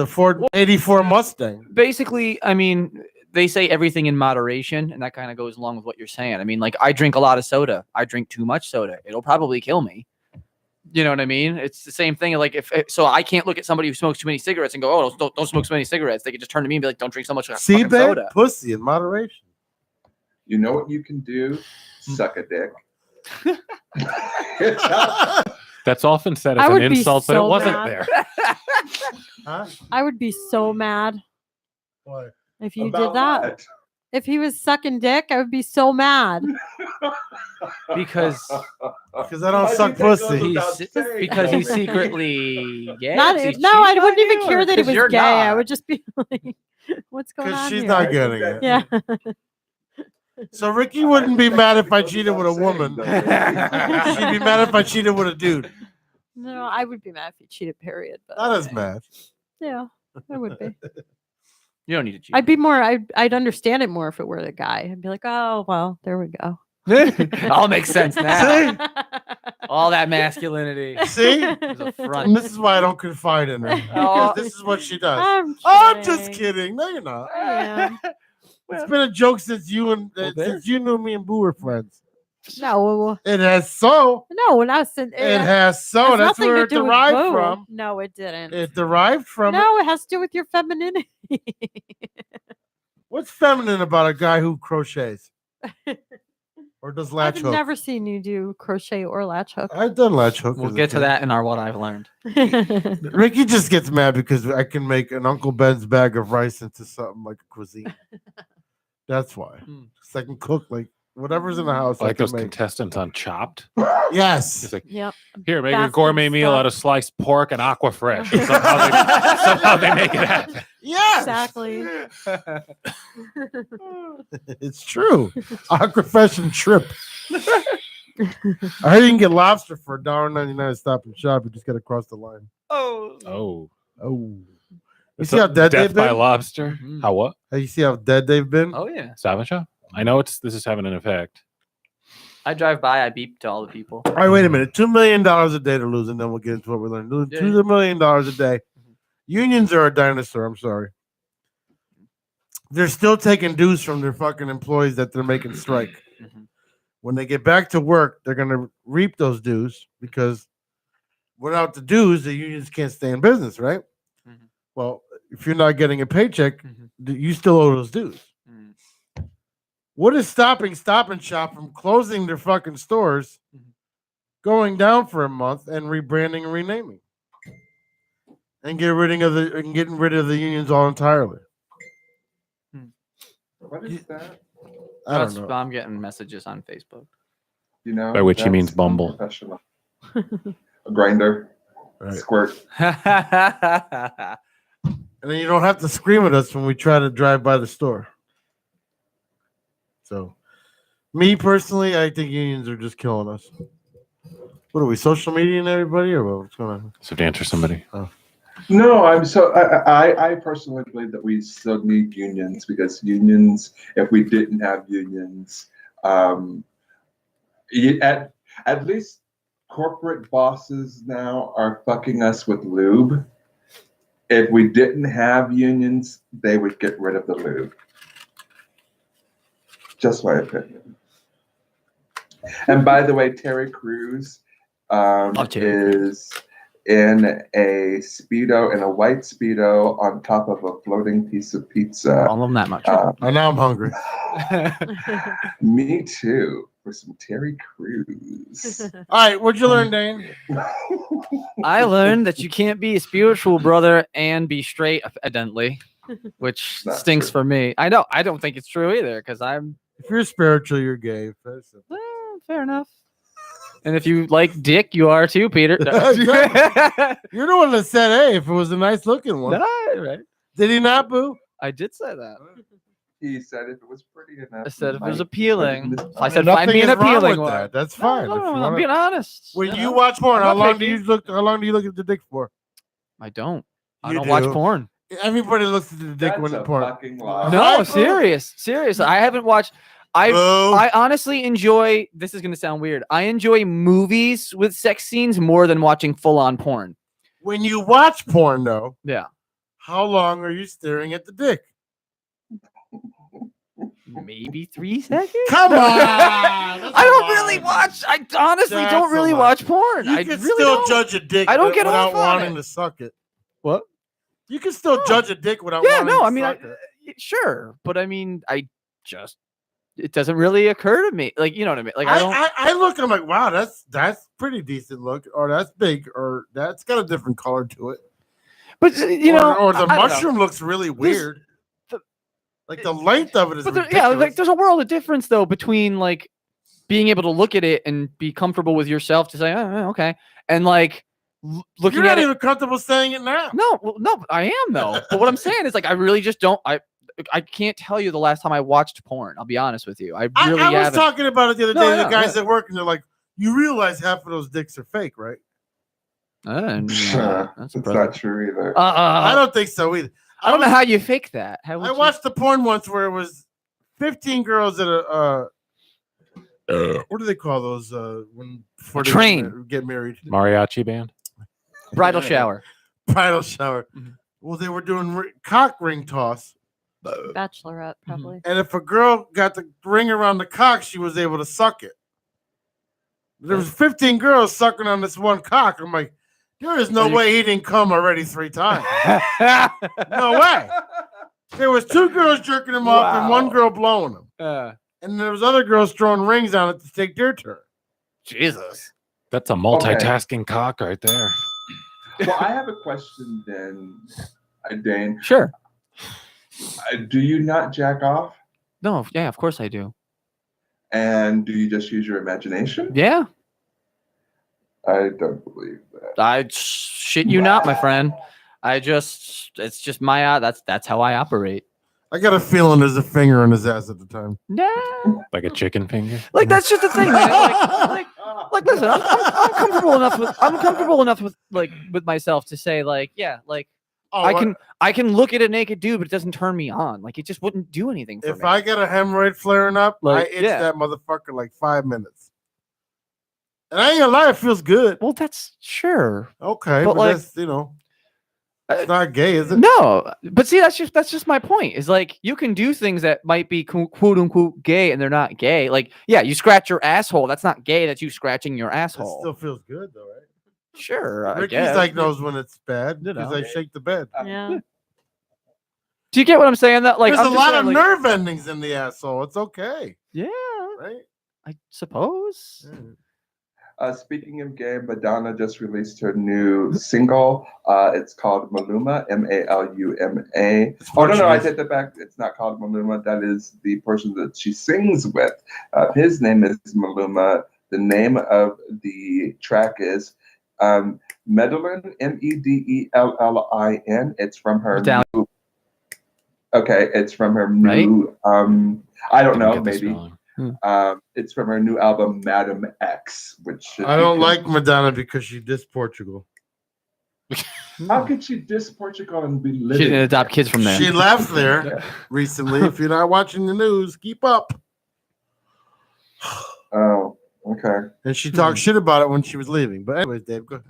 Ford 84 Mustang. Basically, I mean, they say everything in moderation, and that kind of goes along with what you're saying. I mean, like I drink a lot of soda. I drink too much soda. It'll probably kill me. You know what I mean? It's the same thing. Like so I can't look at somebody who smokes too many cigarettes and go, "Oh, don't smoke so many cigarettes." They could just turn to me and be like, "Don't drink so much See, fucking babe, soda." pussy in moderation. You know what you can do? Suck a dick. That's often said I as an would be insult, but it so wasn't mad. there. Huh? I would be so mad What? if you About did that. what? If he was sucking dick, I would be so mad. Because Because I don't I suck think that goes pussy. without He's, saying, because he's though. secretly gay. Not, Is he no, I cheating wouldn't on even you, care or- that he 'cause was you're gay. I not? would just be like, what's going 'Cause on she's here? not getting it. Yeah. So Ricky wouldn't be think mad that if I goes cheated with without a woman. saying, though. She'd be mad if I cheated with a dude. No, I would be mad if he cheated, period. But Not as mad. yeah, I would be. You don't need to cheat. I'd be more, I'd understand it more if it were the guy. I'd be like, oh, well, there we go. All makes sense now. All that masculinity. See? is a And front. this is why I don't confide in her. Oh. Because this is what she does. I'm just kidding. No, you're not. I am. It's been a joke since you and Well, since you knew me and Boo were friends. No, It has so. no, not since It has so. has That's nothing where to it do with derived Boo. from. No, it didn't. It derived from. No, it has to do with your femininity. What's feminine about a guy who crochets or does latch I've hook? never seen you do crochet or latch hook. I've done latch hook. We'll as a get to kid. that in our what I've learned. Ricky just gets mad because I can make an Uncle Ben's bag of rice into something like a cuisine. That's why. Hmm. 'Cause I can cook like whatever's in the house. I Like can those make. contestants on Chopped. Yes. It's like, Yep. here, make a Basket gourmet meal stuff. out of sliced pork and aqua fresh. And somehow they make it happen. Yes. Exactly. It's true. Aquafresh and shrimp. I heard you can get lobster for $1.99 at Stop and Shop. You just got to cross the line. Oh. Oh. Oh. You see how dead Death they've by been? lobster? Mhm. How what? You see how dead they've been? Oh yeah. Stop and Shop? I know this is having an effect. I drive by. I beep to all the people. All right, wait a minute. $2 million a day to lose, and then we'll get into what we learned. Yeah. $2 million a day. Unions are a dinosaur. I'm sorry. They're still taking dues from their fucking employees that they're making strike. Mhm. When they get back to work, they're going to reap those dues because without the dues, the unions can't stay in business, right? Mhm. Well, if you're not getting a paycheck, Mhm. you still owe those dues. Mhm. What is stopping Stop and Shop from closing their fucking stores, Mhm. going down for a month, and rebranding and renaming, and getting rid of the unions all entirely? What is that? I don't know. I'm getting messages on Facebook. You know, By which he that's means Bumble. unprofessional. A grinder, Right. squirt. And then you don't have to scream at us when we try to drive by the store. So, me personally, I think unions are just killing us. What are we, social media and everybody, or what's going on? So to answer somebody. No, I personally believe that we still need unions because unions, if we didn't have unions, at least corporate bosses now are fucking us with lube. If we didn't have unions, they would get rid of the lube. Just my opinion. And by the way, Terry Crews is in a Speedo, in a white Speedo on top of a floating piece of pizza. All of them that much. And now I'm hungry. Me too, for some Terry Crews. All right, what'd you learn, Dane? I learned that you can't be a spiritual brother and be straight, evidently, which Not stinks true. for me. I know. I don't think it's true either because I'm If you're spiritual, you're gay. That's it. fair enough. And if you like dick, you are too, Peter. You're the one that said, hey, if it was a nice looking one. Right. Did he not, Boo? I did say that. He said if it was pretty enough. I said if it was might appealing. put it in I this- said Nothing find me an is wrong appealing with one. that. That's fine. No, If you I'm wanna- being honest. When you know? watch porn, I'm how not long do picky. you look? How long do you look at the dick for? I don't. I You don't watch do. porn. Everybody looks at the dick That's when a the porn. fucking lie. No, Right, Boo? serious. I haven't watched. Boo. I honestly enjoy. This is gonna sound weird. I enjoy movies with sex scenes more than watching full on porn. When you watch porn, though, Yeah, how long are you staring at the dick? maybe 3 seconds. Come on. I don't really watch. I honestly That's don't a really lot. watch porn. You I can really still don't. judge a dick I don't get without off on wanting it. to suck it. What? You can still No. judge a dick without Yeah, wanting no. to I mean, suck it. sure, but I mean, it doesn't really occur to me. Like, you know what I mean? Like, I don't. I look, I'm like, wow, that's pretty decent look, or that's big, or that's got a different color to it. But you know, or the I don't know. mushroom looks really weird. Like the length of it is But ridiculous. like there's a world of difference though between like being able to look at it and be comfortable with yourself to say, oh, okay, and like looking You're at not it. even comfortable saying it now. No, well, no, but I am though. But what I'm saying is like I really just don't. I can't tell you the last time I watched porn. I'll be honest with you. I really I was haven't. talking about it the other No, day. I The know, guys yeah. at work, and they're like, "You realize half of those dicks are fake, right?" That's It's impressive. not true either. I don't think so either. I don't know how you fake that. How would I you- watched the porn once where it was 15 girls at a what do they call those when before they train. get married? Mariachi band. bridal shower. Bridal shower. Mhm. Well, they were doing cock ring toss, Bachelorette, probably. and if a girl got the ring around the cock, she was able to suck it. There was 15 girls sucking on this one cock. I'm like, there is no way he didn't come already 3 times. No way. There was 2 girls jerking him off and 1 girl blowing him. And there was other girls throwing rings on it to take their turn. Jesus. That's a multitasking cock right there. Well, I have a question then, Dane. Sure. Do you not jack off? No, yeah, of course I do. And do you just use your imagination? Yeah. I don't believe that. I shit you not, my friend. It's just my that's how I operate. I got a feeling there's a finger on his ass at the time. No. Like a chicken finger. Like that's just the thing, man. Like listen, I'm comfortable enough with myself to say like, yeah, like I can look at a naked dude, but it doesn't turn me on. Like it just wouldn't do anything for me. If I get a hemorrhoid flaring up, Like, I itch yeah. that motherfucker like 5 minutes. And I ain't gonna lie, it feels good. Well, that's sure. Okay, but but like, that's it's not gay, is it? No, but see, that's just my point. Is like you can do things that might be quote unquote gay, and they're not gay. Like, yeah, you scratch your asshole. That's not gay. That's you scratching your It asshole. still feels good though, right? Sure, I Ricky's guess. like knows when it's bad You because know. I shake the bed. Yeah. Do you get what I'm saying? That like There's I'm a just lot saying, of like, nerve endings in the asshole. It's okay, Yeah, right? I suppose. Speaking of gay, Madonna just released her new single. It's called Maluma, Maluma. Oh, no, I take that back. It's not called Maluma. That is the person that she sings with. His name is Maluma. The name of the track is Medellin, Medellin. It's from her Italian. new. Okay, it's from her new. I don't know, maybe. It's from her new album, Madam X, which I don't like Madonna because she dissed Portugal. How could she diss Portugal and be She living? didn't adopt kids from there. She left there recently. If you're not watching the news, keep up. Oh, okay. And she talked shit about it when she was leaving. But anyways, Dave, go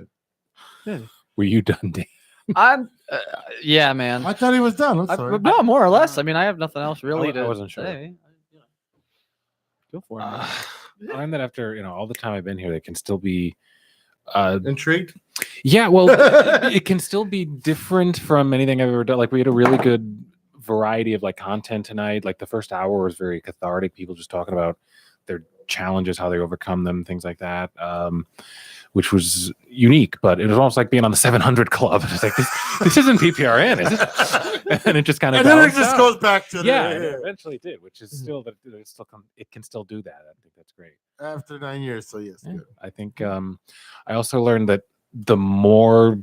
ahead. Were you done, Dave? I'm, yeah, man. I thought he was done. I'm sorry. No, more or less. I mean, I have nothing else really I to wasn't sure. say. Go for it. man. I find that after all the time I've been here, they can still be Intrigued? Yeah, well, it can still be different from anything I've ever done. Like we had a really good variety of like content tonight. Like the first hour was very cathartic. People just talking about their challenges, how they overcome them, things like that, which was unique. But it was almost like being on the 700 Club. It's like this isn't PPRN, is it? And it just kind of And then it just goes back to it eventually did, which is still that it can still do that. I think that's great. After 9 years, so yes. Yeah, Good. I think I also learned that the more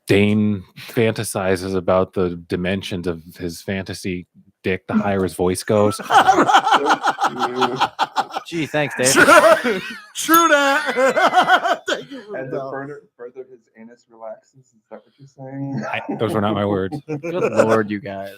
Dane fantasizes about the dimensions of his fantasy dick, the higher his voice goes. Gee, thanks, Dave. True that. Thank you for And that. the further his anus relaxes, is that what you're saying? Those were not my words. Good lord, you guys.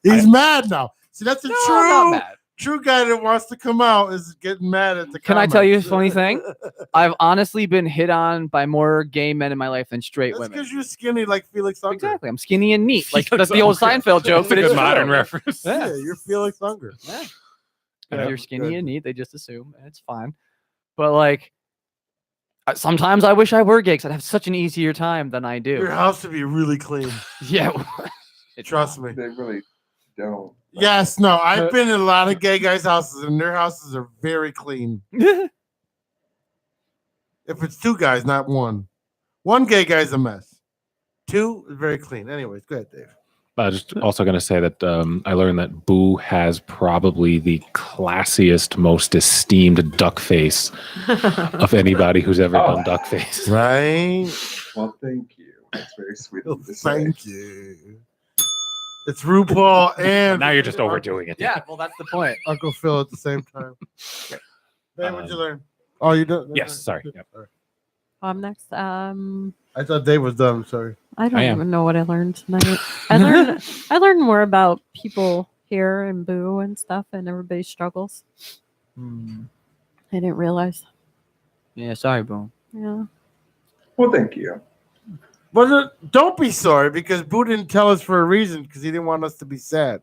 He's mad now. See, that's a No, I'm not mad. true guy that wants to come out is getting mad at the Can I tell you a comments. funny thing? I've honestly been hit on by more gay men in my life than straight That's women. because you're skinny like Felix Unger. Exactly. I'm skinny and neat. Like that's the old Seinfeld joke, but it's Good modern true. reference. Yeah, you're Felix Unger. Yeah. Yeah, If you're skinny good. and neat, they just assume and it's fine. But like, sometimes I wish I were gay because I'd have such an easier time than I do. Your house would be really clean. Yeah. Trust me. They really don't. Yes, no. I've been in a lot of gay guys' houses, and their houses are very clean. If it's 2 guys, not 1. 1 gay guy's a mess. 2 is very clean. Anyways, go ahead, Dave. I was just also going to say that I learned that Boo has probably the classiest, most esteemed duck face of anybody who's ever done duck face. Right? Well, thank you. That's very sweet of you to say. Thank you. It's RuPaul and Now you're just overdoing it. Yeah, well, that's the point. Uncle Phil at the same time. Hey, what'd you learn? Oh, you done? Yes, sorry. Yep. I'm next. I thought Dave was done. Sorry. I don't I am. even know what I learned tonight. I learned more about people here and Boo and stuff and everybody's struggles. I didn't realize. Yeah, sorry, Boom. Yeah. Well, thank you. But don't be sorry because Boo didn't tell us for a reason because he didn't want us to be sad.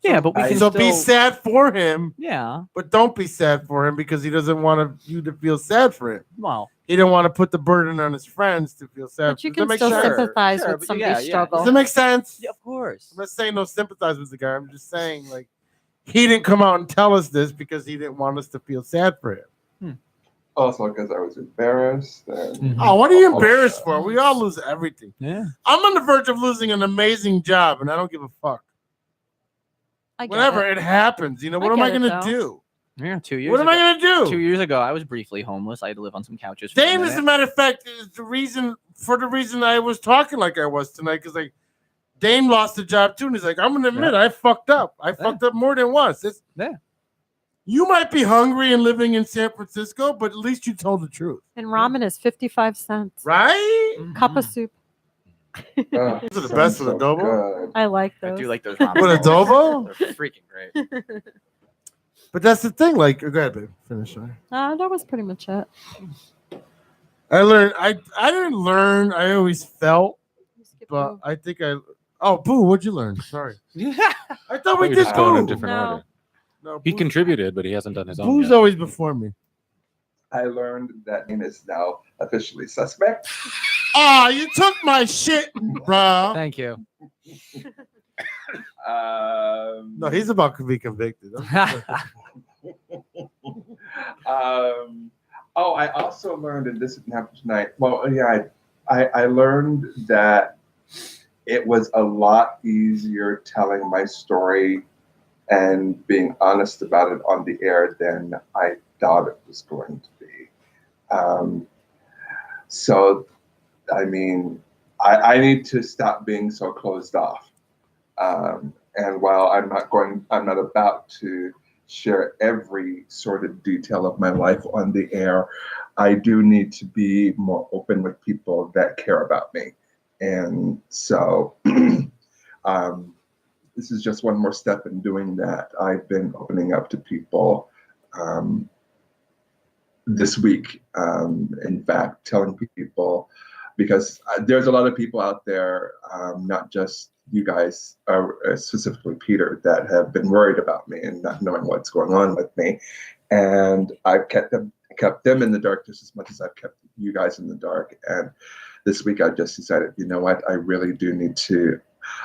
Yeah, but we can So still... be sad for him, Yeah, but don't be sad for him because he doesn't want you to feel sad for him. well, He didn't want to put the burden on his friends to feel sad. But you Does that can make still sense? sympathize Sure, with but somebody's yeah, yeah. struggle. Does that make sense? yeah, of course. I'm not saying no sympathize with the guy. I'm just saying like he didn't come out and tell us this because he didn't want us to feel sad for him. Also, because I was embarrassed. And Oh, what are you embarrassed for? We all lose everything. Yeah. I'm on the verge of losing an amazing job, and I don't give a fuck. I get Whatever, it. it happens. You know, what I am I get it, going to though. do? Yeah, 2 years What am ago. I going to 2 do? years ago, I was briefly homeless. I had to live on some couches. For Dave, a as a minute. matter of fact, is the reason I was talking like I was tonight because like Dame lost the job too, and he's like, I'm gonna admit I fucked up. I fucked up more than once. Yeah. You might be hungry and living in San Francisco, but at least you told the truth, And ramen is 55 cents. right? Cup of soup. oh, Those are the best with sounds adobo. good. I like I those. do like those ramen. With rolls. adobo? They're freaking great. But that's the thing. Like, go ahead, babe. Finish. Sorry. That was pretty much it. I learned. I didn't learn. I always felt, You skip but Boo. I think I. Oh, Boo! What'd you learn? Sorry. I thought we Maybe did just going in Boo. different No. order. No, He Boo's- contributed, but he hasn't done his own Boo's yet. always before me. I learned that name is now officially suspect. Ah, you took my shit, bro. Thank you. No, he's about to be convicted. Oh, I also learned, and this didn't happen tonight. Well, yeah, I learned that it was a lot easier telling my story and being honest about it on the air than I thought it was going to be. So, I mean, I need to stop being so closed off. And while I'm not about to share every sort of detail of my life on the air, I do need to be more open with people that care about me. And so this is just one more step in doing that. I've been opening up to people this week. In fact, telling people, because there's a lot of people out there, not just you guys, specifically Peter, that have been worried about me and not knowing what's going on with me. And I've kept them in the dark just as much as I've kept you guys in the dark. And this week I just decided, you know what, I really do need to,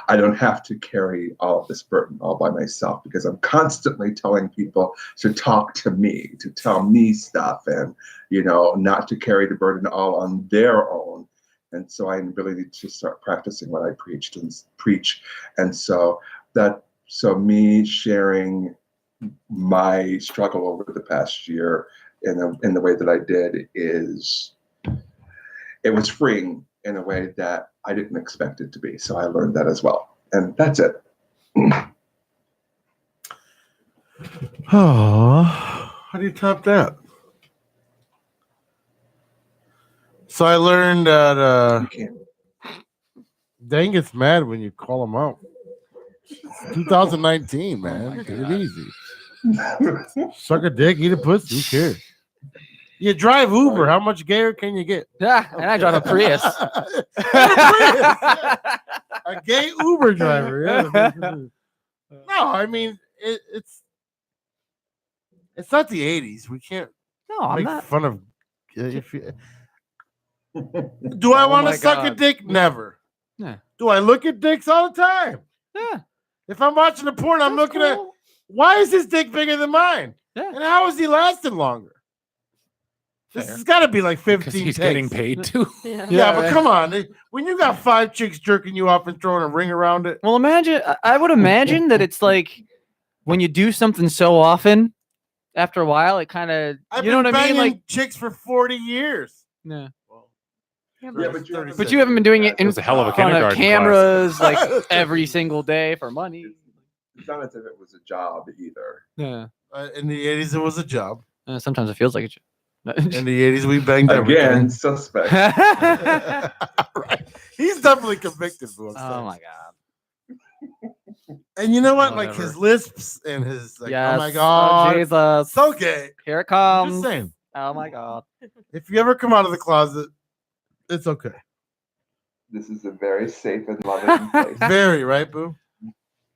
I don't have to carry all of this burden all by myself, because I'm constantly telling people to talk to me, to tell me stuff, and, you know, not to carry the burden all on their own. And so I really need to start practicing what I preach. And so me sharing my struggle over the past year in the way that I did it was freeing in a way that I didn't expect it to be. So I learned that as well. And that's it. Oh, how do you top that? So I learned that You can't. Dane gets mad when you call him out. It's 2019, man. Take it easy. Suck a dick, eat a pussy. Who cares? You drive Uber. How much gayer can you get? Yeah, and I drive a Prius. A gay Uber driver. Yeah. No, I mean it's not the 80s. We can't No, I'm make not. fun of. If you, do I Oh want to my suck a God. dick? Never. Yeah. Do I look at dicks all the time? Yeah. If I'm watching a porn, I'm That's looking at cool. why is his dick bigger than mine? Yeah. And how is he lasting longer? This Fair. has got to be like 15 Because he's takes. getting paid too. Yeah, but come on. When you got 5 chicks jerking you off and throwing a ring around it. Well, imagine. I would imagine that it's like when you do something so often, after a while, it kind of. I've You know been what I mean? banging Like, chicks for 40 years. yeah. Yeah, but you But you haven't been doing it in was a hell of a front of kindergarten cameras like every single day for money. It's not as if it was a job either. Yeah. In the 80s, it was a job. Sometimes it feels like it. In the 80s, we banged Again, everything. suspect. Right. He's definitely convicted. Oh my god. And you know what? Like Whatever. his lisps and his like, Yes. oh my god, Jesus. so gay. Here it Just comes. saying. Oh my god. If you ever come out of the closet, it's okay. This is a very safe and loving place. Very right, boo.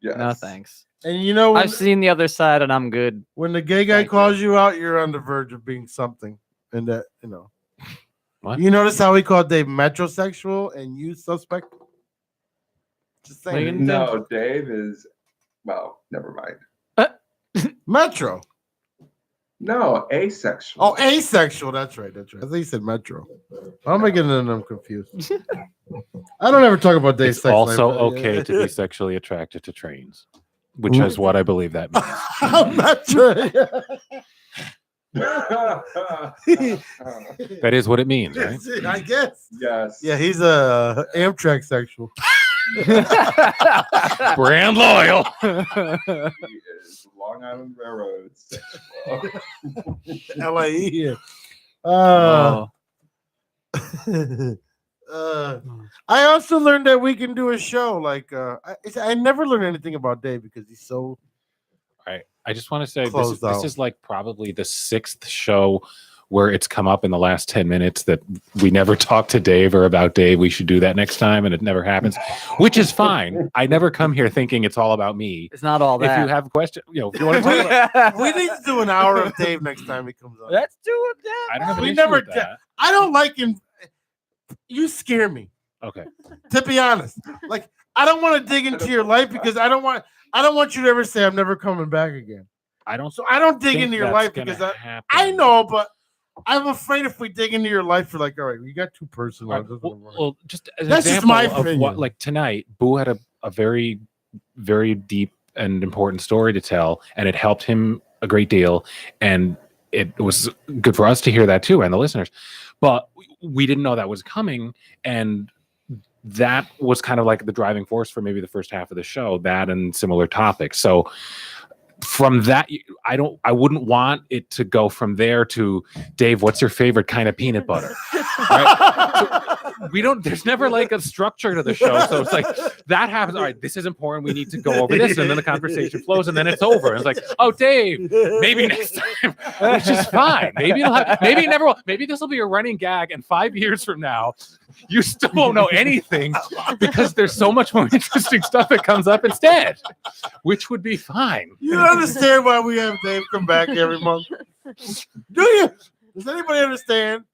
Yes. No thanks. And you know when, I've seen the other side and I'm good. when the gay guy Thank calls you out, you're on the verge of being something. And that What? You notice how he called Dave metrosexual and you suspect? Just What are you saying. gonna No, Dave is. Well, never mind. Metro. No, asexual. Oh, asexual. That's right. I think he said metro. How am I getting them confused? I don't ever talk about Dave's It's sex also life. okay to be sexually attracted to trains, which is what I believe that means. I'm not sure. That is what it means, right? I guess. Yes. Yeah, he's a Amtrak sexual. Brand loyal. He is Long Island Railroad sexual. LAE here. Oh. I also learned that we can do a show. Like, I never learned anything about Dave because he's so. All right. I just want to say this Closed out. is like probably the 6th show where it's come up in the last 10 minutes that we never talked to Dave or about Dave. We should do that next time, and it never happens, which is fine. I never come here thinking it's all about me. It's not all that. If you have questions, if you want to talk about, We need to do an hour of Dave next time he comes on. Let's do it. Yeah. I don't have an We issue never with did. that. I don't like him. You scare me, Okay. to be honest. Like, I don't want to dig into your life because I don't want you to ever say I'm never coming back again. I don't. So I don't dig think into your that's life gonna because I happen. know, but I'm afraid if we dig into your life, you're like, all right, we got 2 personal All lives. right, well, just as an That's just example my of opinion. what, like tonight, Boo had a very, very deep and important story to tell, and it helped him a great deal, and it was good for us to hear that too, and the listeners. But we didn't know that was coming, and that was kind of like the driving force for maybe the first half of the show, that and similar topics. So from that, I wouldn't want it to go from there to Dave, what's your favorite kind of peanut butter? Right? So there's never like a structure to the show. So it's like that happens. All right, this is important. We need to go over this. And then the conversation flows and then it's over. And it's like, oh, Dave, maybe next time, which is fine. Maybe it never will. Maybe this will be a running gag. And 5 years from now, you still won't know anything because there's so much more interesting stuff that comes up instead, which would be fine. You don't understand why we have Dave come back every month. Do you? Does anybody understand?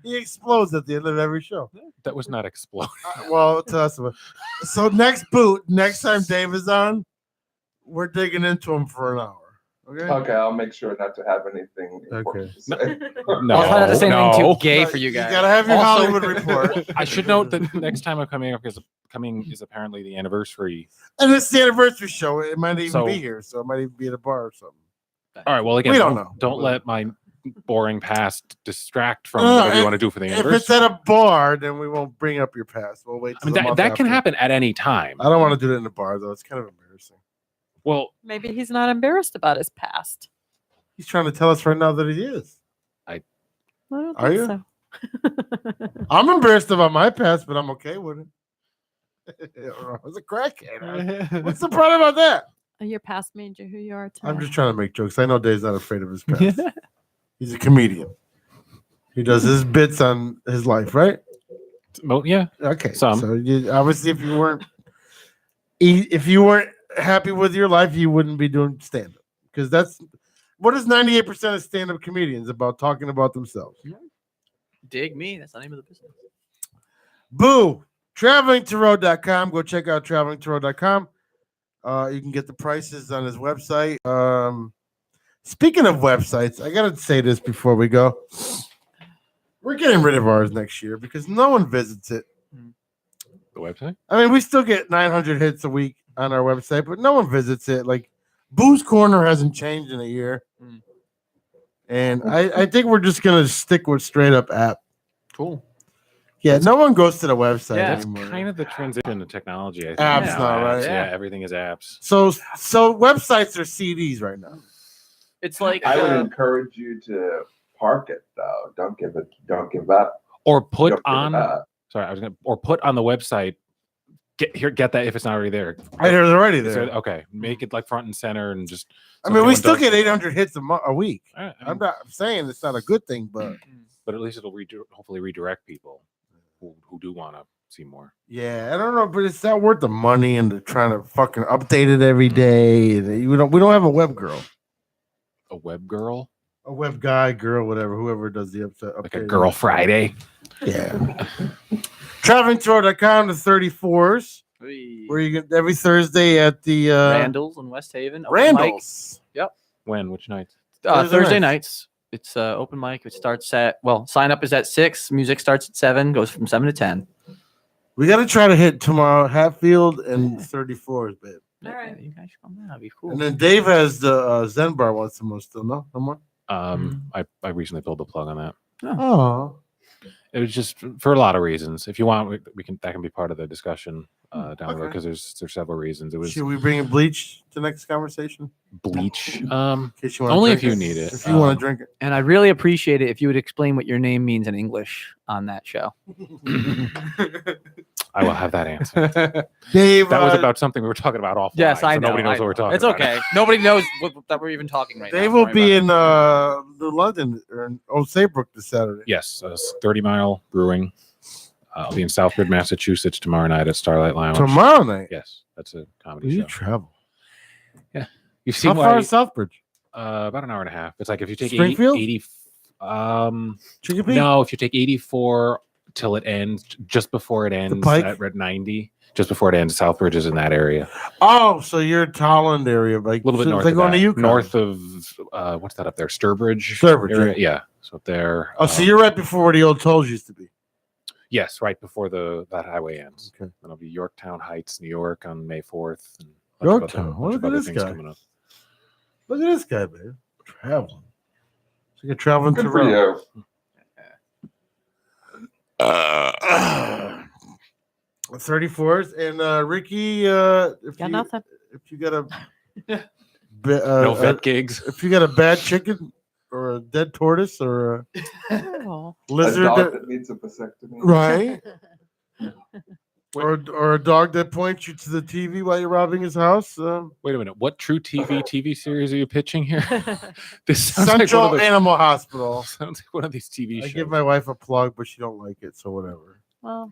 He explodes at the end of every show. That was not explode. Well, tell us about. So next time Dave is on, we're digging into him for an hour. Okay. Okay, I'll make sure not to have anything important to say. No, I'll try not to say anything no. too gay for you You guys. gotta have your Also- Hollywood report. I should note that next time I'm coming up is apparently the anniversary. And it's the anniversary show. It might even So- be here, so it might even be at a bar or something. All right. Well, again, We don't know. Don't let my boring past distract from No, whatever you if- want to do for the If anniversary. it's at a bar, then we won't bring up your past. We'll wait. I mean, till the month that can after. happen at any time. I don't want to do that in a bar though. It's kind of embarrassing. Well, Maybe he's not embarrassed about his past. He's trying to tell us right now that he is. I don't Are think you? so. I'm embarrassed about my past, but I'm okay with it. I was a crackhead. What's the problem about that? Your past made you who you are today. I'm just trying to make jokes. I know Dave's not afraid of his past. He's a comedian. He does his bits on his life, right? well, yeah. Okay. Some. So obviously, if you weren't happy with your life, you wouldn't be doing stand up because that's what is 98% of stand up comedians about, talking about themselves. Dig me. That's the name of the business. Boo. TravelingToRoad.com. Go check out TravelingToRoad.com. You can get the prices on his website. Speaking of websites, I gotta say this before we go. We're getting rid of ours next year because no one visits it. The website? I mean, we still get 900 hits a week on our website, but no one visits it. Like, Boo's Corner hasn't changed in a year. And I think we're just going to stick with straight up app. Cool. Yeah, no one goes to the website That's anymore. kind of the transition to technology. I think. Apps now, now, right? Yeah, everything is apps. So websites are CDs right now. It's like I would encourage you to park it though. Don't give up. Or put Don't give on. it up. Sorry, I was gonna. Or put on the website. Get that if it's not already there. It's already Is there. it- okay, make it like front and center and just. I so mean, we everyone still does- get 800 hits a week. All right, I'm not saying it's not a good thing, but but at least it'll hopefully redirect people who do want to see more. yeah, I don't know, but it's not worth the money and the trying to fucking update it every day. We don't have a web girl, A web girl, a web guy, girl, whatever, whoever does the update. like a Girl Friday. Yeah. Travelingtour.com to 34s, where you get every Thursday at the Randall's in West Haven. open mic. Randall's. Yep. When? Which night? Thursday nights. It's open mic. It starts at sign up is at 6. Music starts at 7. Goes from 7 to 10. We got to try to hit tomorrow Hatfield and 34s, babe. All right, you guys should come down. That'd be cool. And then Dave has the Zen Bar once a month still. No more. I recently pulled the plug on that. Oh. It was just for a lot of reasons. If you want, we can that can be part of the discussion down the road Okay. because there's several reasons. It was Should we bring in bleach to next conversation? bleach. In case you wanna Only if drink you need it. If you want to drink it. And I'd really appreciate it if you would explain what your name means in English on that show. I will have that answer. Dave, That was about something we were talking about offline. Yes, I so know. Nobody knows what we're talking It's about. okay. Nobody knows that we're even talking right now. Dave Don't will worry be about in the London or in Saybrook this Saturday. Yes, 30 Mile Brewing. I'll be in Southbridge, Massachusetts tomorrow night at Starlight Lounge. Tomorrow night. Yes, that's a comedy You show. travel. You've seen How far why- is Southbridge? about an hour and a half. It's like if you take Springfield? 80 Chicopee? no, if you take 84 till it ends, just before it ends Pike? at Red 90, just before it ends, Southbridge is in that area. Oh, so you're Tolland area, like A little bit so north they're of going that. to Yukon. North of what's that up there? Sturbridge. Sturbridge, area? yeah. Yeah. So up there. Oh, so you're right before where the old tolls used to be. Yes, right before that highway ends. Okay. Then it'll be Yorktown Heights, New York on May 4th. And a bunch of Yorktown. other- Look bunch of at other this things guy. coming up. Look at this guy, man. Traveling. So you're traveling Good to for Rome. you. 34s and Ricky, if Got you nothing. if you got a No vet gigs. if you got a bad chicken or a dead tortoise or Oh. a lizard, a dog that, that needs a vasectomy. right? or a dog that points you to the TV while you're robbing his house. Wait a minute. What true TV series are you pitching here? This sounds like Central one of the, Animal Hospital. sounds like one of these TV I shows. give my wife a plug, but she don't like it, so whatever. Well,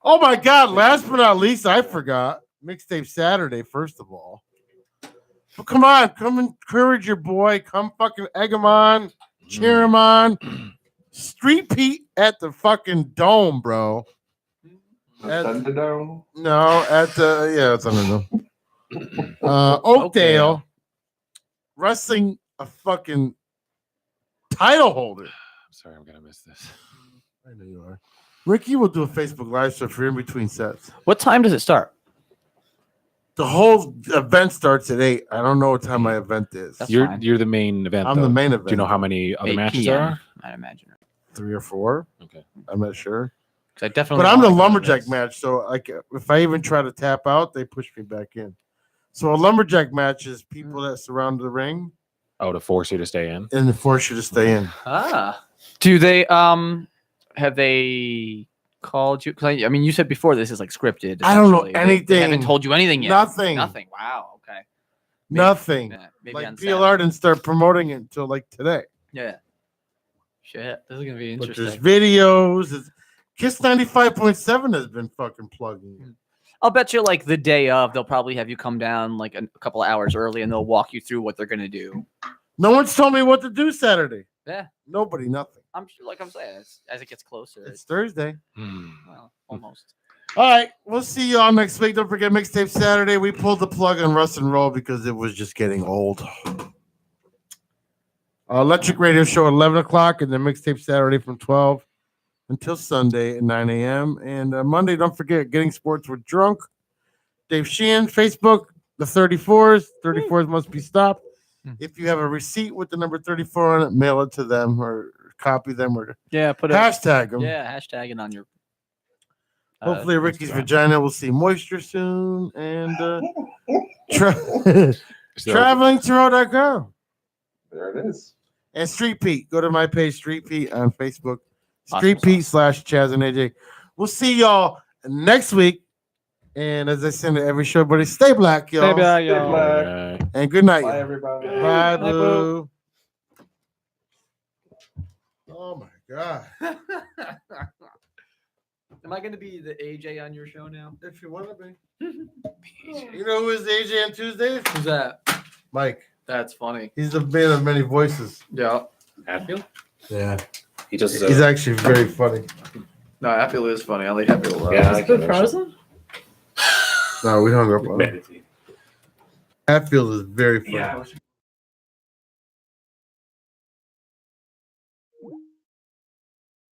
Oh my God! Last but not least, I forgot Mixtape Saturday. First of all, but come on, come encourage your boy. Come fucking egg him on, cheer him on. Street Pete at the fucking Dome, bro. The Thunderdome. No, at the it's Thunderdome. Oakdale, wrestling a fucking title holder. I'm sorry, I'm gonna miss this. I know you are. Ricky will do a Facebook Live so if you're in between sets. What time does it start? The whole event starts at 8. I don't know what time my event is. That's You're fine. the main event. I'm though. the main event. Do you know how many other 8 matches PM, there are? I'd imagine. 3 or 4? Okay. I'm not sure. 'Cause I definitely. But I'm the wanna go to lumberjack this. match, so like if I even try to tap out, they push me back in. So a lumberjack match is people that surround the ring Oh, to force you to stay in. and they force you to stay in. Ah. Do they have they called you? Because I mean, you said before this is like scripted. I don't know essentially. They anything. haven't told you anything yet. Nothing. Nothing. Wow. Okay. Nothing. Yeah, maybe Like on PLR Saturday. didn't start promoting it until like today. Yeah. Shit. This is gonna be But there's interesting. videos. Kiss 95.7 has been fucking plugging. I'll bet you like the day of, they'll probably have you come down like a couple of hours early, and they'll walk you through what they're gonna do. No one's told me what to do Saturday. Yeah. Nobody, nothing. I'm sure, like I'm saying, as it gets closer, It's Thursday. well, almost. All right, we'll see y'all next week. Don't forget Mixtape Saturday. We pulled the plug on Russ and Roll because it was just getting old. Electric Radio Show 11 o'clock, and the mixtape Saturday from 12 until Sunday at 9 a.m. And Monday, don't forget, Getting Sports with Drunk. Dave Sheehan, Facebook, the 34s. 34s must be stopped. If you have a receipt with the number 34 on it, mail it to them or copy them or put hashtag them. Yeah, hashtag it on your. Hopefully, Ricky's Instagram. vagina will see moisture soon. And travelingtoro.com. There it is. And Street Pete. Go to my page, Street Pete, on Facebook. Street Pete / Chaz and AJ. We'll see y'all next week. And as I say to every show, buddy, stay black, y'all. Stay black, y'all. Stay black. And good night. Bye, y'all. everybody. Bye, Bye, Boo. Oh, my God. Am I going to be the AJ on your show now? If you want to be. You know who is AJ on Tuesdays? Who's that? Mike. That's funny. He's the man of many voices. Yeah. Hatfield? Yeah. He just He's actually very funny. No, Hatfield is funny. I like Hatfield a lot. Yeah, I Is like it him. frozen? No, we hung up on him. Meditate. Hatfield is very funny. Yeah.